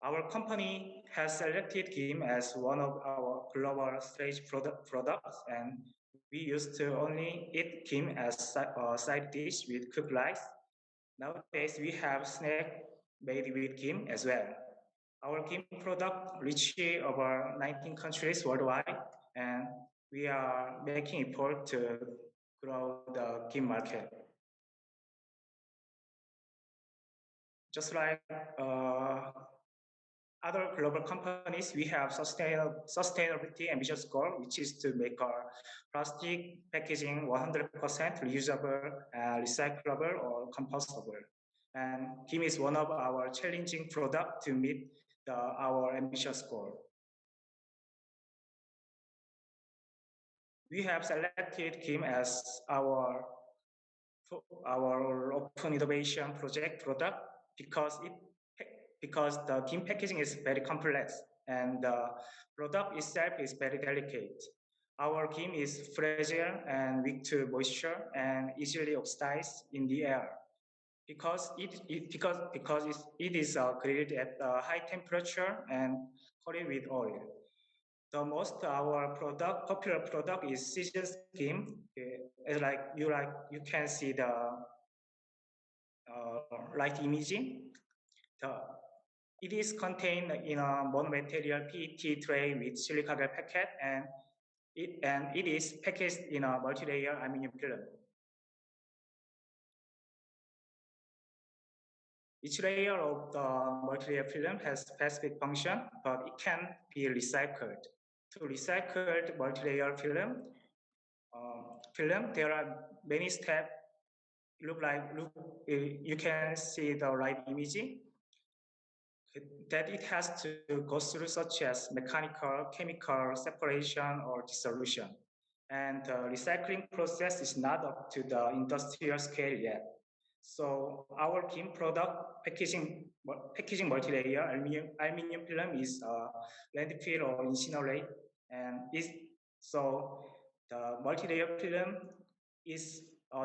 Our company has selected Kim as one of our global stage products, and we used to only eat Kim as a side dish with cooked rice. Nowadays, we have snack made with Kim as well. Our Kim product reached over 19 countries worldwide, and we are making effort to grow the Kim market. Just like other global companies, we have sustainability ambitious goal, which is to make our plastic packaging 100% reusable, recyclable, or compostable. And Kim is one of our challenging products to meet our ambitious goal. We have selected Kim as our open innovation project product because the Kim packaging is very complex and the product itself is very delicate. Our Kim is fragile and weak to moisture and easily oxidized in the air because it is grilled at a high temperature and coated with oil. The most our popular product is seasoned Kim. You can see the light imaging. It is contained in a monomaterial PET tray with silica gel packet, and it is packaged in a multi-layer aluminum film. Each layer of the multi-layer film has specific function, but it can be recycled. To recycle the multi-layer film, there are many steps. You can see the right imaging that it has to go through, such as mechanical, chemical separation or dissolution. And the recycling process is not up to the industrial scale yet. So our Kim product packaging multi-layer aluminum film is landfill or incinerate, and so the multi-layer film is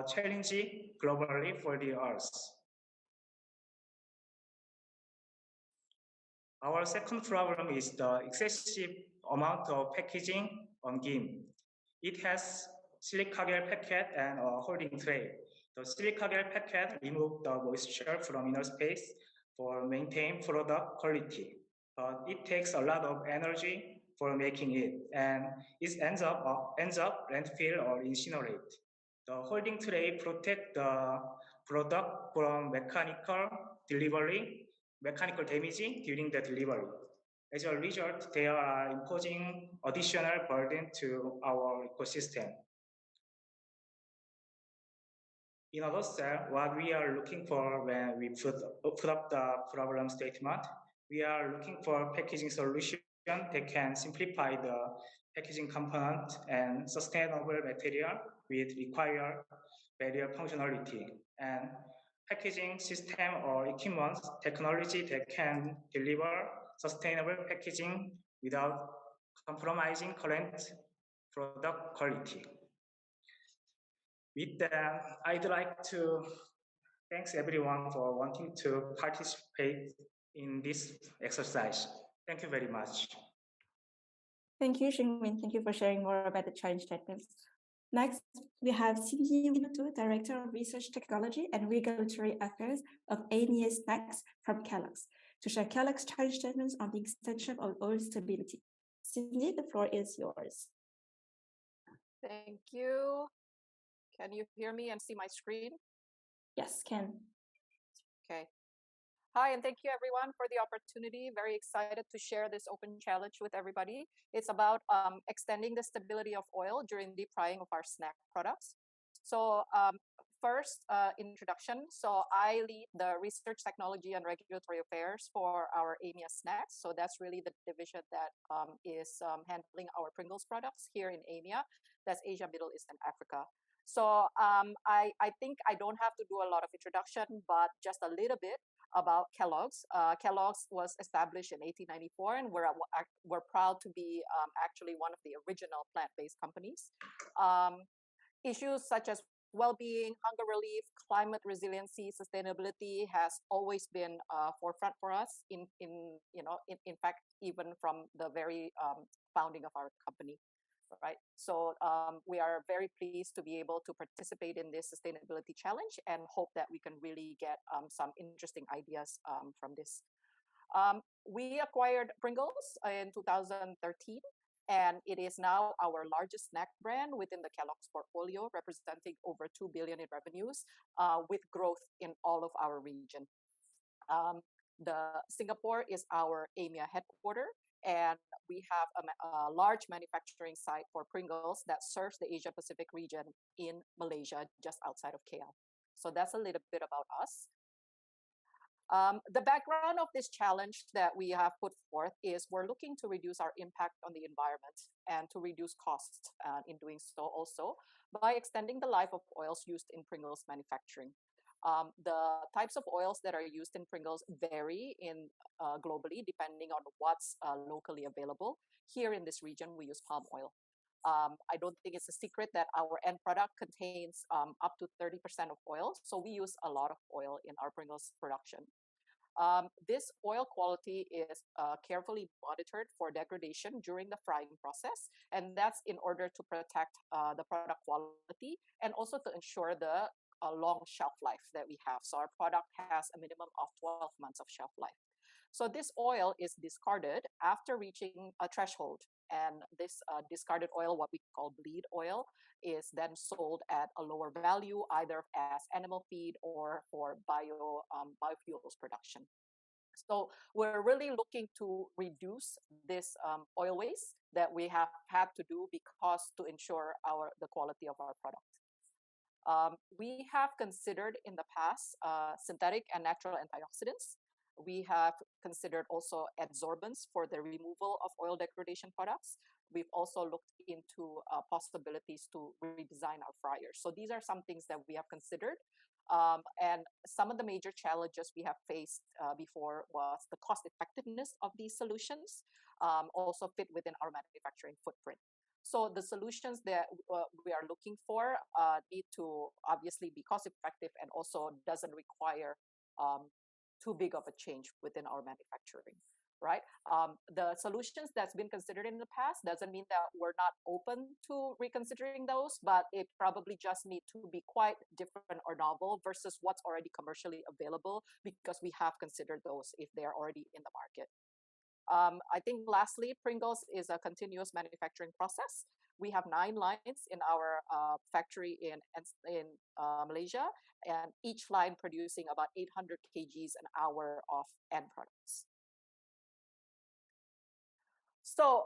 challenging globally for the Earth. Our second problem is the excessive amount of packaging on Kim. It has silica gel packet and a holding tray. The silica gel packet removes the moisture from inner space for maintain product quality. But it takes a lot of energy for making it, and it ends up landfill or incinerate. The holding tray protects the product from mechanical damaging during the delivery. As a result, they are imposing additional burden to our ecosystem. In a nutshell, what we are looking for when we put up the problem statement, we are looking for packaging solution that can simplify the packaging component and sustainable material with required barrier functionality, and packaging system or equipment technology that can deliver sustainable packaging without compromising current product quality. With that, I'd like to thank everyone for wanting to participate in this exercise. Thank you very much. Thank you, Xingmin. Thank you for sharing more about the challenge statements. Next, we have Cindy Winatu, Director of Research Technology and Regulatory Affairs of AMEA Snacks from Kellogg's, to share Kellogg's challenge statements on the extension of oil stability. Cindy, the floor is yours. Thank you. Can you hear me and see my screen? Yes, can. Okay. Hi, and thank you everyone for the opportunity. Very excited to share this open challenge with everybody. It's about extending the stability of oil during deep frying of our snack products. So first, introduction. So I lead the Research Technology and Regulatory Affairs for our AMEA Snacks. So that's really the division that is handling our Pringles products here in AMEA. That's Asia, Middle East, and Africa. So I think I don't have to do a lot of introduction, but just a little bit about Kellogg's. Kellogg's was established in 1894, and we're proud to be actually one of the original plant-based companies. Issues such as well-being, hunger relief, climate resiliency, sustainability has always been forefront for us. In fact, even from the very founding of our company. Right. So we are very pleased to be able to participate in this sustainability challenge and hope that we can really get some interesting ideas from this. We acquired Pringles in 2013, and it is now our largest snack brand within the Kellogg's portfolio, representing over 2 billion in revenues, with growth in all of our region. Singapore is our AMEA headquarter, and we have a large manufacturing site for Pringles that serves the Asia Pacific region in Malaysia, just outside of KL. So that's a little bit about us. The background of this challenge that we have put forth is we're looking to reduce our impact on the environment and to reduce costs in doing so also by extending the life of oils used in Pringles manufacturing. The types of oils that are used in Pringles vary globally depending on what's locally available. Here in this region, we use palm oil. I don't think it's a secret that our end product contains up to 30% of oil, so we use a lot of oil in our Pringles production. This oil quality is carefully monitored for degradation during the frying process, and that's in order to protect the product quality and also to ensure the long shelf life that we have. So our product has a minimum of 12 months of shelf life. So this oil is discarded after reaching a threshold. And this discarded oil, what we call bleed oil, is then sold at a lower value, either as animal feed or for biofuels production. So we're really looking to reduce this oil waste that we have had to do because to ensure the quality of our product. We have considered in the past synthetic and natural antioxidants. We have considered also adsorbents for the removal of oil degradation products. We've also looked into possibilities to redesign our fryers. So these are some things that we have considered. And some of the major challenges we have faced before was the cost effectiveness of these solutions, also fit within our manufacturing footprint. So the solutions that we are looking for need to obviously be cost effective and also doesn't require too big of a change within our manufacturing, right? The solutions that's been considered in the past doesn't mean that we're not open to reconsidering those, but it probably just need to be quite different or novel versus what's already commercially available, because we have considered those if they're already in the market. I think lastly, Pringles is a continuous manufacturing process. We have 9 lines in our factory in Malaysia, and each line producing about 800 kgs an hour of end products. So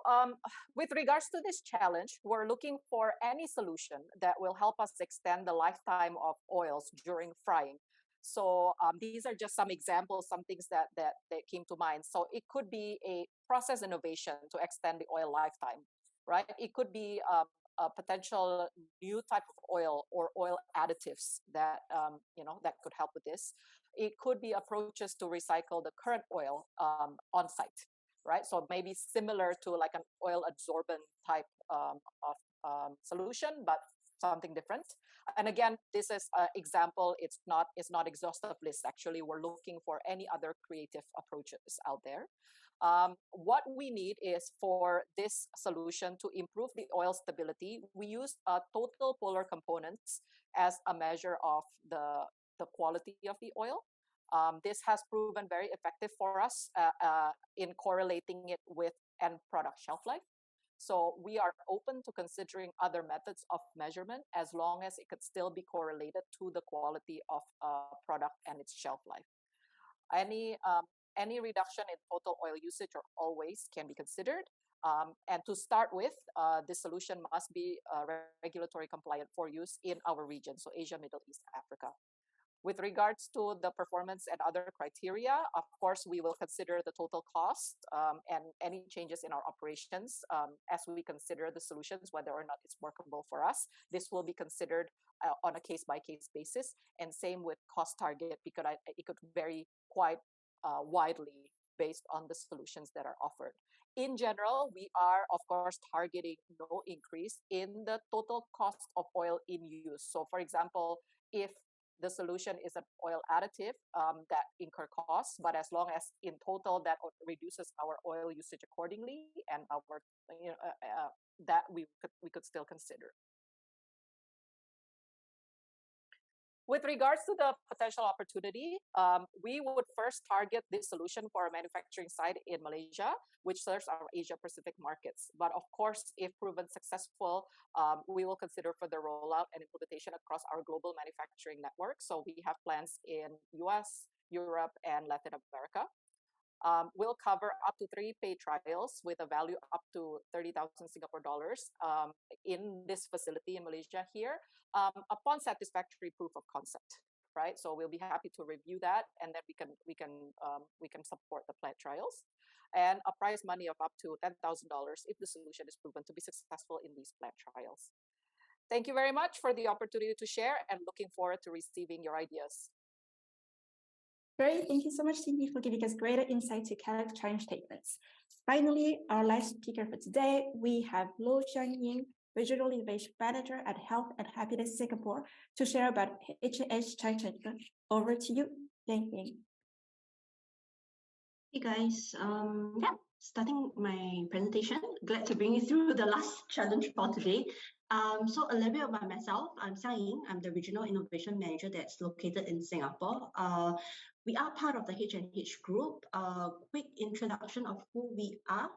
with regards to this challenge, we're looking for any solution that will help us extend the lifetime of oils during frying. So these are just some examples, some things that came to mind. So it could be a process innovation to extend the oil lifetime, right? It could be a potential new type of oil or oil additives that that could help with this. It could be approaches to recycle the current oil on site, right? So maybe similar to like an oil adsorbent type of solution, but something different. And again, this is an example. It's not exhaustive list. Actually, we're looking for any other creative approaches out there. What we need is for this solution to improve the oil stability. We use total polar components as a measure of the quality of the oil. This has proven very effective for us in correlating it with end product shelf life. So we are open to considering other methods of measurement as long as it could still be correlated to the quality of product and its shelf life. Any reduction in total oil usage or oil waste can be considered. And to start with, this solution must be regulatory compliant for use in our region, so Asia, Middle East, Africa. With regards to the performance and other criteria, of course, we will consider the total cost and any changes in our operations as we consider the solutions, whether or not it's workable for us. This will be considered on a case-by-case basis, and same with cost target, because it could vary quite widely based on the solutions that are offered. In general, we are, of course, targeting no increase in the total cost of oil in use. So, for example, if the solution is an oil additive that incur costs, but as long as in total that reduces our oil usage accordingly, and our that we could still consider. With regards to the potential opportunity, we would first target this solution for a manufacturing site in Malaysia, which serves our Asia-Pacific markets. But of course, if proven successful, we will consider further rollout and implementation across our global manufacturing network. So we have plans in US, Europe, and Latin America. We'll cover up to 3 paid trials with a value up to 30,000 Singapore dollars in this facility in Malaysia here upon satisfactory proof of concept, right? So we'll be happy to review that, and then we can support the plant trials, and a prize money of up to $10,000 if the solution is proven to be successful in these plant trials. Thank you very much for the opportunity to share, and looking forward to receiving your ideas. Great, thank you so much, Cindy, for giving us greater insight to Kellogg's challenge statements. Finally, our last speaker for today, we have Lo Xiangying, Regional Innovation Manager at Health and Happiness Singapore, to share about CheilJedang. Over to you, Xiangying. Hey guys, starting my presentation. Glad to bring you through the last challenge for today. So a little bit about myself. I'm Xiangying. I'm the Regional Innovation Manager that's located in Singapore. We are part of the H&H Group. Quick introduction of who we are.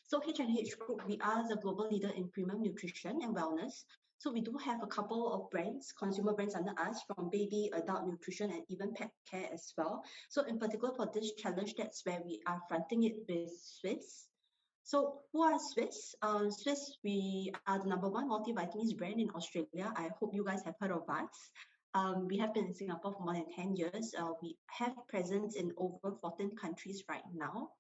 So H&H Group, we are the global leader in premium nutrition and wellness. So we do have a couple of brands, consumer brands under us, from baby, adult nutrition, and even pet care as well. So in particular for this challenge, that's where we are fronting it with Swisse. So who are Swisse? Swisse, we are the #1 multivitamins brand in Australia. I hope you guys have heard of us. We have been in Singapore for more than 10 years. We have presence in over 14 countries right now.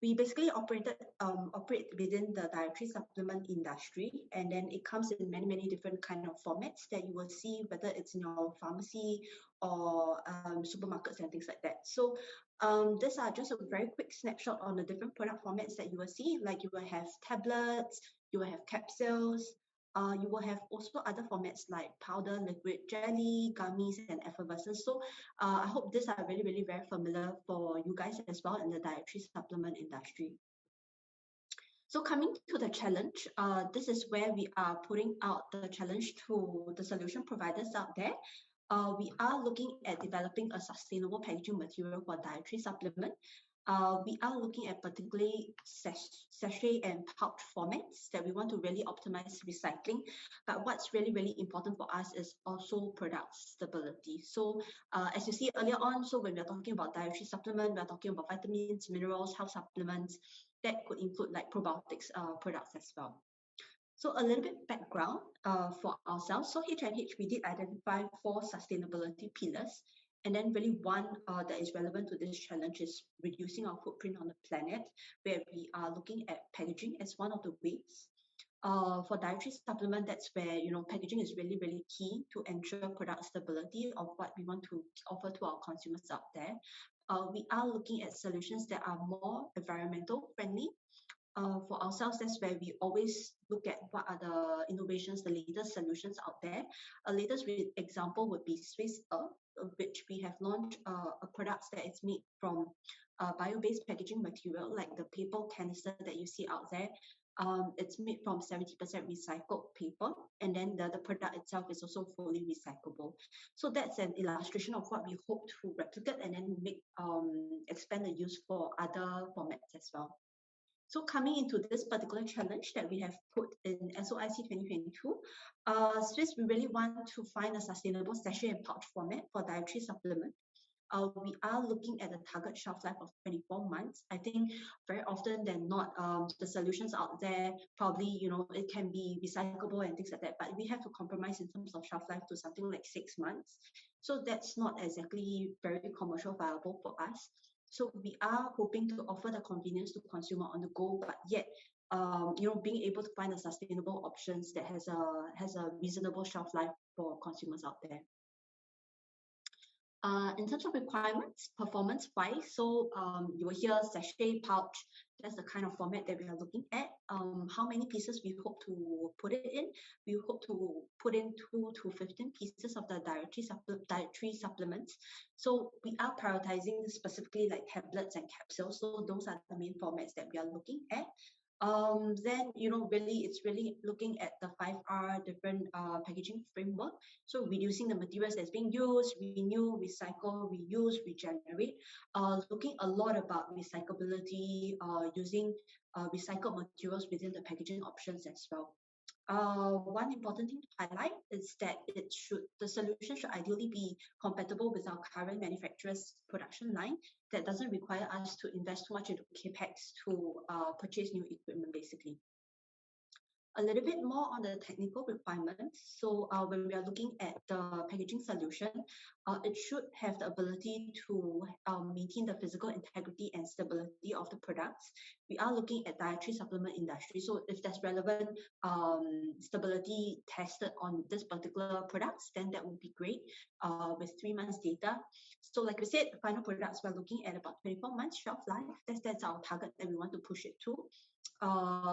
We basically operate within the dietary supplement industry, and then it comes in many different kind of formats that you will see, whether it's in your pharmacy or supermarkets and things like that. So these are just a very quick snapshot on the different product formats that you will see. Like you will have tablets, you will have capsules, you will have also other formats like powder, liquid, jelly, gummies, and effervescence. So I hope these are really very familiar for you guys as well in the dietary supplement industry. So coming to the challenge, this is where we are putting out the challenge to the solution providers out there. We are looking at developing a sustainable packaging material for dietary supplement. We are looking at particularly sachet and pouch formats that we want to really optimize recycling. But what's really, really important for us is also product stability. So as you see earlier on, so when we're talking about dietary supplement, we're talking about vitamins, minerals, health supplements, that could include like probiotics products as well. So a little bit background for ourselves. So CheilJedang, we did identify 4 sustainability pillars. And then really one that is relevant to this challenge is reducing our footprint on the planet, where we are looking at packaging as one of the ways. For dietary supplement, that's where, packaging is really, really key to ensure product stability of what we want to offer to our consumers out there. We are looking at solutions that are more environmental friendly. For ourselves, that's where we always look at what are the innovations, the latest solutions out there. A latest example would be Swisse, which we have launched a product that is made from bio-based packaging material, like the paper canister that you see out there. It's made from 70% recycled paper, and then the product itself is also fully recyclable. So that's an illustration of what we hope to replicate and then expand the use for other formats as well. So coming into this particular challenge that we have put in SOIC 2022, Swisse, we really want to find a sustainable sachet and pouch format for dietary supplement. We are looking at a target shelf life of 24 months. I think very often than not, the solutions out there, probably, it can be recyclable and things like that, but we have to compromise in terms of shelf life to something like 6 months. So that's not exactly very commercial viable for us. So we are hoping to offer the convenience to consumer on the go, but yet, being able to find a sustainable options that has a reasonable shelf life for consumers out there. In terms of requirements, performance-wise, so you will hear sachet, pouch, that's the kind of format that we are looking at. How many pieces we hope to put it in? We hope to put in 2 to 15 pieces of the dietary supplements. So we are prioritizing specifically like tablets and capsules. So those are the main formats that we are looking at. Then, it's really looking at the 5R different packaging framework. So reducing the materials that's being used, renew, recycle, reuse, regenerate. Looking a lot about recyclability, using recycled materials within the packaging options as well. One important thing to highlight is that the solution should ideally be compatible with our current manufacturer's production line. That doesn't require us to invest too much into capex to purchase new equipment, basically. A little bit more on the technical requirements. So when we are looking at the packaging solution, it should have the ability to maintain the physical integrity and stability of the products. We are looking at dietary supplement industry. So if there's relevant stability tested on this particular products, then that would be great with 3 months data. So like we said, the final products, we're looking at about 24 months shelf life. That's our target that we want to push it to.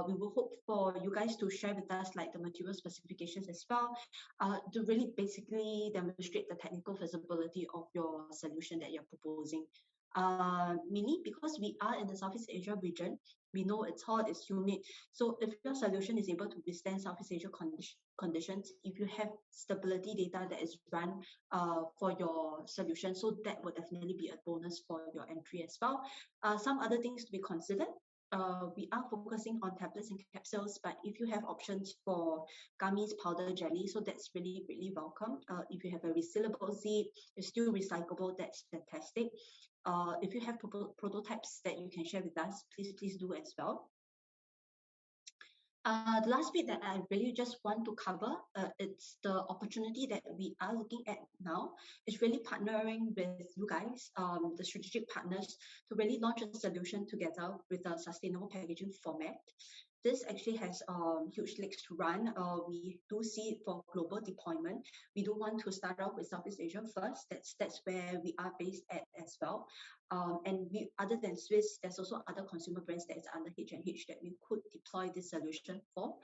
We will hope for you guys to share with us like the material specifications as well, to really basically demonstrate the technical feasibility of your solution that you're proposing. Mainly because we are in the Southeast Asia region, we know it's hot, it's humid. So if your solution is able to withstand Southeast Asia conditions, if you have stability data that is run for your solution, so that would definitely be a bonus for your entry as well. Some other things to be considered. We are focusing on tablets and capsules, but if you have options for gummies, powder, jelly, so that's really, really welcome. If you have a resealable zip, it's still recyclable, that's fantastic. If you have prototypes that you can share with us, please do as well. The last bit that I really just want to cover, it's the opportunity that we are looking at now. It's really partnering with you guys, the strategic partners, to really launch a solution together with a sustainable packaging format. This actually has huge legs to run. We do see it for global deployment. We do want to start off with Southeast Asia first. That's where we are based at as well. And other than Swisse, there's also other consumer brands that is under CNHi that we could deploy this solution for.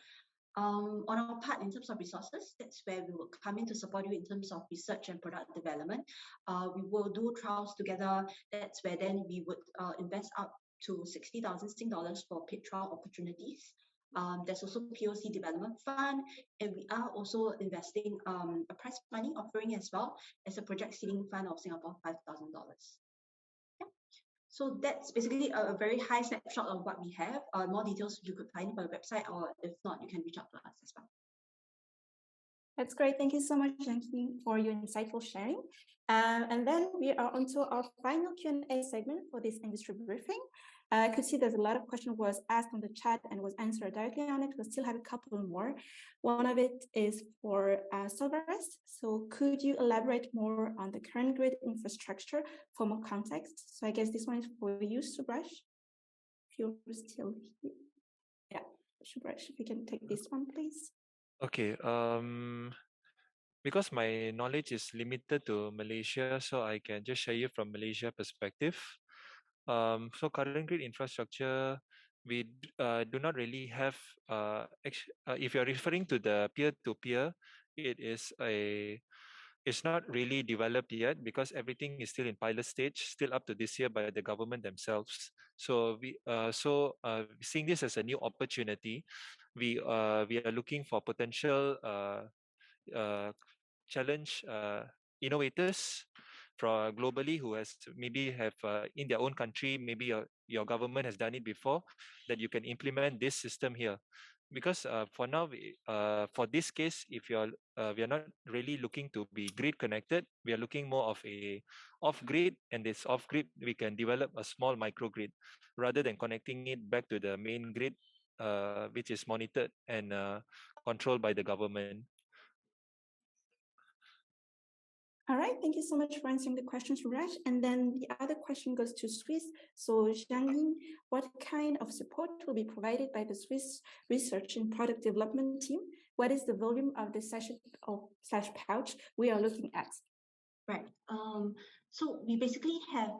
On our part, in terms of resources, that's where we will come in to support you in terms of research and product development. We will do trials together. That's where then we would invest up to 60,000 Sing dollars for paid trial opportunities. There's also POC development fund, and we are also investing a prize money offering as well as a project seeding fund of Singapore $5,000. So that's basically a very high snapshot of what we have. More details you could find on our website, or if not, you can reach out to us as well. That's great. Thank you so much, Janky, for your insightful sharing. And then we are onto our final Q&A segment for this industry briefing. I could see there's a lot of questions was asked on the chat and was answered directly on it. We still have a couple more. One of it is for Solarvest. So could you elaborate more on the current grid infrastructure for more context? So I guess this one is for you, Subrash, if you're still here. Yeah, Subrash, if you can take this one, please. Okay. Because my knowledge is limited to Malaysia, so I can just share you from Malaysia perspective. So current grid infrastructure, we do not really have. If you're referring to the peer-to-peer, it's not really developed yet because everything is still in pilot stage, still up to this year by the government themselves. So seeing this as a new opportunity, we are looking for potential challenge innovators from globally who has maybe have in their own country, maybe your government has done it before, that you can implement this system here. Because for now, for this case, if we are not really looking to be grid connected, we are looking more of a off grid, and this off grid we can develop a small microgrid rather than connecting it back to the main grid, which is monitored and controlled by the government. All right, thank you so much for answering the questions, Raj. And then the other question goes to Swisse. So, Zhang, what kind of support will be provided by the Swisse research and product development team? What is the volume of the sachet / pouch we are looking at? Right. So we basically have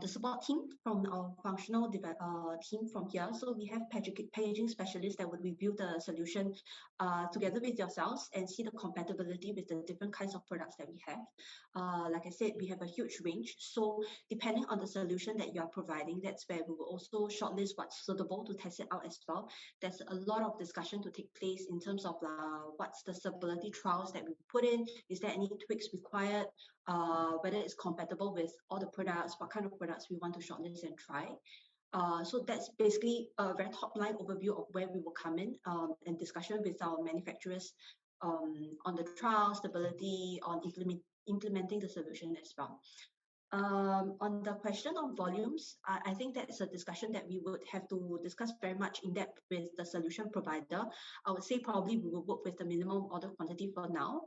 the support team from our functional team from here. So we have packaging specialists that would review the solution together with yourselves and see the compatibility with the different kinds of products that we have. Like I said, we have a huge range. So depending on the solution that you are providing, that's where we will also shortlist what's suitable to test it out as well. There's a lot of discussion to take place in terms of what's the stability trials that we put in. Is there any tweaks required? Whether it's compatible with all the products, what kind of products we want to shortlist and try. So that's basically a very top line overview of where we will come in and discussion with our manufacturers on the trial, stability, on implementing the solution as well. On the question of volumes, I think that's a discussion that we would have to discuss very much in depth with the solution provider. I would say probably we will work with the minimum order quantity for now.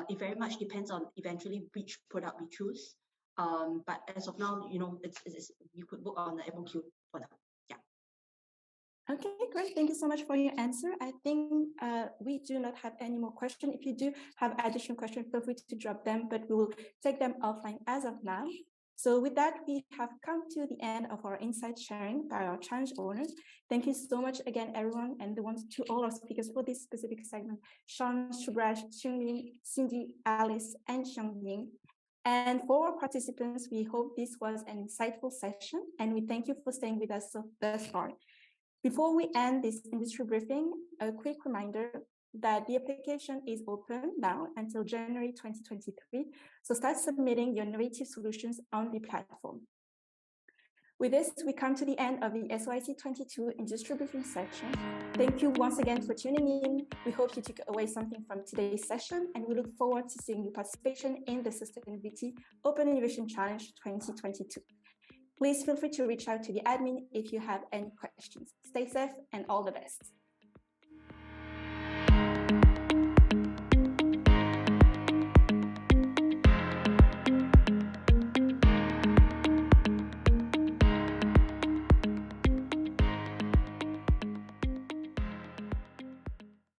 It very much depends on eventually which product we choose. But as of now, you could work on the MOQ for now. Yeah. Okay, great. Thank you so much for your answer. I think we do not have any more questions. If you do have additional questions, feel free to drop them, but we will take them offline as of now. So with that, we have come to the end of our insight sharing by our challenge owners. Thank you so much again, everyone, and to all our speakers for this specific segment, Sean, Subrash, Xunlin, Cindy, Alice, and Xiangying. And for our participants, we hope this was an insightful session, and we thank you for staying with us thus far. Before we end this industry briefing, a quick reminder that the application is open now until January 2023. So start submitting your innovative solutions on the platform. With this, we come to the end of the SYT 22 industry briefing section. Thank you once again for tuning in. We hope you took away something from today's session, and we look forward to seeing your participation in the Sustainability Open Innovation Challenge 2022. Please feel free to reach out to the admin if you have any questions. Stay safe and all the best.